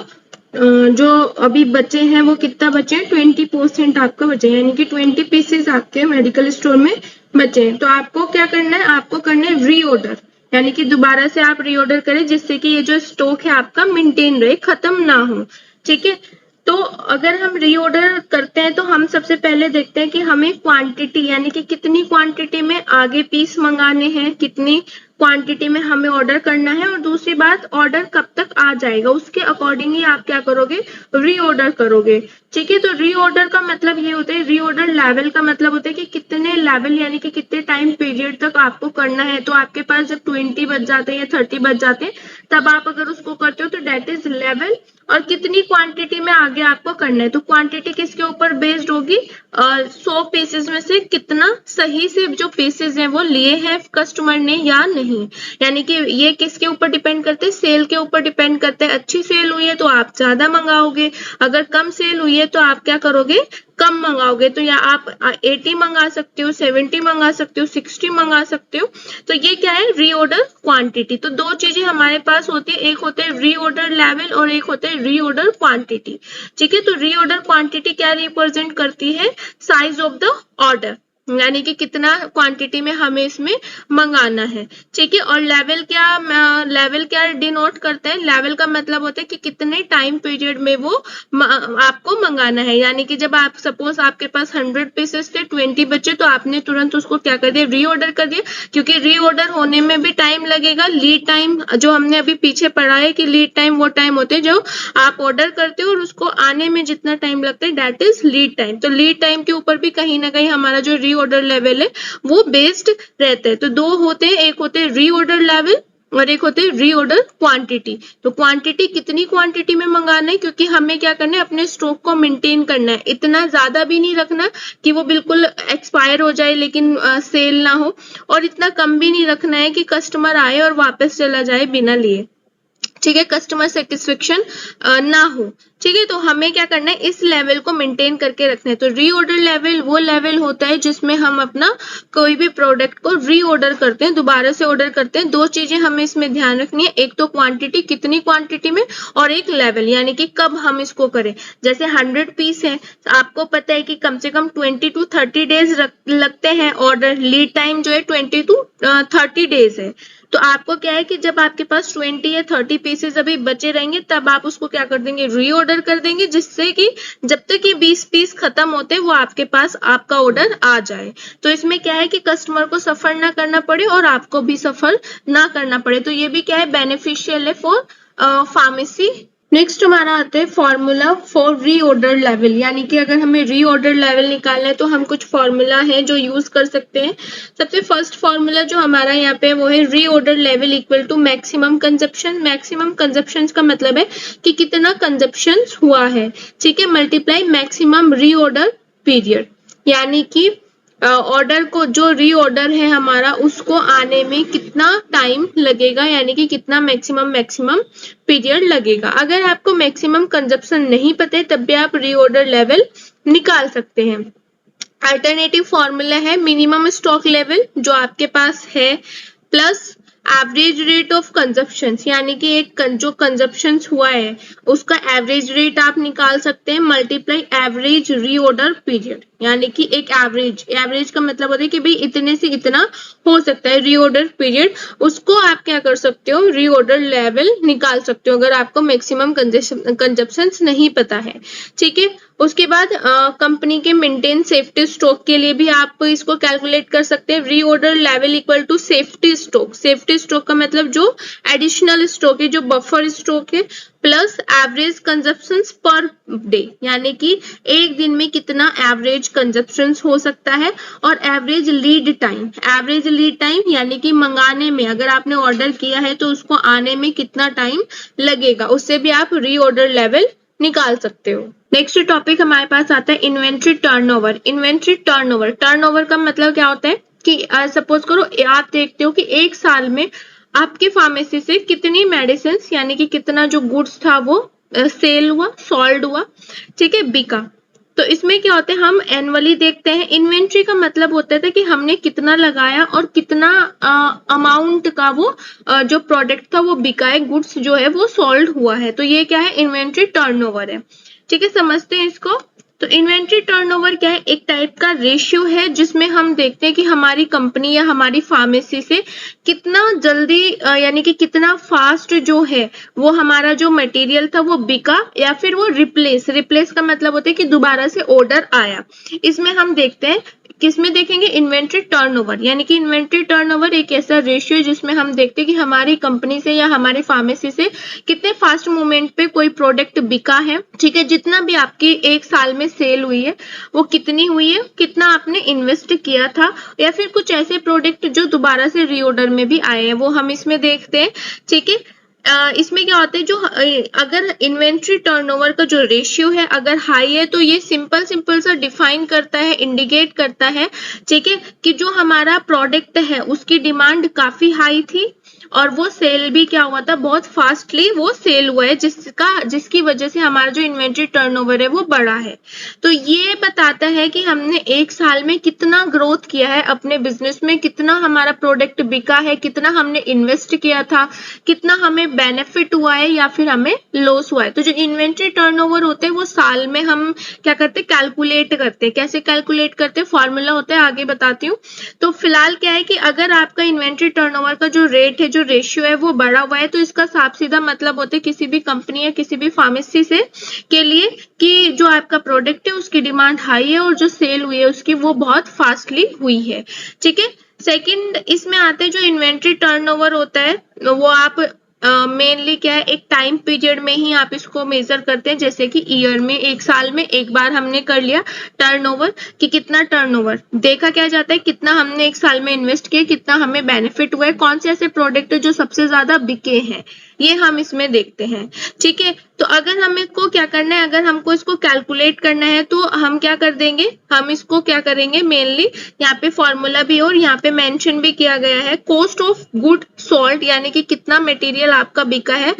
जो अभी बचे हैं वो कितना बचे हैं, 20% आपका बचे, यानी कि 20 पीसेस आपके मेडिकल स्टोर में बचे हैं। तो आपको क्या करना है, आपको करना है रीऑर्डर, यानी कि दोबारा से आप रीऑर्डर करें जिससे कि ये जो स्टॉक है आपका मेंटेन रहे, खत्म ना हो, ठीक है। तो अगर हम रीऑर्डर करते हैं तो हम सबसे पहले देखते हैं कि हमें क्वांटिटी यानी कि कितनी क्वांटिटी में आगे पीस मंगाने हैं, कितनी क्वांटिटी में हमें ऑर्डर करना है, और दूसरी बात ऑर्डर कब तक आ जाएगा उसके अकॉर्डिंग ही आप क्या करोगे, रीऑर्डर करोगे। ठीक है, तो रीऑर्डर का मतलब ये होता है, रीऑर्डर लेवल का मतलब होता है कि कितने लेवल यानी कि कितने टाइम पीरियड तक आपको करना है। तो आपके पास जब 20 बच जाते हैं या 30 बच जाते हैं, तब आप अगर उसको करते हो तो डेट इज लेवल, और कितनी क्वांटिटी में आगे आपको करना है। तो क्वांटिटी किसके ऊपर बेस्ड होगी, 100 पीसेस में से कितना सही से जो पीसेस हैं वो लिए हैं कस्टमर ने या नहीं। यानी कि ये किसके ऊपर डिपेंड करते हैं, सेल के ऊपर डिपेंड करते हैं। अच्छी सेल हुई है तो आप ज्यादा मंगाओगे, अगर कम सेल हुई है तो आप क्या करोगे, कम मंगाओगे। तो या आप 80 मंगा सकते हो, 70 मंगा सकते हो, 60 मंगा सकते हो। तो ये क्या है, रीऑर्डर क्वांटिटी। तो दो चीजें हमारे पास होती है, एक होता है रीऑर्डर लेवल और एक होता है रीऑर्डर क्वांटिटी। ठीक है, तो रीऑर्डर क्वांटिटी क्या रिप्रेजेंट करती है, साइज ऑफ द ऑर्डर, यानी कि कितना क्वांटिटी में हमें इसमें मंगाना है। ठीक है, और लेवल क्या डिनोट करते हैं, लेवल का मतलब होता है कि कितने टाइम पीरियड में वो आपको मंगाना है। यानी कि जब आप सपोज आपके पास 100 पीसेस थे, 20 बचे, तो आपने तुरंत उसको क्या कर दिया, रीऑर्डर कर दिया, क्योंकि रीऑर्डर होने में भी टाइम लगेगा। लीड टाइम जो हमने अभी पीछे पढ़ा है कि लीड टाइम वो टाइम होते हैं जो आप ऑर्डर करते हो और उसको आने में जितना टाइम लगता है, दैट इज लीड टाइम। तो लीड टाइम के ऊपर भी कहीं ना कहीं हमारा जो रीऑर्डर लेवल है वो बेस्ड रहता है। तो दो होते हैं, एक होते हैं रीऑर्डर लेवल और एक होते हैं रीऑर्डर क्वांटिटी। तो क्वांटिटी कितनी क्वांटिटी में मंगाना है, क्योंकि हमें क्या करना है, अपने स्टॉक को मेंटेन करना है। इतना ज्यादा भी नहीं रखना कि वो बिल्कुल एक्सपायर हो जाए लेकिन सेल ना हो, और इतना कम भी नहीं रखना है कि कस्टमर आए और वापस चला जाए बिना लिए। ठीक है, कस्टमर सेटिस्फेक्शन ना हो। ठीक है, तो हमें क्या करना है, इस लेवल को मेंटेन करके रखना है। तो रीऑर्डर लेवल वो लेवल होता है जिसमें हम अपना कोई भी प्रोडक्ट को रीऑर्डर करते हैं, दोबारा से ऑर्डर करते हैं। दो चीजें हमें इसमें ध्यान रखनी है, एक तो क्वांटिटी कितनी क्वांटिटी में, और एक लेवल यानी कि कब हम इसको करें। जैसे 100 पीस है, आपको पता है कि कम से कम 20 to 30 डेज लगते हैं ऑर्डर, लीड टाइम जो है 20 to 30 डेज है। तो आपको क्या है कि जब आपके पास 20 या 30 पीसेस अभी बचे रहेंगे, तब आप उसको क्या कर देंगे, रीऑर्डर कर देंगे, जिससे कि जब तक ये 20 पीस खत्म होते हैं वो आपके पास आपका ऑर्डर आ जाए। तो इसमें क्या है कि कस्टमर को सफर ना करना पड़े और आपको भी सफर ना करना पड़े। तो ये भी क्या है, बेनिफिशियल है फॉर फार्मेसी। नेक्स्ट हमारा आता है फॉर्मूला फॉर रीऑर्डर लेवल, यानी कि अगर हमें रीऑर्डर लेवल निकालना है तो हम कुछ फॉर्मूला है जो यूज कर सकते हैं। सबसे फर्स्ट फॉर्मूला जो हमारा यहाँ पे वो है reorder level equal to maximum consumption. Maximum consumption का मतलब है कि कितना कंजप्शन हुआ है, ठीक है, मल्टीप्लाई मैक्सिमम रीऑर्डर पीरियड, यानी कि ऑर्डर को जो रीऑर्डर है हमारा उसको आने में कितना टाइम लगेगा, यानी कि कितना मैक्सिमम पीरियड लगेगा। अगर आपको मैक्सिमम कंजप्शन नहीं पता है तब भी आप रीऑर्डर लेवल निकाल सकते हैं। अल्टरनेटिव फॉर्मूला है मिनिमम स्टॉक लेवल जो आपके पास है, plus average rate of consumption, यानी कि एक जो कंजप्शन हुआ है उसका एवरेज रेट आप निकाल सकते हैं, मल्टीप्लाई एवरेज रीऑर्डर पीरियड, यानी कि एक एवरेज का मतलब होता है कि भाई इतने से इतना हो सकता है रीऑर्डर पीरियड, उसको आप क्या कर सकते हो, रीऑर्डर लेवल निकाल सकते हो अगर आपको मैक्सिमम कंजप्शन नहीं पता है। ठीक है, उसके बाद कंपनी के मेंटेन सेफ्टी स्टॉक के लिए भी आप इसको कैलकुलेट कर सकते हैं। Reorder level equal to safety stock. Safety stock का मतलब जो एडिशनल स्टॉक है, जो बफर स्टॉक है, plus average consumption per day, यानी कि एक दिन में कितना एवरेज कंजप्शन हो सकता है, और average lead time. Average lead time यानी कि मंगाने में, अगर आपने ऑर्डर किया है तो उसको आने में कितना टाइम लगेगा, उससे भी आप रीऑर्डर लेवल निकाल सकते हो। नेक्स्ट टॉपिक हमारे पास आता है inventory turnover. Inventory turnover, turnover का मतलब क्या होता है कि सपोज करो आप देखते हो कि एक साल में आपके फार्मेसी से कितनी मेडिसिन यानी कि कितना जो गुड्स था वो सेल हुआ, सोल्ड हुआ, ठीक है, बिका। तो इसमें क्या होता है, हम एनुअली देखते हैं। इन्वेंट्री का मतलब होता था कि हमने कितना लगाया और कितना अमाउंट का वो जो प्रोडक्ट था वो बिका है, गुड्स जो है वो सोल्ड हुआ है। तो ये क्या है, इन्वेंट्री टर्नओवर है। ठीक है, समझते हैं इसको। तो इन्वेंट्री टर्नओवर क्या है, एक टाइप का रेशियो है जिसमें हम देखते हैं कि हमारी कंपनी या हमारी फार्मेसी से कितना जल्दी यानी कि कितना फास्ट जो है वो हमारा जो मटेरियल था वो बिका, या फिर वो रिप्लेस का मतलब होता है कि दोबारा से ऑर्डर आया। इसमें हम देखते हैं किसमें देखेंगे, इन्वेंट्री टर्नओवर, यानी कि इन्वेंट्री टर्नओवर एक ऐसा रेशियो है जिसमें हम देखते हैं कि हमारी कंपनी से या हमारी फार्मेसी से कितने फास्ट मूवमेंट पे कोई प्रोडक्ट बिका है, ठीक है, जितना भी आपकी एक साल में सेल हुई है वो कितनी हुई है, कितना आपने इन्वेस्ट किया था, या फिर कुछ ऐसे प्रोडक्ट जो दोबारा से रीऑर्डर में भी आए हैं वो हम इसमें देखते हैं, ठीक है। इसमें क्या होता है, जो अगर इन्वेंट्री टर्नओवर का जो रेशियो है अगर हाई है तो ये सिंपल सा डिफाइन करता है, इंडिकेट करता है, ठीक है, कि जो हमारा प्रोडक्ट है उसकी डिमांड काफी हाई थी और वो सेल भी क्या हुआ था, बहुत फास्टली वो सेल हुआ है, जिसकी वजह से हमारा जो इन्वेंट्री टर्नओवर है वो बढ़ा है। तो ये बताता है कि हमने एक साल में कितना ग्रोथ किया है अपने बिजनेस में, कितना हमारा प्रोडक्ट बिका है, कितना हमने इन्वेस्ट किया था, कितना हमें बेनिफिट हुआ है या फिर हमें लॉस हुआ है। तो जो इन्वेंट्री टर्नओवर होते हैं वो साल में हम क्या करते हैं, कैलकुलेट करते हैं। कैसे कैलकुलेट करते हैं, फॉर्मूला होता है, आगे बताती हूँ। तो फिलहाल क्या है कि अगर आपका इन्वेंट्री टर्नओवर का जो रेट है, जो रेशियो है वो बढ़ा हुआ है, तो इसका साफ सीधा मतलब होता है किसी भी कंपनी या किसी भी फार्मेसी से के लिए कि जो आपका प्रोडक्ट है उसकी डिमांड हाई है और जो सेल हुई है उसकी वो बहुत फास्टली हुई है, ठीक है। सेकंड इसमें आते हैं जो इन्वेंट्री टर्नओवर होता है वो आप मेनली क्या है, एक टाइम पीरियड में ही आप इसको मेजर करते हैं, जैसे कि ईयर में, एक साल में एक बार हमने कर लिया टर्नओवर कि कितना टर्नओवर देखा क्या जाता है, कितना हमने एक साल में इन्वेस्ट किया, कितना हमें बेनिफिट हुआ है, कौन से ऐसे प्रोडक्ट है जो सबसे ज्यादा बिके हैं, ये हम इसमें देखते हैं, ठीक है। तो अगर हमें को क्या करना है, अगर हमको इसको कैलकुलेट करना है तो हम क्या कर देंगे, हम इसको क्या करेंगे, मेनली यहाँ पे फॉर्मूला भी और यहाँ पे मेंशन भी किया गया है, कॉस्ट ऑफ गुड सोल्ड, यानी कि कितना मटेरियल आपका बिका है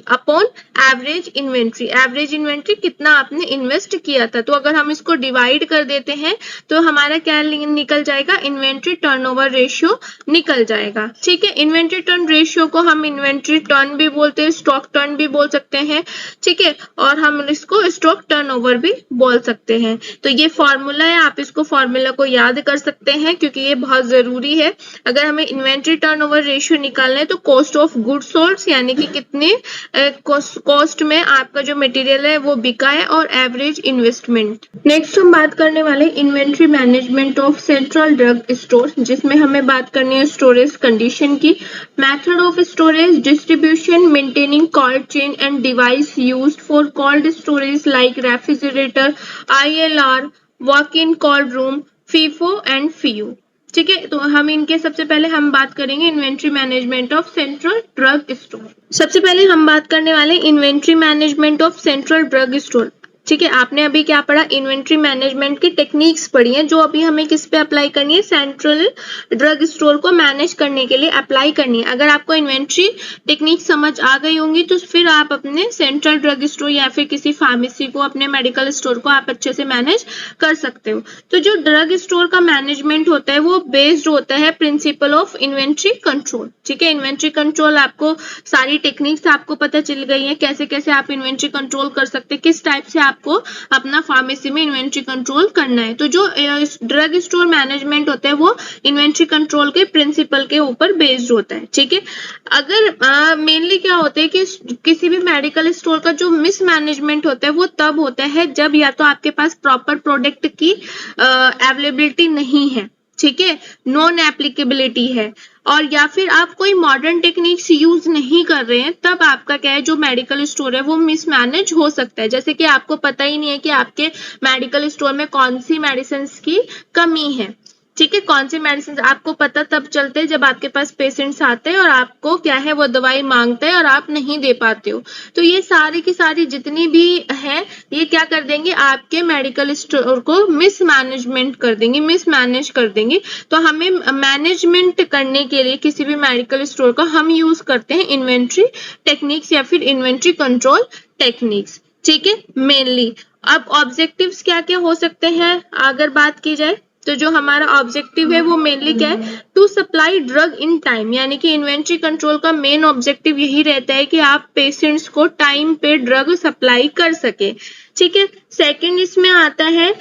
upon average inventory, average inventory कितना आपने इन्वेस्ट किया था। तो अगर हम इसको डिवाइड कर देते हैं तो हमारा क्या निकल जाएगा, इन्वेंट्री टर्नओवर रेशियो निकल जाएगा, ठीक है। इन्वेंट्री टर्न रेशियो को हम इन्वेंट्री टर्न भी बोलते हैं, स्टॉक टर्न भी बोल सकते हैं, ठीक है, और हम इसको स्टॉक टर्नओवर भी बोल सकते हैं। तो ये फॉर्मूला है, आप इसको फॉर्मूला को याद कर सकते हैं क्योंकि ये बहुत जरूरी है। अगर हमें इन्वेंट्री टर्नओवर रेशियो निकालना है तो कॉस्ट ऑफ गुड्स सोल्ड, यानी कि कितने कॉस्ट में आपका जो मटेरियल है वो बिका है, और एवरेज इन्वेस्टमेंट। नेक्स्ट हम बात करने वाले inventory management of central drug store, जिसमें हमें बात करनी है स्टोरेज कंडीशन की, method of storage, distribution, maintaining cold chain and device used for cold storage like refrigerator, ILR, walk in cold room, FIFO and FIU, ठीक है। तो हम इनके सबसे पहले हम बात करेंगे inventory management of central drug store. सबसे पहले हम बात करने वाले inventory management of central drug store, ठीक है। आपने अभी क्या पढ़ा, इन्वेंट्री मैनेजमेंट की टेक्निक्स पढ़ी है जो अभी हमें किस पे अप्लाई करनी है, सेंट्रल ड्रग स्टोर को मैनेज करने के लिए अप्लाई करनी है। अगर आपको इन्वेंट्री टेक्निक समझ आ गई होंगी तो फिर आप अपने सेंट्रल ड्रग स्टोर या फिर किसी फार्मेसी को, अपने मेडिकल स्टोर को आप अच्छे से मैनेज कर सकते हो। तो जो ड्रग स्टोर का मैनेजमेंट होता है वो बेस्ड होता है प्रिंसिपल ऑफ इन्वेंट्री कंट्रोल, ठीक है। इन्वेंट्री कंट्रोल आपको सारी टेक्निक्स आपको पता चल गई है, कैसे कैसे आप इन्वेंट्री कंट्रोल कर सकते हैं, किस टाइप से आपको अपना फार्मेसी में इन्वेंट्री कंट्रोल करना है। तो जो ड्रग स्टोर मैनेजमेंट होता है वो इन्वेंट्री कंट्रोल के प्रिंसिपल के ऊपर बेस्ड होता है, ठीक है। अगर मेनली क्या होता है कि किसी भी मेडिकल स्टोर का जो मिसमैनेजमेंट होता है वो तब होता है जब या तो आपके पास प्रॉपर प्रोडक्ट की अवेलेबिलिटी नहीं है, ठीक है, नॉन एप्लीकेबिलिटी है, और या फिर आप कोई मॉडर्न टेक्निक्स यूज नहीं कर रहे हैं, तब आपका क्या है, जो मेडिकल स्टोर है वो मिसमैनेज हो सकता है। जैसे कि आपको पता ही नहीं है कि आपके मेडिकल स्टोर में कौन सी मेडिसिन की कमी है, ठीक है, कौन सी मेडिसिन आपको पता तब चलते हैं जब आपके पास पेशेंट्स आते हैं और आपको क्या है वो दवाई मांगते हैं और आप नहीं दे पाते हो। तो ये सारी की सारी जितनी भी है ये क्या कर देंगे, आपके मेडिकल स्टोर को मिसमैनेजमेंट कर देंगे, मिसमैनेज कर देंगे। तो हमें मैनेजमेंट करने के लिए किसी भी मेडिकल स्टोर का हम यूज करते हैं इन्वेंट्री टेक्निक्स या फिर इन्वेंट्री कंट्रोल टेक्निक्स, ठीक है, मेनली। अब ऑब्जेक्टिव्स क्या क्या हो सकते हैं अगर बात की जाए तो जो हमारा ऑब्जेक्टिव है वो मेनली क्या है, to supply drug in time, यानी कि इन्वेंट्री कंट्रोल का मेन ऑब्जेक्टिव यही रहता है कि आप पेशेंट्स को टाइम पे ड्रग सप्लाई कर सके, ठीक है। सेकंड इसमें आता है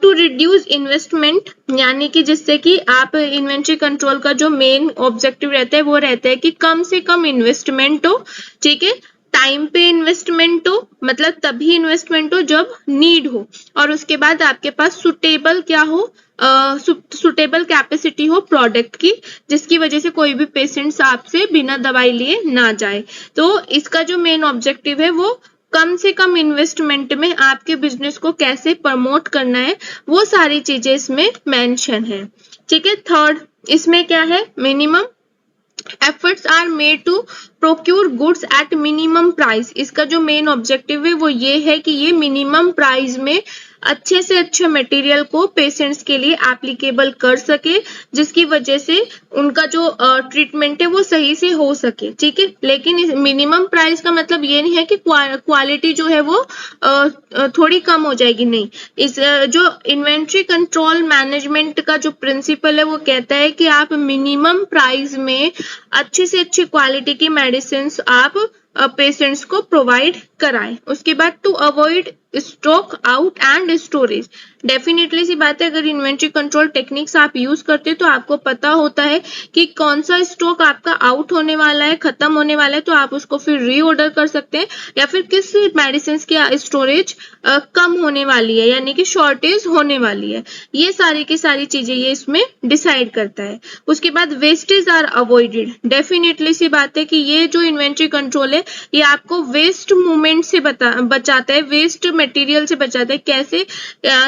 टू रिड्यूस इन्वेस्टमेंट, यानी कि जिससे कि आप इन्वेंट्री कंट्रोल का जो मेन ऑब्जेक्टिव रहता है वो रहता है कि कम से कम इन्वेस्टमेंट हो, ठीक है, टाइम पे इन्वेस्टमेंट हो, मतलब तभी इन्वेस्टमेंट हो जब नीड हो, और उसके बाद आपके पास सुटेबल क्या हो, सुटेबल कैपेसिटी हो प्रोडक्ट की, जिसकी वजह से कोई भी पेशेंट्स आपसे बिना दवाई लिए ना जाए। तो इसका जो मेन ऑब्जेक्टिव है वो कम से कम इन्वेस्टमेंट में आपके बिजनेस को कैसे प्रमोट करना है, वो सारी चीजें इसमें मेंशन है। ठीक है, थर्ड इसमें क्या है, minimum efforts are made to procure goods at minimum price। इसका जो मेन ऑब्जेक्टिव है वो ये है कि ये मिनिमम प्राइस में अच्छे से अच्छे मटेरियल को पेशेंट्स के लिए एप्लीकेबल कर सके, जिसकी वजह से उनका जो ट्रीटमेंट है वो सही से हो सके। ठीक है, लेकिन इस मिनिमम प्राइस का मतलब ये नहीं है कि क्वालिटी जो है वो थोड़ी कम हो जाएगी, नहीं। इस जो इन्वेंट्री कंट्रोल मैनेजमेंट का जो प्रिंसिपल है वो कहता है कि आप मिनिमम प्राइस में अच्छी से अच्छी क्वालिटी की मेडिसिन आप पेशेंट्स को प्रोवाइड कराएं। उसके बाद to avoid stock out and storage. Definitely सी बात है, अगर इन्वेंट्री कंट्रोल टेक्निक्स आप यूज करते हैं तो आपको पता होता है कि कौन सा स्टॉक आपका आउट होने वाला है, खत्म होने वाला है, तो आप उसको फिर रीऑर्डर कर सकते हैं, या फिर किस मेडिसिन की स्टोरेज कम होने वाली है, यानी कि शॉर्टेज होने वाली है। ये सारी की सारी चीजें ये इसमें डिसाइड करता है। उसके बाद वेस्टेज आर अवॉइडेड। डेफिनेटली सी बात है कि ये जो इन्वेंट्री कंट्रोल है ये आपको वेस्ट मूवमेंट से बचाता है, वेस्ट मटेरियल से बचाता है। कैसे,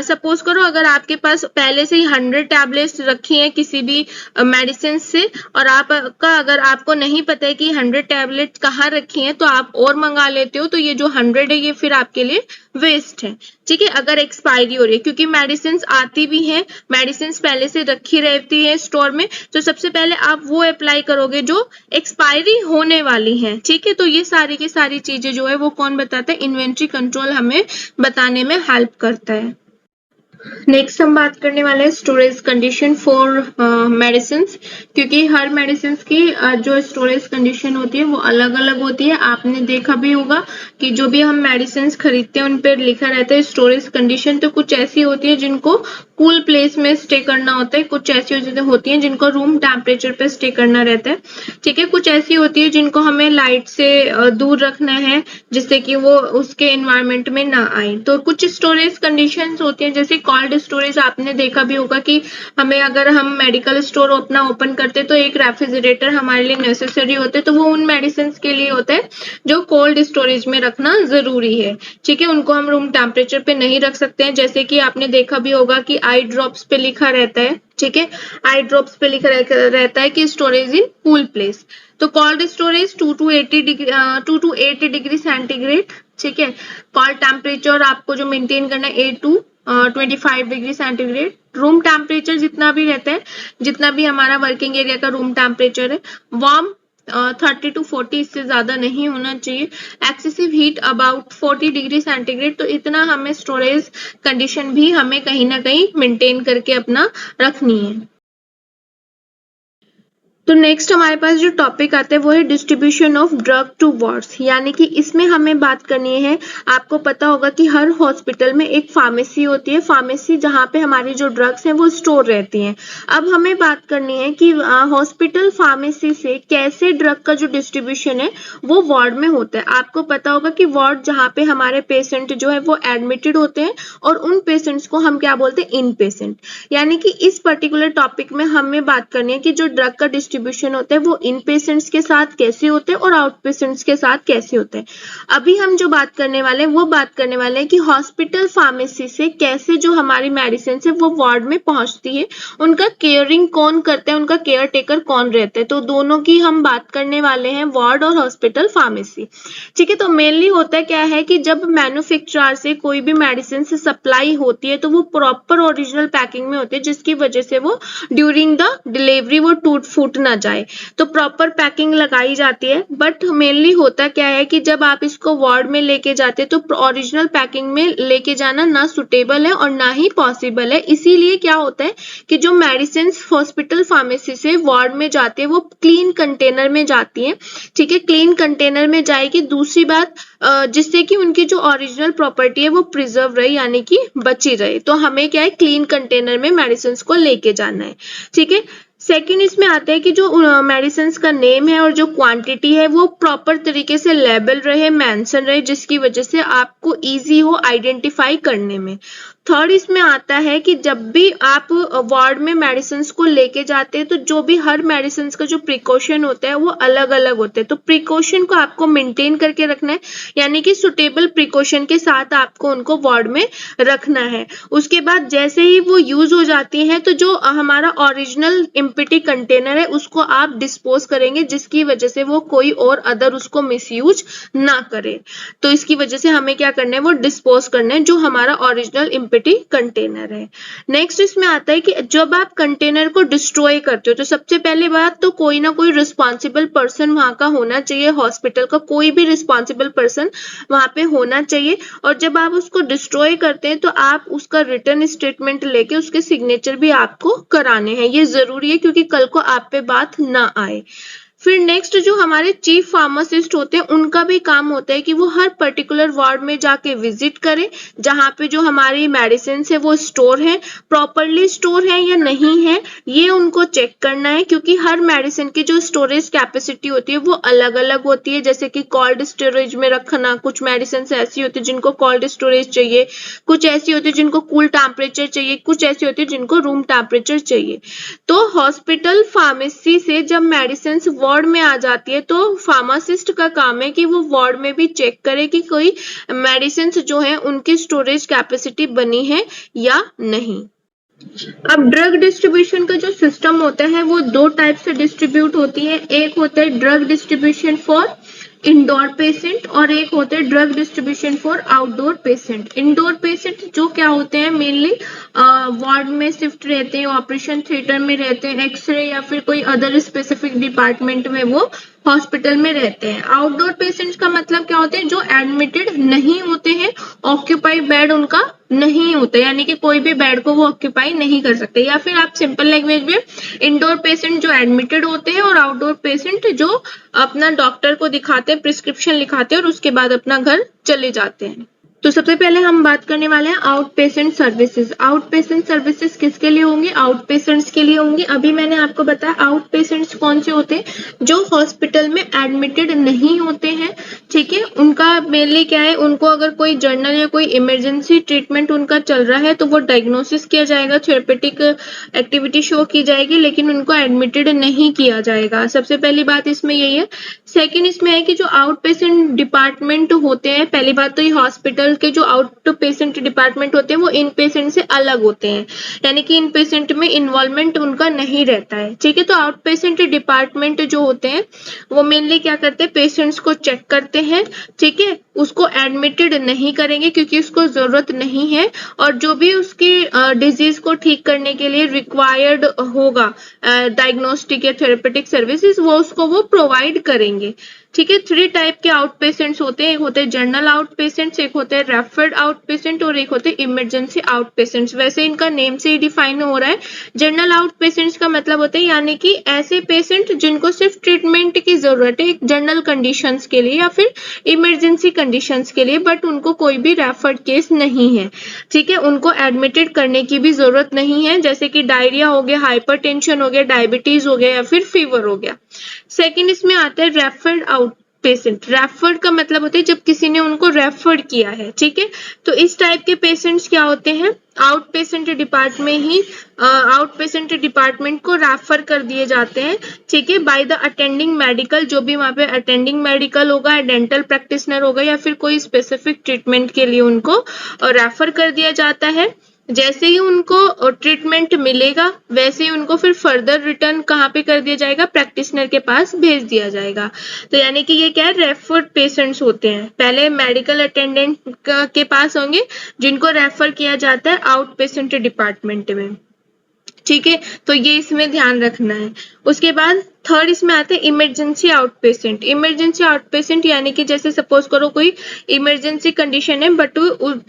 सपोज करो अगर आपके पास पहले से ही 100 टैबलेट्स रखी हैं किसी भी मेडिसिन से, और आपका अगर आपको नहीं पता है कि 100 टैबलेट कहाँ रखी हैं, तो आप और मंगा लेते हो, तो ये जो 100 है ये फिर आपके लिए वेस्ट है। ठीक है, अगर एक्सपायरी हो रही है, क्योंकि मेडिसिन आती भी हैं, मेडिसिन पहले से रखी रहती है स्टोर में, तो सबसे पहले आप वो अप्लाई करोगे जो एक्सपायरी होने वाली है। ठीक है, तो ये सारी की सारी चीजें जो है वो कौन बताता है, इन्वेंट्री कंट्रोल हमें बताने में हेल्प करता है। नेक्स्ट हम बात करने वाले हैं स्टोरेज कंडीशन फॉर मेडिसिन, क्योंकि हर मेडिसिन की जो स्टोरेज कंडीशन होती है वो अलग अलग होती है। आपने देखा भी होगा कि जो भी हम मेडिसिन खरीदते हैं उन पर लिखा रहता है स्टोरेज कंडीशन, तो कुछ ऐसी होती है जिनको कूल प्लेस में स्टे करना होता है, कुछ ऐसी होती है जिनको रूम टेम्परेचर पे स्टे करना रहता है। ठीक है, कुछ ऐसी होती है जिनको हमें लाइट से दूर रखना है, जिससे कि वो उसके एनवायरनमेंट में ना आए। तो कुछ स्टोरेज कंडीशंस होती हैं, जैसे कोल्ड स्टोरेज। आपने देखा भी होगा कि हमें अगर हम मेडिकल स्टोर अपना ओपन करते तो एक रेफ्रिजरेटर हमारे लिए नेसेसरी होता है, तो वो उन मेडिसिन के लिए होता है जो कोल्ड स्टोरेज में रखना जरूरी है। ठीक है, उनको हम रूम टेम्परेचर पे नहीं रख सकते हैं, जैसे कि आपने देखा भी होगा कि आई ड्रॉप्स पे लिखा रहता है। ठीक है, आई ड्रॉप्स पे लिखा रहता है कि स्टोरेज इन कूल प्लेस। तो cold storage 2 to 8 degree centigrade. ठीक है, कोल्ड टेम्परेचर आपको जो मेंटेन करना है 8 to 25 degree centigrade. Room temperature जितना भी रहता है, जितना भी हमारा वर्किंग एरिया का रूम टेम्परेचर है, वार्म 30 to 40, इससे ज्यादा नहीं होना चाहिए। Excessive heat about 40 degree centigrade. तो इतना हमें स्टोरेज कंडीशन भी हमें कहीं ना कहीं मेंटेन करके अपना रखनी है। तो नेक्स्ट हमारे पास जो टॉपिक आता है वो है distribution of drug to wards, यानी कि इसमें हमें बात करनी है। आपको पता होगा कि हर हॉस्पिटल में एक फार्मेसी होती है, फार्मेसी जहाँ पे हमारी जो ड्रग्स हैं वो स्टोर रहती हैं। अब हमें बात करनी है कि हॉस्पिटल फार्मेसी से कैसे ड्रग का जो डिस्ट्रीब्यूशन है वो वार्ड में होता है। आपको पता होगा कि वार्ड जहाँ पे हमारे पेशेंट जो है वो एडमिटेड होते हैं, और उन पेशेंट्स को हम क्या बोलते हैं, इन पेशेंट। यानी कि इस पर्टिकुलर टॉपिक में हमें बात करनी है कि जो ड्रग का डिस्ट्रीब्यूशन होता है वो इन पेशेंट्स के साथ कैसे होते हैं और आउट पेशेंट्स के साथ कैसे होते हैं। अभी हम जो बात करने वाले हैं वो बात करने वाले हैं कि हॉस्पिटल फार्मेसी से कैसे जो हमारी मेडिसिन है वो वार्ड में पहुंचती है, उनका केयरिंग कौन करता है, उनका केयर टेकर कौन रहता है। तो दोनों की हम बात करने वाले हैं, वार्ड और हॉस्पिटल फार्मेसी। ठीक है, तो मेनली होता क्या है कि जब मैन्युफैक्चरर से कोई भी मेडिसिन से सप्लाई होती है तो वो प्रॉपर ओरिजिनल पैकिंग में होती है, जिसकी वजह से वो ड्यूरिंग द डिलीवरी वो टूट फूट ना जाए, तो प्रॉपर पैकिंग लगाई जाती है। बट मेनली होता क्या है कि जब आप इसको वार्ड में लेके जाते हैं तो ओरिजिनल पैकिंग में लेके जाना ना सुटेबल है और ना ही पॉसिबल है। इसीलिए क्या होता है कि जो मेडिसिन हॉस्पिटल फार्मेसी से वार्ड में जाती है वो क्लीन कंटेनर में जाती है। ठीक है, क्लीन कंटेनर में जाएगी। दूसरी बात, जिससे कि उनकी जो ओरिजिनल प्रॉपर्टी है वो प्रिजर्व रहे, यानी कि बची रहे। तो हमें क्या है, क्लीन कंटेनर में मेडिसिन को लेके जाना है। ठीक है, सेकंड इसमें आता है कि जो मेडिसिन का नेम है और जो क्वांटिटी है वो प्रॉपर तरीके से लेबल रहे, मेंशन रहे, जिसकी वजह से आपको इजी हो आइडेंटिफाई करने में। थर्ड इसमें आता है कि जब भी आप वार्ड में मेडिसिन को लेके जाते हैं तो जो भी हर मेडिसिन का जो प्रिकॉशन होता है वो अलग अलग होता है, तो प्रिकॉशन को आपको मेंटेन करके रखना है, यानी कि सुटेबल प्रिकॉशन के साथ आपको उनको वार्ड में रखना है। उसके बाद जैसे ही वो यूज हो जाती हैं तो जो हमारा ओरिजिनल एम्प्टी कंटेनर है उसको आप डिस्पोज करेंगे, जिसकी वजह से वो कोई और अदर उसको मिसयूज ना करे। तो इसकी वजह से हमें क्या करना है, वो डिस्पोज करना है जो हमारा ओरिजिनल एम्प्टी कंटेनर है। नेक्स्ट इसमें आता है कि जब आप कंटेनर को डिस्ट्रॉय करते हो तो सबसे पहले बात तो कोई ना कोई रिस्पॉन्सिबल पर्सन वहां का होना चाहिए, हॉस्पिटल का कोई भी रिस्पॉन्सिबल पर्सन वहां पे होना चाहिए। और जब आप उसको डिस्ट्रॉय करते हैं तो आप उसका रिटर्न स्टेटमेंट लेके उसके सिग्नेचर भी आपको कराने हैं, ये जरूरी है क्योंकि कल को आप पे बात ना आए। फिर नेक्स्ट जो हमारे चीफ फार्मासिस्ट होते हैं उनका भी काम होता है कि वो हर पर्टिकुलर वार्ड में जाके विजिट करें जहां पे जो हमारी मेडिसिन है वो स्टोर है, प्रॉपरली स्टोर है या नहीं है, ये उनको चेक करना है, क्योंकि हर मेडिसिन की जो स्टोरेज कैपेसिटी होती है वो अलग अलग होती है। जैसे कि कोल्ड स्टोरेज में रखना, कुछ मेडिसिन ऐसी होती है जिनको कोल्ड स्टोरेज चाहिए, कुछ ऐसी होती है जिनको कूल टेम्परेचर चाहिए, कुछ ऐसी होती है जिनको रूम टेम्परेचर चाहिए। तो हॉस्पिटल फार्मेसी से जब मेडिसिन वार्ड में आ जाती है तो फार्मासिस्ट का काम है कि वो वार्ड में भी चेक करे कि कोई मेडिसिन जो है उनकी स्टोरेज कैपेसिटी बनी है या नहीं। अब ड्रग डिस्ट्रीब्यूशन का जो सिस्टम होता है वो दो टाइप से डिस्ट्रीब्यूट होती है, एक होता है drug distribution for indoor patient और एक होते हैं drug distribution for outdoor patient. Indoor patient जो क्या होते हैं, मेनली वार्ड में शिफ्ट रहते हैं, ऑपरेशन थिएटर में रहते हैं, एक्सरे या फिर कोई अदर स्पेसिफिक डिपार्टमेंट में वो हॉस्पिटल में रहते हैं। आउटडोर पेशेंट्स का मतलब क्या होते हैं, जो एडमिटेड नहीं होते हैं, ऑक्यूपाई बेड उनका नहीं होता, यानी कि कोई भी बेड को वो ऑक्यूपाई नहीं कर सकते। या फिर आप सिंपल लैंग्वेज में इंडोर पेशेंट जो एडमिटेड होते हैं और आउटडोर पेशेंट जो अपना डॉक्टर को दिखाते हैं, प्रिस्क्रिप्शन लिखाते हैं और उसके बाद अपना घर चले जाते हैं। तो सबसे पहले हम बात करने वाले हैं out patient services. Out patient services किसके लिए होंगी, आउट पेशेंट्स के लिए होंगी। अभी मैंने आपको बताया आउट पेशेंट्स कौन से होते हैं, जो हॉस्पिटल में एडमिटेड नहीं होते हैं, ठीक है। उनका मेनली क्या है, उनको अगर कोई जर्नल या कोई इमरजेंसी ट्रीटमेंट उनका चल रहा है तो वो डायग्नोसिस किया जाएगा, थेरेपेटिक एक्टिविटी शो की जाएगी, लेकिन उनको एडमिटेड नहीं किया जाएगा। सबसे पहली बात इसमें यही है। सेकेंड इसमें है कि जो आउट पेशेंट डिपार्टमेंट होते हैं, पहली बात तो ये हॉस्पिटल के जो आउट पेशेंट डिपार्टमेंट होते हैं वो इन पेशेंट से अलग होते हैं, यानी कि इन पेशेंट में इन्वॉल्वमेंट उनका नहीं रहता है, ठीक है। तो आउट पेशेंट डिपार्टमेंट जो होते हैं वो मेनली क्या करते हैं, पेशेंट्स को चेक करते हैं, ठीक है, उसको एडमिटेड नहीं करेंगे क्योंकि उसको जरूरत नहीं है, और जो भी उसकी डिजीज को ठीक करने के लिए रिक्वायर्ड होगा डायग्नोस्टिक या थेरेपेटिक सर्विसेज वो उसको वो प्रोवाइड करेंगे, ठीक है। 3 टाइप के आउट पेशेंट्स होते हैं, एक होते हैं जनरल आउट पेशेंट्स, एक होते हैं रेफर्ड आउट पेशेंट और एक होते हैं इमरजेंसी आउट पेशेंट्स। वैसे इनका नेम से ही डिफाइन हो रहा है। जनरल आउट पेशेंट्स का मतलब होता है यानी कि ऐसे पेशेंट जिनको सिर्फ ट्रीटमेंट की जरूरत है जनरल कंडीशंस के लिए या फिर इमरजेंसी कंडीशंस के लिए, बट उनको कोई भी रेफर्ड केस नहीं है, ठीक है, उनको एडमिटेड करने की भी जरूरत नहीं है, जैसे कि डायरिया हो गया, हाइपरटेंशन हो गया, डायबिटीज हो गया या फिर फीवर हो गया। सेकंड इसमें आता है रेफर्ड आउट पेशेंट। रेफर्ड का मतलब होता है जब किसी ने उनको रेफर किया है, ठीक है। तो इस टाइप के पेशेंट्स क्या होते हैं, आउट पेशेंट डिपार्टमेंट को रेफर कर दिए जाते हैं, ठीक है, बाय द अटेंडिंग मेडिकल, जो भी वहां पे अटेंडिंग मेडिकल होगा, डेंटल प्रैक्टिशनर होगा या फिर कोई स्पेसिफिक ट्रीटमेंट के लिए उनको रेफर कर दिया जाता है। जैसे ही उनको ट्रीटमेंट मिलेगा वैसे ही उनको फिर फर्दर रिटर्न कहाँ पे कर दिया जाएगा, प्रैक्टिशनर के पास भेज दिया जाएगा। तो यानी कि ये क्या है, रेफर्ड पेशेंट्स होते हैं। पहले मेडिकल अटेंडेंट के पास होंगे जिनको रेफर किया जाता है आउट पेशेंट डिपार्टमेंट में, ठीक है। तो ये इसमें ध्यान रखना है। उसके बाद थर्ड इसमें आते हैं emergency out patient. Emergency out patient यानी कि जैसे सपोज करो कोई इमरजेंसी कंडीशन है बट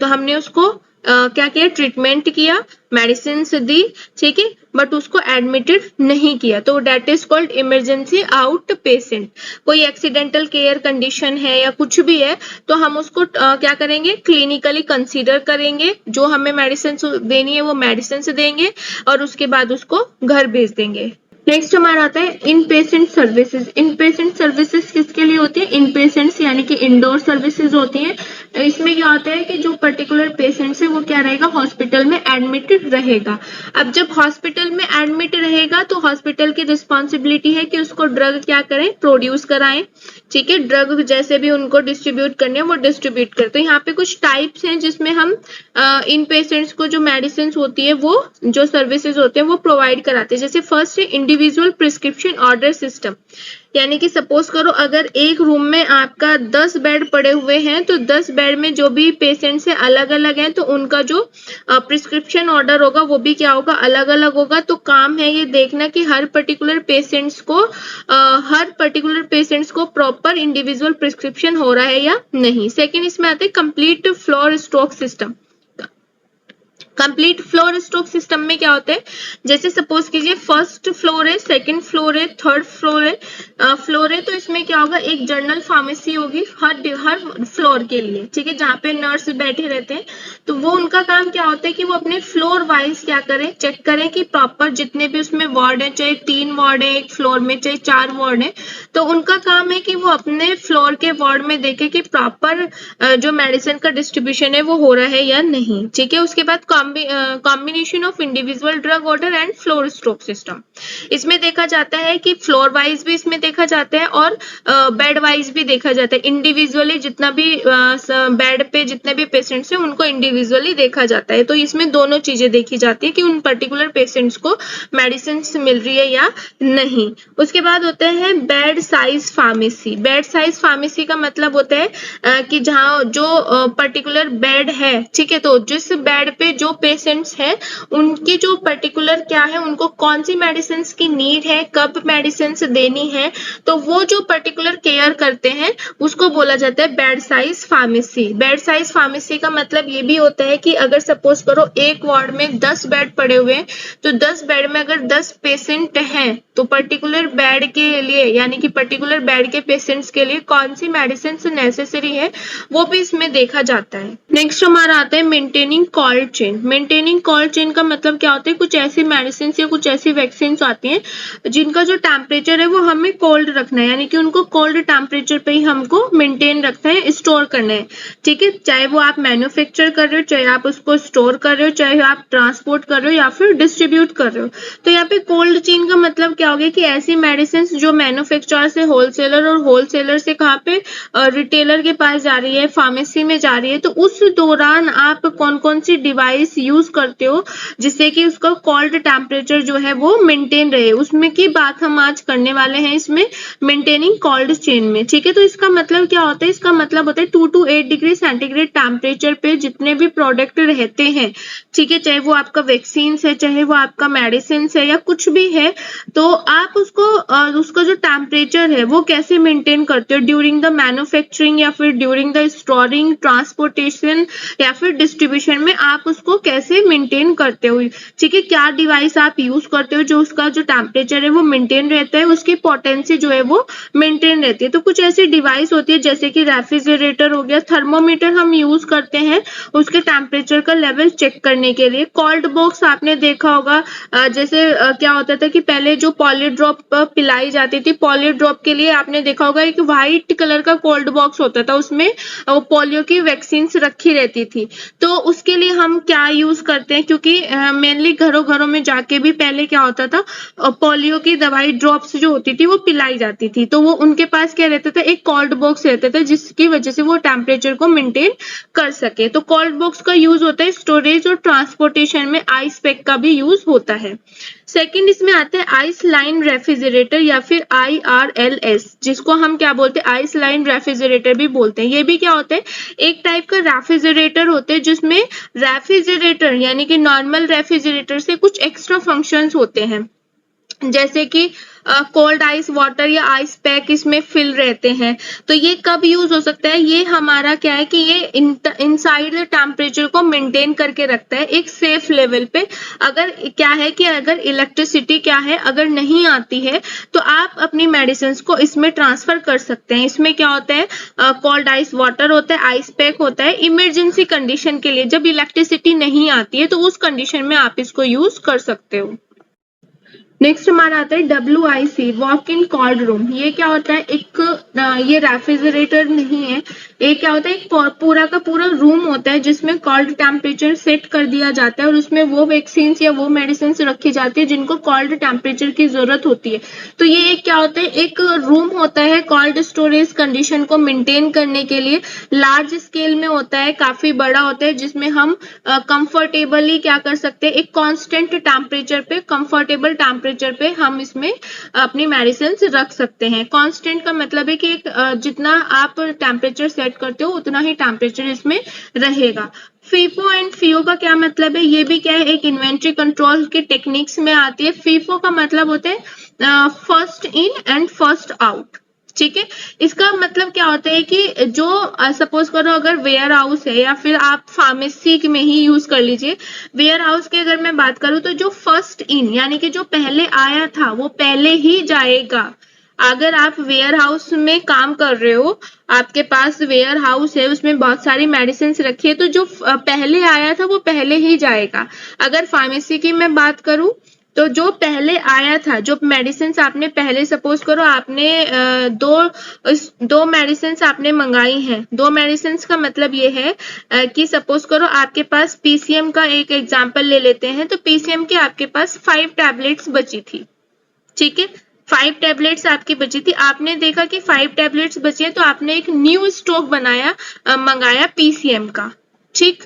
हमने उसको क्या किया, ट्रीटमेंट किया, मेडिसिन दी, ठीक है, बट उसको एडमिटेड नहीं किया, तो that is called emergency out patient. कोई एक्सीडेंटल केयर कंडीशन है या कुछ भी है तो हम उसको क्या करेंगे, क्लिनिकली कंसीडर करेंगे, जो हमें मेडिसिन देनी है वो मेडिसिन देंगे और उसके बाद उसको घर भेज देंगे। नेक्स्ट हमारा आता है in patient services. In patient services किसके लिए होती है? इन पेशेंट्स यानी कि इंडोर सर्विसेज होती है। इसमें क्या होता है कि जो पर्टिकुलर पेशेंट है वो क्या रहेगा? हॉस्पिटल में एडमिटेड रहेगा। अब जब हॉस्पिटल में एडमिट रहेगा तो हॉस्पिटल की रिस्पॉन्सिबिलिटी है कि उसको ड्रग क्या करें? प्रोड्यूस कराएं। ठीक है, ड्रग जैसे भी उनको डिस्ट्रीब्यूट करने हैं वो डिस्ट्रीब्यूट करें। तो यहाँ पे कुछ टाइप्स हैं जिसमें हम इन पेशेंट्स को जो मेडिसिन होती है वो जो सर्विसेज होते हैं वो प्रोवाइड कराते हैं। जैसे फर्स्ट है इंडिविजुअल प्रिस्क्रिप्शन ऑर्डर सिस्टम, यानी कि सपोज करो अगर एक रूम में आपका 10 बेड पड़े हुए हैं तो 10 बेड में जो भी पेशेंट्स हैं अलग अलग हैं, तो उनका जो प्रिस्क्रिप्शन ऑर्डर होगा वो भी क्या होगा? अलग अलग होगा। तो काम है ये देखना कि हर पर्टिकुलर पेशेंट्स को प्रॉपर इंडिविजुअल प्रिस्क्रिप्शन हो रहा है या नहीं। सेकेंड इसमें आते हैं complete floor stock system. Complete floor stock system में क्या होता है? जैसे सपोज कीजिए फर्स्ट फ्लोर है, सेकंड फ्लोर है, थर्ड फ्लोर है, तो इसमें क्या होगा? एक जनरल फार्मेसी होगी हर फ्लोर के लिए। ठीक है, जहाँ पे नर्स बैठे रहते हैं तो वो उनका काम क्या होता है कि वो अपने फ्लोर वाइज क्या करें? चेक करें कि प्रॉपर जितने भी उसमें वार्ड है, चाहे 3 वार्ड है एक फ्लोर में, चाहे 4 वार्ड है, तो उनका काम है कि वो अपने फ्लोर के वार्ड में देखे कि प्रॉपर जो मेडिसिन का डिस्ट्रीब्यूशन है वो हो रहा है या नहीं। ठीक है, उसके बाद combination of individual drug order and floor stock system. इसमें देखा जाता है कि फ्लोर वाइज भी इसमें देखा जाता है और बेड वाइज भी देखा जाता है। इंडिविजुअली जितना भी बेड पे जितने भी पेशेंट्स हैं उनको इंडिविजुअली देखा जाता है। तो इसमें दोनों चीजें देखी जाती है कि उन पर्टिकुलर पेशेंट्स को मेडिसिन मिल रही है या नहीं। उसके बाद होते हैं bed size pharmacy. Bed size pharmacy का मतलब होता है कि जहाँ जो पर्टिकुलर बेड है, ठीक है, तो जिस बेड पे जो पेशेंट्स हैं उनकी जो पर्टिकुलर क्या है, उनको कौन सी मेडिसिन की नीड है, कब मेडिसिन देनी है, तो वो जो पर्टिकुलर केयर करते हैं उसको बोला जाता है bed size pharmacy. Bed size pharmacy का मतलब ये भी होता है कि अगर सपोज करो एक वार्ड में 10 बेड पड़े हुए हैं तो 10 बेड में अगर 10 पेशेंट हैं तो पर्टिकुलर बेड के लिए यानी कि पर्टिकुलर बेड के पेशेंट्स के लिए कौन सी मेडिसिन नेसेसरी है वो भी इसमें देखा जाता है। नेक्स्ट हमारा आता है maintaining cold chain. Maintaining cold chain का मतलब क्या होता है? कुछ ऐसी मेडिसिन या कुछ ऐसी वैक्सीन आती हैं जिनका जो टेम्परेचर है वो हमें कोल्ड रखना है, यानी कि उनको कोल्ड टेम्परेचर पे ही हमको मेंटेन रखना है, स्टोर करना है। ठीक है, चाहे वो आप मैन्युफैक्चर कर रहे हो, चाहे आप उसको स्टोर कर रहे हो, चाहे आप ट्रांसपोर्ट कर रहे हो या फिर डिस्ट्रीब्यूट कर रहे हो। तो यहाँ पे कोल्ड चेन का मतलब क्या हो गया कि ऐसी मेडिसिन जो मैन्युफैक्चरर से होलसेलर और होलसेलर से कहाँ पे रिटेलर के पास जा रही है, फार्मेसी में जा रही है, तो उस दौरान आप कौन कौन सी डिवाइस यूज करते हो जिससे कि उसका कोल्ड टेम्परेचर जो है वो मेंटेन रहे, उसमें की बात हम आज करने वाले हैं इसमें मेंटेनिंग कोल्ड चेन में। ठीक है, तो इसका मतलब क्या होता है? इसका मतलब होता है 2 to 8 डिग्री सेंटीग्रेड टेम्परेचर पे जितने भी प्रोडक्ट रहते हैं, ठीक है, चाहे वो आपका वैक्सीन है, चाहे वो आपका मेडिसिन है या कुछ भी है, तो आप उसका जो टेम्परेचर है वो कैसे मेंटेन करते हो ड्यूरिंग द मैन्युफैक्चरिंग या फिर ड्यूरिंग द स्टोरिंग, ट्रांसपोर्टेशन या फिर डिस्ट्रीब्यूशन में आप उसको कैसे मेंटेन करते हो। ठीक है, क्या डिवाइस आप यूज करते हो जो उसका जो टेम्परेचर है वो मेंटेन रहता है, उसकी पोटेंसी जो है वो मेंटेन रहती है। तो कुछ ऐसी डिवाइस होती है जैसे कि रेफ्रिजरेटर हो गया, थर्मोमीटर हम यूज करते हैं उसके टेम्परेचर का लेवल चेक करने के लिए। कोल्ड बॉक्स आपने देखा होगा, जैसे क्या होता था कि पहले जो पॉलीड्रॉप पिलाई जाती थी, पॉलीड्रॉप के लिए आपने देखा होगा एक व्हाइट कलर का कोल्ड बॉक्स होता था, उसमें पोलियो की वैक्सीन रखी रहती थी। तो उसके लिए हम क्या यूज करते हैं, क्योंकि मेनली घरों घरों में जाके भी पहले क्या होता था, पोलियो की दवाई ड्रॉप्स जो होती थी वो पिलाई जाती थी, तो वो उनके पास क्या रहता था, एक कोल्ड बॉक्स रहता था जिसकी वजह से वो टेम्परेचर को मेंटेन कर सके। तो कोल्ड बॉक्स का यूज होता है स्टोरेज और ट्रांसपोर्टेशन में, आइस पैक का भी यूज होता है। सेकंड इसमें आता है आइस लाइन रेफ्रिजरेटर या फिर IRLS, जिसको हम क्या बोलते हैं, आइस लाइन रेफ्रिजरेटर भी बोलते हैं। ये भी क्या होता है, एक टाइप का रेफ्रिजरेटर होते हैं जिसमें रेफ्रिजरेटर यानी कि नॉर्मल रेफ्रिजरेटर से कुछ एक्स्ट्रा फंक्शंस होते हैं, जैसे कि कोल्ड आइस वाटर या आइस पैक इसमें फिल रहते हैं। तो ये कब यूज हो सकता है, ये हमारा क्या है कि ये इनसाइड द टेम्परेचर को मेंटेन करके रखता है एक सेफ लेवल पे। अगर क्या है कि अगर इलेक्ट्रिसिटी क्या है अगर नहीं आती है तो आप अपनी मेडिसिन को इसमें ट्रांसफर कर सकते हैं। इसमें क्या होता है, कोल्ड आइस वाटर होता है, आइस पैक होता है, इमरजेंसी कंडीशन के लिए जब इलेक्ट्रिसिटी नहीं आती है तो उस कंडीशन में आप इसको यूज कर सकते हो। नेक्स्ट हमारा आता है WIC, walk in cold room. ये क्या होता है, ये रेफ्रिजरेटर नहीं है, ये क्या होता है, एक पूरा का पूरा रूम होता है जिसमें कोल्ड टेम्परेचर सेट कर दिया जाता है और उसमें वो वैक्सीन या वो मेडिसिन रखी जाती है जिनको कोल्ड टेम्परेचर की जरूरत होती है। तो ये एक क्या होता है, एक रूम होता है कोल्ड स्टोरेज कंडीशन को मेंटेन करने के लिए, लार्ज स्केल में होता है, काफी बड़ा होता है, जिसमें हम कंफर्टेबली क्या कर सकते हैं, एक कांस्टेंट टेम्परेचर पे, कंफर्टेबल टेम्परेचर पे हम इसमें अपनी मेडिसिन रख सकते हैं। कांस्टेंट का मतलब है कि जितना आप टेम्परेचर सेट करते हो उतना ही टेम्परेचर इसमें रहेगा। फीफो एंड फीओ का क्या मतलब है, ये भी क्या है, एक इन्वेंट्री कंट्रोल की टेक्निक्स में आती है। फीफो का मतलब होता है first in and first out, ठीक है। इसका मतलब क्या होता है कि जो सपोज करो अगर वेयर हाउस है या फिर आप फार्मेसी में ही यूज कर लीजिए, वेयर हाउस की अगर मैं बात करूं तो जो फर्स्ट इन यानी कि जो पहले आया था वो पहले ही जाएगा। अगर आप वेयर हाउस में काम कर रहे हो, आपके पास वेयर हाउस है, उसमें बहुत सारी मेडिसिन रखी है, तो जो पहले आया था वो पहले ही जाएगा। अगर फार्मेसी की मैं बात करूं तो जो पहले आया था, जो मेडिसिन आपने पहले सपोज करो आपने दो मेडिसिन आपने मंगाई हैं, दो मेडिसिन का मतलब ये है कि सपोज करो आपके पास PCM का एक एग्जांपल ले लेते हैं, तो PCM के आपके पास 5 टैबलेट्स बची थी, ठीक है। 5 टैबलेट्स आपकी बची थी, आपने देखा कि 5 टैबलेट्स बची है, तो आपने एक न्यू स्टॉक मंगाया PCM का, ठीक।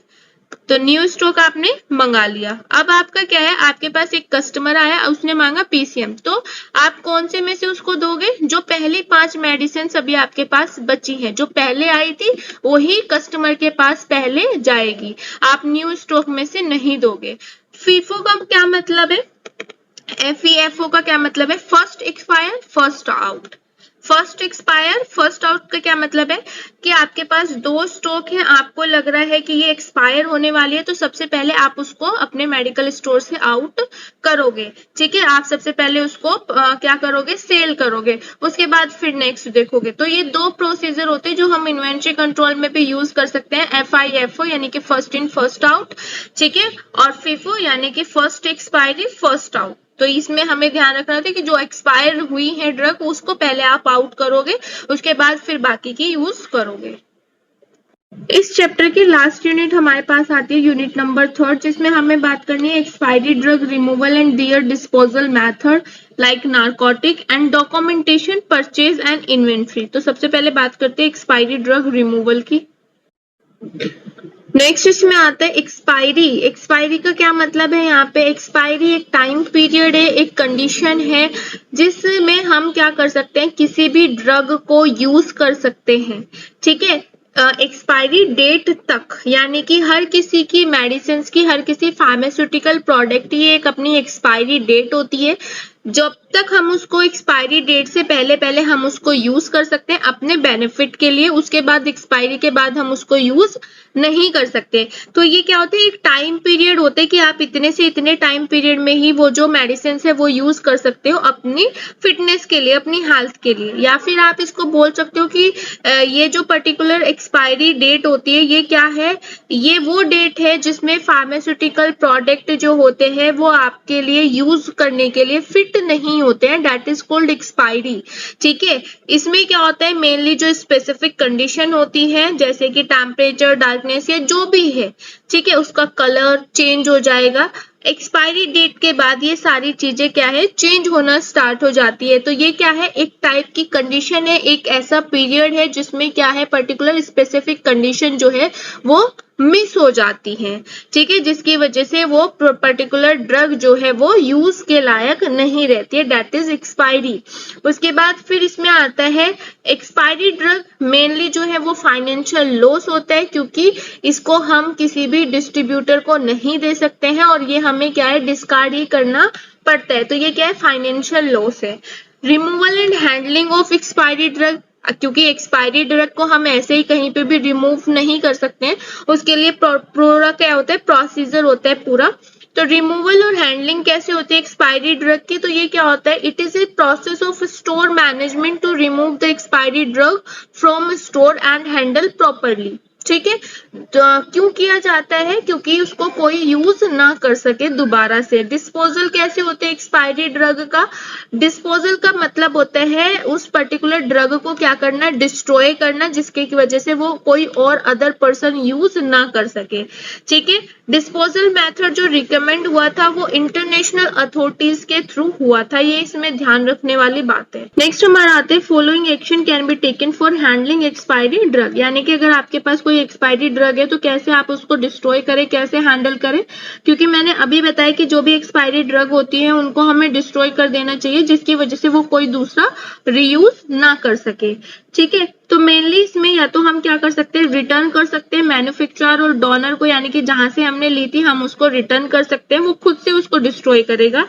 तो न्यू स्टॉक आपने मंगा लिया। अब आपका क्या है, आपके पास एक कस्टमर आया, उसने मांगा PCM, तो आप कौन से में से उसको दोगे, जो पहली 5 मेडिसिन अभी आपके पास बची है, जो पहले आई थी वही कस्टमर के पास पहले जाएगी, आप न्यू स्टॉक में से नहीं दोगे। फीफो का क्या मतलब है, FEFO का क्या मतलब है, first expire first out. First expire first out का क्या मतलब है कि आपके पास 2 स्टॉक है, आपको लग रहा है कि ये एक्सपायर होने वाली है, तो सबसे पहले आप उसको अपने मेडिकल स्टोर से आउट करोगे, ठीक है। आप सबसे पहले उसको क्या करोगे, सेल करोगे, उसके बाद फिर नेक्स्ट देखोगे। तो ये 2 प्रोसीजर होते हैं जो हम इन्वेंट्री कंट्रोल में भी यूज कर सकते हैं, FIFO यानी कि फर्स्ट इन फर्स्ट आउट, ठीक है, और FIFO यानी कि फर्स्ट एक्सपायरी फर्स्ट आउट। तो इसमें हमें ध्यान रखना था कि जो एक्सपायर हुई है ड्रग उसको पहले आप आउट करोगे, उसके बाद फिर बाकी की यूज करोगे। इस चैप्टर की लास्ट यूनिट हमारे पास आती है यूनिट नंबर 3, जिसमें हमें बात करनी है expiry drug removal and there disposal method like narcotic and documentation, purchase and inventory. तो सबसे पहले बात करते हैं एक्सपायरी ड्रग रिमूवल की। नेक्स्ट इसमें आता है एक्सपायरी। एक्सपायरी का क्या मतलब है, यहाँ पे एक्सपायरी एक टाइम पीरियड है, एक कंडीशन है जिसमें हम क्या कर सकते हैं, किसी भी ड्रग को यूज कर सकते हैं, ठीक है। एक्सपायरी डेट तक, यानी कि हर किसी की मेडिसिन की, हर किसी फार्मास्यूटिकल प्रोडक्ट की एक अपनी एक्सपायरी डेट होती है। जब तक हम उसको एक्सपायरी डेट से पहले पहले हम उसको यूज कर सकते हैं अपने बेनिफिट के लिए, उसके बाद एक्सपायरी के बाद हम उसको यूज नहीं कर सकते। तो ये क्या होता है, एक टाइम पीरियड होता है कि आप इतने से इतने टाइम पीरियड में ही वो जो मेडिसिन है वो यूज कर सकते हो अपनी फिटनेस के लिए, अपनी हेल्थ के लिए। या फिर आप इसको बोल सकते हो कि ये जो पर्टिकुलर एक्सपायरी डेट होती है ये क्या है, ये वो डेट है जिसमें फार्मास्यूटिकल प्रोडक्ट जो होते हैं वो आपके लिए यूज करने के लिए फिट नहीं होते हैं, दैट इज कॉल्ड एक्सपायरी, ठीक है। इसमें क्या होता है, मेनली जो स्पेसिफिक कंडीशन होती है जैसे कि टेम्परेचर, डार्कनेस या जो भी है, ठीक है, उसका कलर चेंज हो जाएगा। एक्सपायरी डेट के बाद ये सारी चीजें क्या है, चेंज होना स्टार्ट हो जाती है। तो ये क्या है, एक टाइप की कंडीशन है, एक ऐसा पीरियड है जिसमें क्या है, पर्टिकुलर स्पेसिफिक कंडीशन जो है वो मिस हो जाती है, ठीक है, जिसकी वजह से वो पर्टिकुलर ड्रग जो है वो यूज के लायक नहीं रहती है, दैट इज एक्सपायरी। उसके बाद फिर इसमें आता है एक्सपायरी ड्रग मेनली जो है वो फाइनेंशियल लॉस होता है, क्योंकि इसको हम किसी भी डिस्ट्रीब्यूटर को नहीं दे सकते हैं और ये हमें क्या है, डिस्कार्ड ही करना पड़ता है। तो ये क्या है, फाइनेंशियल लॉस है। Removal and handling of expiry drug, क्योंकि एक्सपायरी ड्रग को हम ऐसे ही कहीं पे भी रिमूव नहीं कर सकते हैं, उसके लिए पूरा क्या होता है, प्रोसीजर होता है पूरा। तो रिमूवल और हैंडलिंग कैसे होती है एक्सपायरी ड्रग की, तो ये क्या होता है, it is a process of store management to remove the expiry drug from store and handle properly, ठीक है। तो क्यों किया जाता है? क्योंकि उसको कोई यूज ना कर सके दोबारा से। डिस्पोजल कैसे होते हैं एक्सपायरी ड्रग का? डिस्पोजल का मतलब होता है उस पर्टिकुलर ड्रग को क्या करना, डिस्ट्रॉय करना, जिसके की वजह से वो कोई और अदर पर्सन यूज ना कर सके। ठीक है। डिस्पोजल मेथड जो रिकमेंड हुआ था वो इंटरनेशनल अथॉरिटीज के थ्रू हुआ था, ये इसमें ध्यान रखने वाली बात है। नेक्स्ट हमारा आते हैं following action can be taken for handling expiry drug, यानी कि अगर आपके पास कोई एक्सपायरी ड्रग है तो कैसे आप उसको डिस्ट्रॉय करें, कैसे हैंडल करें। क्योंकि मैंने अभी बताया कि जो भी एक्सपायरी ड्रग होती है उनको हमें डिस्ट्रॉय कर देना चाहिए, जिसकी वजह से वो कोई दूसरा रीयूज ना कर सके। ठीक है। तो मेनली इसमें या तो हम क्या कर सकते हैं, रिटर्न कर सकते हैं मैन्युफैक्चरर और डोनर को, यानी कि जहां से हमने ली थी हम उसको रिटर्न कर सकते हैं, वो खुद से उसको डिस्ट्रॉय करेगा।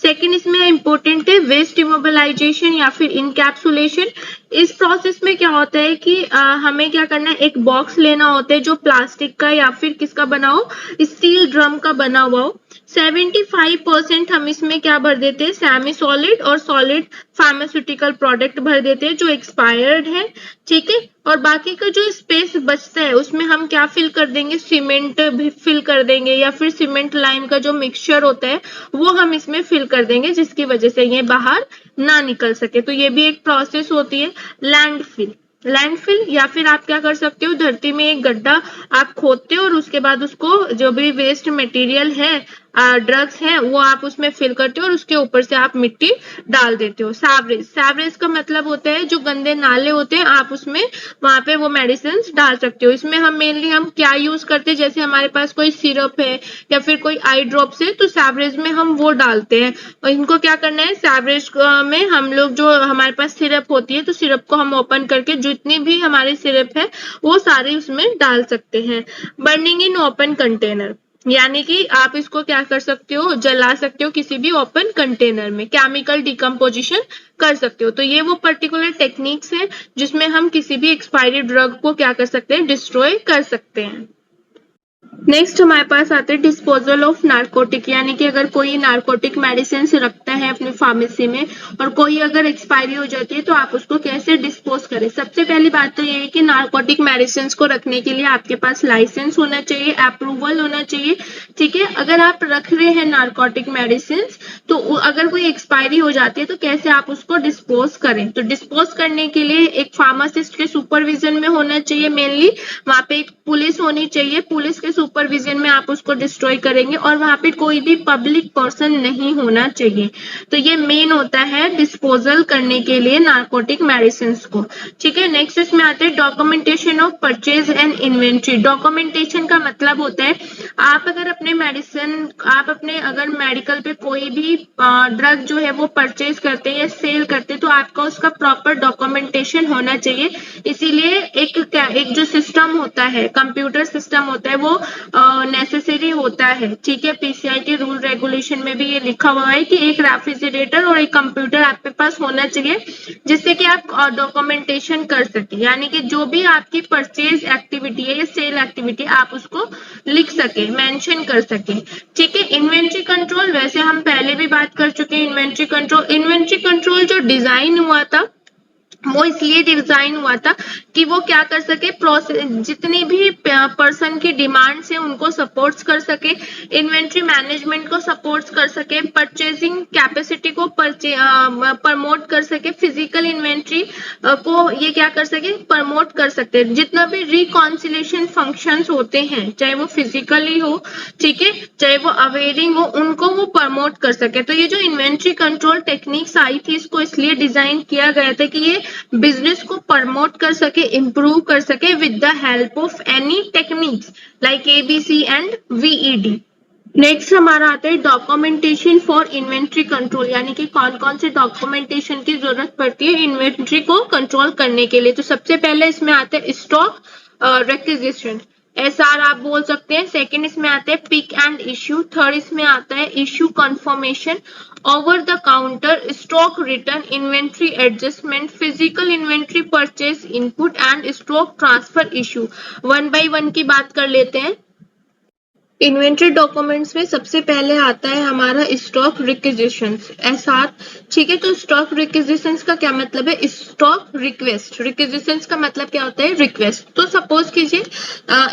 सेकंड इसमें इंपॉर्टेंट है वेस्ट इमोबिलाइजेशन या फिर इनकैप्सुलेशन। इस प्रोसेस में क्या होता है कि हमें क्या करना है, एक बॉक्स लेना होता है जो प्लास्टिक का या फिर किसका बना हो, स्टील ड्रम का बना हुआ हो। 75% हम इसमें क्या भर देते हैं, सेमी सॉलिड और सॉलिड फार्मास्यूटिकल प्रोडक्ट भर देते हैं जो एक्सपायर्ड है। ठीक है। और बाकी का जो स्पेस बचता है उसमें हम क्या फिल कर देंगे, सीमेंट भी फिल कर देंगे या फिर सीमेंट लाइम का जो मिक्सचर होता है वो हम इसमें फिल कर देंगे, जिसकी वजह से ये बाहर ना निकल सके। तो ये भी एक प्रोसेस होती है लैंडफिल। लैंडफिल या फिर आप क्या कर सकते हो, धरती में एक गड्ढा आप खोदते हो और उसके बाद उसको जो भी वेस्ट मटेरियल है, ड्रग्स हैं, वो आप उसमें फिल करते हो और उसके ऊपर से आप मिट्टी डाल देते हो। सावरेज, सावरेज का मतलब होता है जो गंदे नाले होते हैं आप उसमें वहां पे वो मेडिसिन डाल सकते हो। इसमें हम मेनली हम क्या यूज करते हैं, जैसे हमारे पास कोई सिरप है या फिर कोई आई ड्रॉप्स है तो सावरेज में हम वो डालते हैं। और इनको क्या करना है, सावरेज में हम लोग जो हमारे पास सिरप होती है तो सिरप को हम ओपन करके जितनी भी हमारे सिरप है वो सारे उसमें डाल सकते हैं। बर्निंग इन ओपन कंटेनर, यानी कि आप इसको क्या कर सकते हो, जला सकते हो किसी भी ओपन कंटेनर में, केमिकल डिकम्पोजिशन कर सकते हो। तो ये वो पर्टिकुलर टेक्निक्स है जिसमें हम किसी भी एक्सपायरी ड्रग को क्या कर सकते हैं, डिस्ट्रॉय कर सकते हैं। नेक्स्ट हमारे पास आते हैं डिस्पोजल ऑफ नारकोटिक, यानी कि अगर कोई नारकोटिक मेडिसिन रखता है अपनी फार्मेसी में और कोई अगर एक्सपायरी हो जाती है तो आप उसको कैसे डिस्पोज करें। सबसे पहली बात तो ये है कि नारकोटिक मेडिसिन को रखने के लिए आपके पास लाइसेंस होना चाहिए, अप्रूवल होना चाहिए। ठीक है। अगर आप रख रहे हैं नारकोटिक मेडिसिन तो अगर कोई एक्सपायरी हो जाती है तो कैसे आप उसको डिस्पोज करें। तो डिस्पोज करने के लिए एक फार्मासिस्ट के सुपरविजन में होना चाहिए, मेनली वहां पे एक पुलिस होनी चाहिए, पुलिस के सुपरविजन में आप उसको डिस्ट्रॉय करेंगे और वहां पे कोई भी पब्लिक पर्सन नहीं होना चाहिए। तो ये मेन होता है डिस्पोजल करने के लिए नारकोटिक मेडिसिन को। ठीक है। नेक्स्ट इसमें आते हैं documentation of purchase and inventory. Documentation का मतलब होता है आप अगर अपने मेडिसिन, आप अपने अगर मेडिकल पे कोई भी ड्रग जो है वो परचेज करते हैं या सेल करते हैं तो आपका उसका प्रॉपर डॉक्यूमेंटेशन होना चाहिए। इसीलिए एक जो सिस्टम होता है, कंप्यूटर सिस्टम होता है, वो नेसेसरी होता है। ठीक है। पीसीआई के रूल रेगुलेशन में भी ये लिखा हुआ है कि एक रेफ्रिजरेटर और एक कंप्यूटर आपके पास होना चाहिए जिससे कि आप डॉक्यूमेंटेशन कर सके, यानी कि जो भी आपकी परचेज एक्टिविटी है या सेल एक्टिविटी आप उसको लिख सके, मेंशन कर सके। ठीक है। इन्वेंट्री कंट्रोल, वैसे हम पहले भी बात कर चुके हैं इन्वेंट्री कंट्रोल। इन्वेंट्री कंट्रोल जो डिजाइन हुआ था वो इसलिए डिजाइन हुआ था कि वो क्या कर सके, प्रोसेस जितनी भी पर्सन की डिमांड्स है उनको सपोर्ट्स कर सके, इन्वेंट्री मैनेजमेंट को सपोर्ट्स कर सके, परचेजिंग कैपेसिटी को प्रमोट कर सके, फिजिकल इन्वेंट्री को ये क्या कर सके, प्रमोट कर सकते हैं। जितना भी रिकॉन्सिलेशन फंक्शंस होते हैं चाहे वो फिजिकली हो, ठीक है, चाहे वो अवेयरिंग हो, उनको वो प्रमोट कर सके। तो ये जो इन्वेंट्री कंट्रोल टेक्निक्स आई थी इसको इसलिए डिजाइन किया गया था कि ये बिजनेस को प्रमोट कर सके, इंप्रूव कर सके with the help of any techniques like ABC and VED. Next हमारा आता है डॉक्यूमेंटेशन फॉर इन्वेंट्री कंट्रोल, यानी कि कौन कौन से डॉक्यूमेंटेशन की जरूरत पड़ती है इन्वेंट्री को कंट्रोल करने के लिए। तो सबसे पहले इसमें आता है स्टॉक रिक्विजिशन, एसआर आप बोल सकते हैं। सेकंड इसमें आता है पिक एंड इश्यू। थर्ड इसमें आता है issue confirmation, over the counter stock return, inventory adjustment, physical inventory purchase input and stock transfer issue. One by one की बात कर लेते हैं। इन्वेंट्री डॉक्यूमेंट्स में सबसे पहले आता है हमारा स्टॉक रिक्विजिशंस एसआर। ठीक है, तो स्टॉक रिक्विजिशंस का क्या मतलब है? Stock request. रिक्विजिशंस का मतलब क्या होता है? रिक्वेस्ट। तो सपोज कीजिए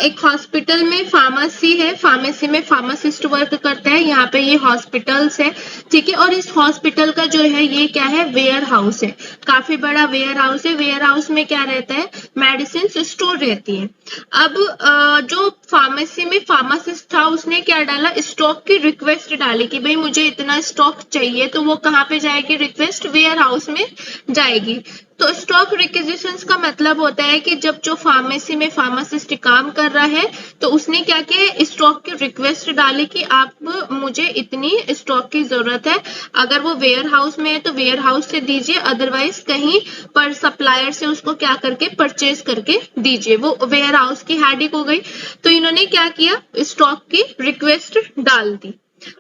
एक हॉस्पिटल में फार्मेसी है, फार्मेसी में फार्मासिस्ट वर्क करता है, यहाँ पे ये हॉस्पिटल्स है। ठीक है, और इस हॉस्पिटल का जो है ये क्या है? वेयर हाउस है, काफी बड़ा वेयर हाउस है। वेयर हाउस में क्या रहता है? मेडिसिन स्टोर रहती है। अब जो फार्मेसी में फार्मासिस्ट था उसने क्या डाला? स्टॉक की रिक्वेस्ट डाली कि भाई मुझे इतना स्टॉक चाहिए, तो वो कहाँ पे जाएगी? रिक्वेस्ट वेयर हाउस में जाएगी। तो स्टॉक रिक्विजिशंस का मतलब होता है कि जब जो फार्मेसी में फार्मासिस्ट काम कर रहा है तो उसने क्या किया? स्टॉक की रिक्वेस्ट डाली कि आप मुझे इतनी स्टॉक की जरूरत है, अगर वो वेयर हाउस में है तो वेयर हाउस से दीजिए, अदरवाइज कहीं पर सप्लायर से उसको क्या करके परचेज करके दीजिए। वो वेयर हाउस की हेडिक हो गई। तो इन्होंने क्या किया? स्टॉक की रिक्वेस्ट डाल दी।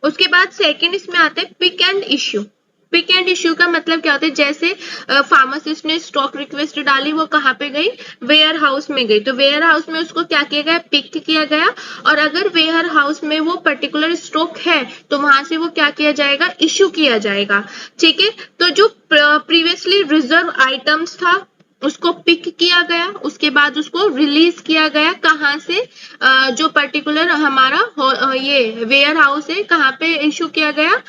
उसके बाद सेकंड इसमें आता है pick and issue. Pick and issue का मतलब क्या होता है? जैसे फार्मासिस्ट ने स्टॉक रिक्वेस्ट डाली, वो कहाँ पे गई? वेयर हाउस में गई। तो वेयर हाउस में उसको क्या किया गया? पिक किया गया। और अगर वेयर हाउस में वो पर्टिकुलर स्टॉक है तो वहां से वो क्या किया जाएगा? इश्यू किया जाएगा। ठीक है, तो जो प्रीवियसली रिजर्व आइटम्स था उसको पिक किया गया, उसके बाद उसको रिलीज किया गया। कहाँ से? जो पर्टिकुलर हमारा ये वेयर हाउस है, कहाँ पे इशू किया गया?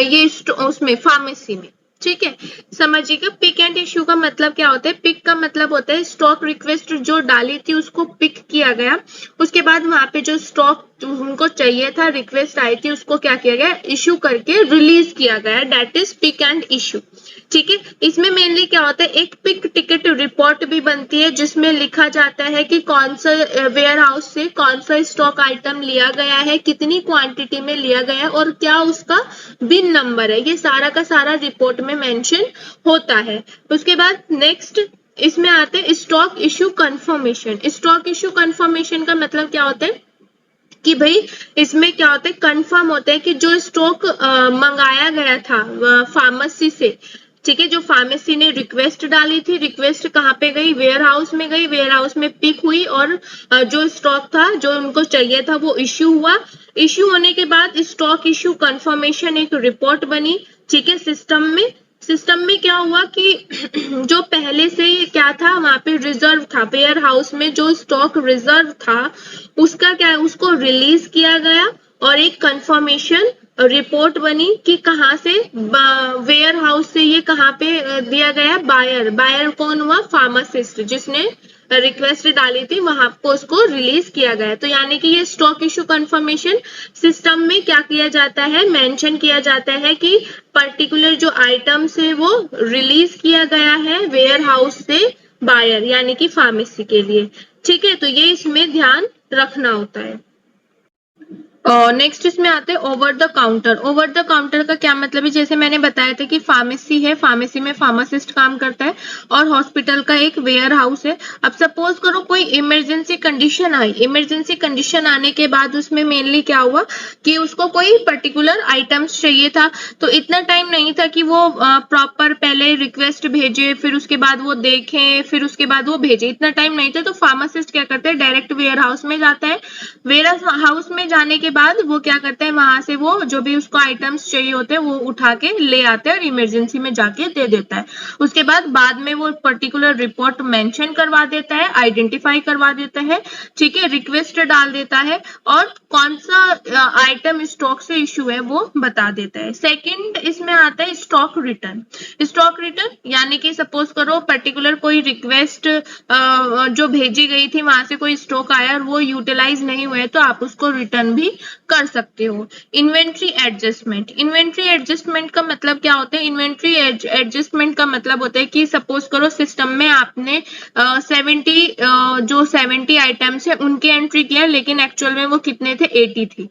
ये उसमें फार्मेसी में। ठीक है, समझिएगा। पिक एंड इश्यू का मतलब क्या होता है? पिक का मतलब होता है स्टॉक रिक्वेस्ट जो डाली थी उसको पिक किया गया, उसके बाद वहां पे जो स्टॉक उनको चाहिए था, रिक्वेस्ट आई थी, उसको क्या किया गया? इश्यू करके रिलीज किया गया। That is pick and issue. ठीक है, इसमें मेनली क्या होता है? एक पिक टिकट रिपोर्ट भी बनती है जिसमें लिखा जाता है कि कौन सा वेयर हाउस से कौन सा स्टॉक आइटम लिया गया है, कितनी क्वांटिटी में लिया गया है और क्या उसका बिन नंबर है। ये सारा का सारा रिपोर्ट में मेंशन होता है। उसके बाद नेक्स्ट इसमें आते हैं stock issue confirmation. Stock issue confirmation का मतलब क्या होता है कि भाई इसमें क्या होता है? कंफर्म होता है कि जो स्टॉक मंगाया गया था फार्मेसी से, ठीक है, जो फार्मेसी ने रिक्वेस्ट डाली थी, रिक्वेस्ट कहाँ पे गई? वेयर हाउस में गई, वेयर हाउस में पिक हुई और जो स्टॉक था जो उनको चाहिए था वो इश्यू हुआ। इश्यू होने के बाद स्टॉक इश्यू कंफर्मेशन एक रिपोर्ट बनी। ठीक है, सिस्टम में क्या हुआ कि जो पहले से क्या था वहां पे रिजर्व था, वेयर हाउस में जो स्टॉक रिजर्व था उसका क्या, उसको रिलीज किया गया और एक कंफर्मेशन रिपोर्ट बनी कि कहाँ से वेयर हाउस से ये कहाँ पे दिया गया? बायर कौन हुआ? फार्मासिस्ट जिसने रिक्वेस्ट डाली थी, वहां को उसको रिलीज किया गया। तो यानी कि ये स्टॉक इशू कंफर्मेशन सिस्टम में क्या किया जाता है? मेंशन किया जाता है कि पर्टिकुलर जो आइटम्स है वो रिलीज किया गया है वेयर हाउस से बायर यानी कि फार्मेसी के लिए। ठीक है, तो ये इसमें ध्यान रखना होता है। नेक्स्ट इसमें आते हैं over the counter. Over the counter का क्या मतलब है? जैसे मैंने बताया था कि फार्मेसी है, फार्मेसी में फार्मासिस्ट काम करता है और हॉस्पिटल का एक वेयर हाउस है। अब सपोज करो कोई इमरजेंसी कंडीशन आई, इमरजेंसी कंडीशन आने के बाद उसमें मेनली क्या हुआ कि उसको कोई पर्टिकुलर आइटम्स चाहिए था, तो इतना टाइम नहीं था कि वो प्रॉपर पहले रिक्वेस्ट भेजे, फिर उसके बाद वो देखें, फिर उसके बाद वो भेजे, इतना टाइम नहीं था। तो फार्मासिस्ट क्या करता है? डायरेक्ट वेयर हाउस में जाता है। वेयर हाउस में जाने के बाद वो क्या करते हैं? वहां से वो जो भी उसको आइटम्स चाहिए होते हैं वो उठा के ले आते हैं और इमरजेंसी में जाके दे देता है। उसके बाद में वो पर्टिकुलर रिपोर्ट मेंशन करवा देता है, आइडेंटिफाई करवा देता है, ठीक है, रिक्वेस्ट डाल देता है और कौन सा आइटम स्टॉक से इशू है वो बता देता है। सेकंड इसमें आता है स्टॉक रिटर्न। स्टॉक रिटर्न यानी कि सपोज करो पर्टिकुलर कोई रिक्वेस्ट जो भेजी गई थी वहां से कोई स्टॉक आया और वो यूटिलाइज नहीं हुए तो आप उसको रिटर्न भी कर सकते हो। Inventory adjustment. इन्वेंट्री एडजस्टमेंट का मतलब क्या होता है? इन्वेंट्री एडजस्टमेंट का मतलब होता है कि सपोज करो सिस्टम में आपने 70 आइटम्स है उनकी एंट्री किया, लेकिन एक्चुअल में वो कितने थे? 80 थी।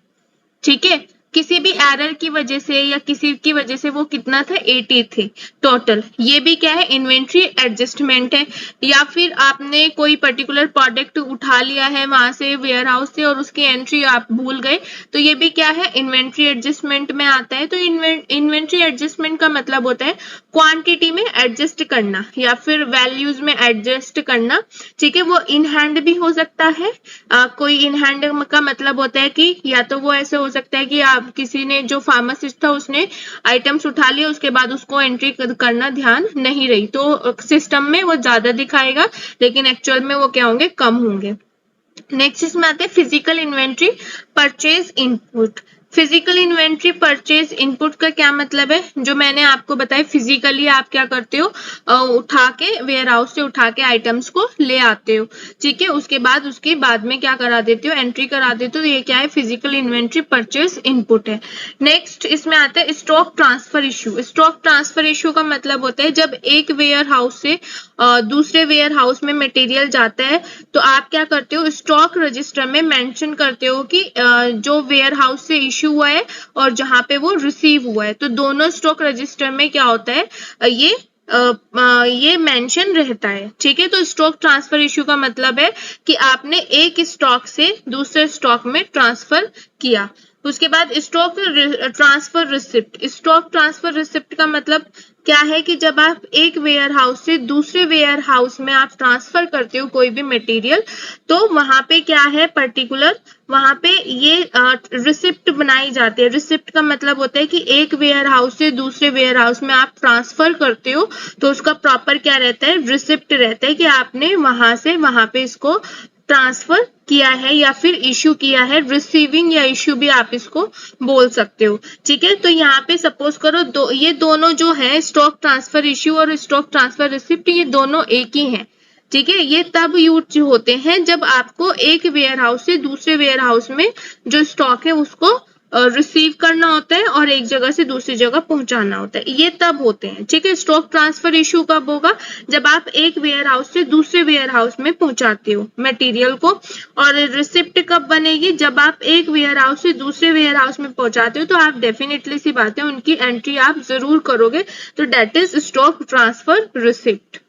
ठीक है, किसी भी एरर की वजह से या किसी की वजह से वो कितना था 80 थे टोटल। ये भी क्या है, इन्वेंट्री एडजस्टमेंट है। या फिर आपने कोई पर्टिकुलर प्रोडक्ट उठा लिया है वहां से वेयर हाउस से और उसकी एंट्री आप भूल गए, तो ये भी क्या है, इन्वेंट्री एडजस्टमेंट में आता है। तो इन्वेंट्री एडजस्टमेंट का मतलब होता है क्वांटिटी में एडजस्ट करना या फिर वैल्यूज में एडजस्ट करना। ठीक है, वो इन हैंड भी हो सकता है। कोई इन हैंड का मतलब होता है कि या तो वो ऐसे हो सकता है कि आप किसी ने, जो फार्मासिस्ट था उसने आइटम्स उठा लिए, उसके बाद उसको एंट्री करना ध्यान नहीं रही, तो सिस्टम में वो ज्यादा दिखाएगा लेकिन एक्चुअल में वो क्या होंगे, कम होंगे। नेक्स्ट इसमें आते हैं physical inventory purchase input. Physical inventory purchase input का क्या मतलब है, जो मैंने आपको बताया फिजिकली आप क्या करते हो, उठा के वेयर हाउस से उठा के आइटम्स को ले आते हो। ठीक है, उसके बाद में क्या करा देते हो, एंट्री करा देते हो। ये क्या है, फिजिकल इन्वेंट्री परचेज इनपुट है। नेक्स्ट इसमें आता है stock transfer issue. Stock transfer issue का मतलब होता है जब एक वेयर हाउस से दूसरे वेयर हाउस में मटेरियल जाता है, तो आप क्या करते हो, स्टॉक रजिस्टर में मेंशन करते हो कि जो वेयर हाउस से इश्यू हुआ है और जहां पे वो रिसीव हुआ है, तो दोनों स्टॉक रजिस्टर में क्या होता है, ये मेंशन रहता है। ठीक है, तो स्टॉक ट्रांसफर इश्यू का मतलब है कि आपने एक स्टॉक से दूसरे स्टॉक में ट्रांसफर किया। उसके बाद stock transfer receipt. Stock transfer receipt का मतलब क्या है कि जब आप एक वेयर हाउस से दूसरे वेयर हाउस में आप ट्रांसफर करते हो कोई भी मटेरियल, तो वहां पे क्या है, पर्टिकुलर वहां पे ये रिसिप्ट बनाई जाती है। रिसिप्ट का मतलब होता है कि एक वेयर हाउस से दूसरे वेयर हाउस में आप ट्रांसफर करते हो, तो उसका प्रॉपर क्या रहता है, रिसिप्ट रहता है कि आपने वहां से वहां पे इसको ट्रांसफर किया है या फिर इश्यू किया है। रिसीविंग या इश्यू भी आप इसको बोल सकते हो। ठीक है, तो यहाँ पे सपोज करो ये दोनों जो है, स्टॉक ट्रांसफर इश्यू और स्टॉक ट्रांसफर रिसिप्ट, ये दोनों एक ही हैं। ठीक है, ये तब यूज होते हैं जब आपको एक वेयर हाउस से दूसरे वेयर हाउस में जो स्टॉक है उसको रिसीव करना होता है और एक जगह से दूसरी जगह पहुंचाना होता है, ये तब होते हैं। ठीक है, स्टॉक ट्रांसफर इश्यू कब होगा, जब आप एक वेयर हाउस से दूसरे वेयर हाउस में पहुंचाते हो मटेरियल को। और रिसिप्ट कब बनेगी, जब आप एक वेयर हाउस से दूसरे वेयर हाउस में पहुंचाते हो, तो आप डेफिनेटली सी बात है उनकी एंट्री आप जरूर करोगे, तो that is stock transfer receipt.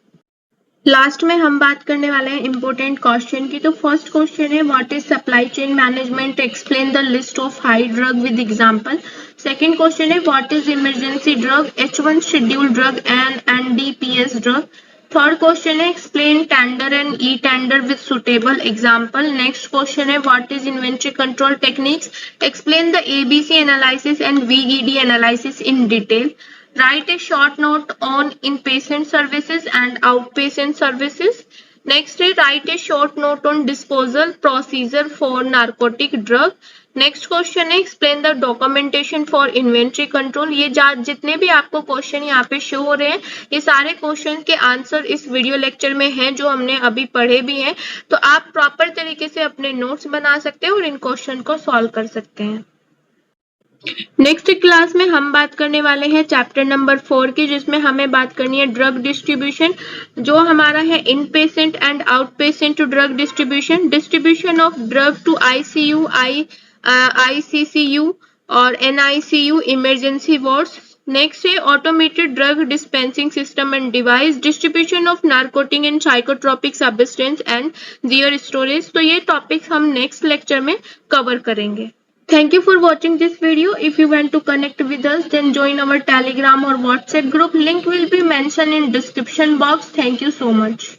Last में हम बात करने वाले हैं इंपॉर्टेंट क्वेश्चन की। तो फर्स्ट क्वेश्चन है, what is supply chain management, explain the list of high drug with example. Second question है, what is emergency drug, H1 schedule drug and NDPS drug. Third question है, explain tender and e tender with suitable example. Next question है, what is inventory control techniques, explain the ABC analysis and VED analysis in detail. Write a short note on inpatient services and outpatient services. Next, write a short note on disposal procedure for narcotic drug. Next question है, explain the documentation for inventory control. ये जितने भी आपको क्वेश्चन यहाँ पे शो हो रहे हैं, ये सारे क्वेश्चन के आंसर इस वीडियो लेक्चर में हैं जो हमने अभी पढ़े भी हैं। तो आप प्रॉपर तरीके से अपने नोट्स बना सकते हैं और इन क्वेश्चन को सॉल्व कर सकते हैं। नेक्स्ट क्लास में हम बात करने वाले हैं चैप्टर नंबर 4 की, जिसमें हमें बात करनी है ड्रग डिस्ट्रीब्यूशन, जो हमारा है in patient and out patient drug distribution, distribution of drug to ICU, ICCU और NICU इमरजेंसी वार्ड्स। नेक्स्ट है automated drug dispensing system and device, distribution of narcotic and psychotropic substance and their storage. तो ये टॉपिक्स हम नेक्स्ट लेक्चर में कवर करेंगे। Thank you for watching this video. If you want to connect with us, then join our Telegram or WhatsApp group. Link will be mentioned in description box. Thank you so much.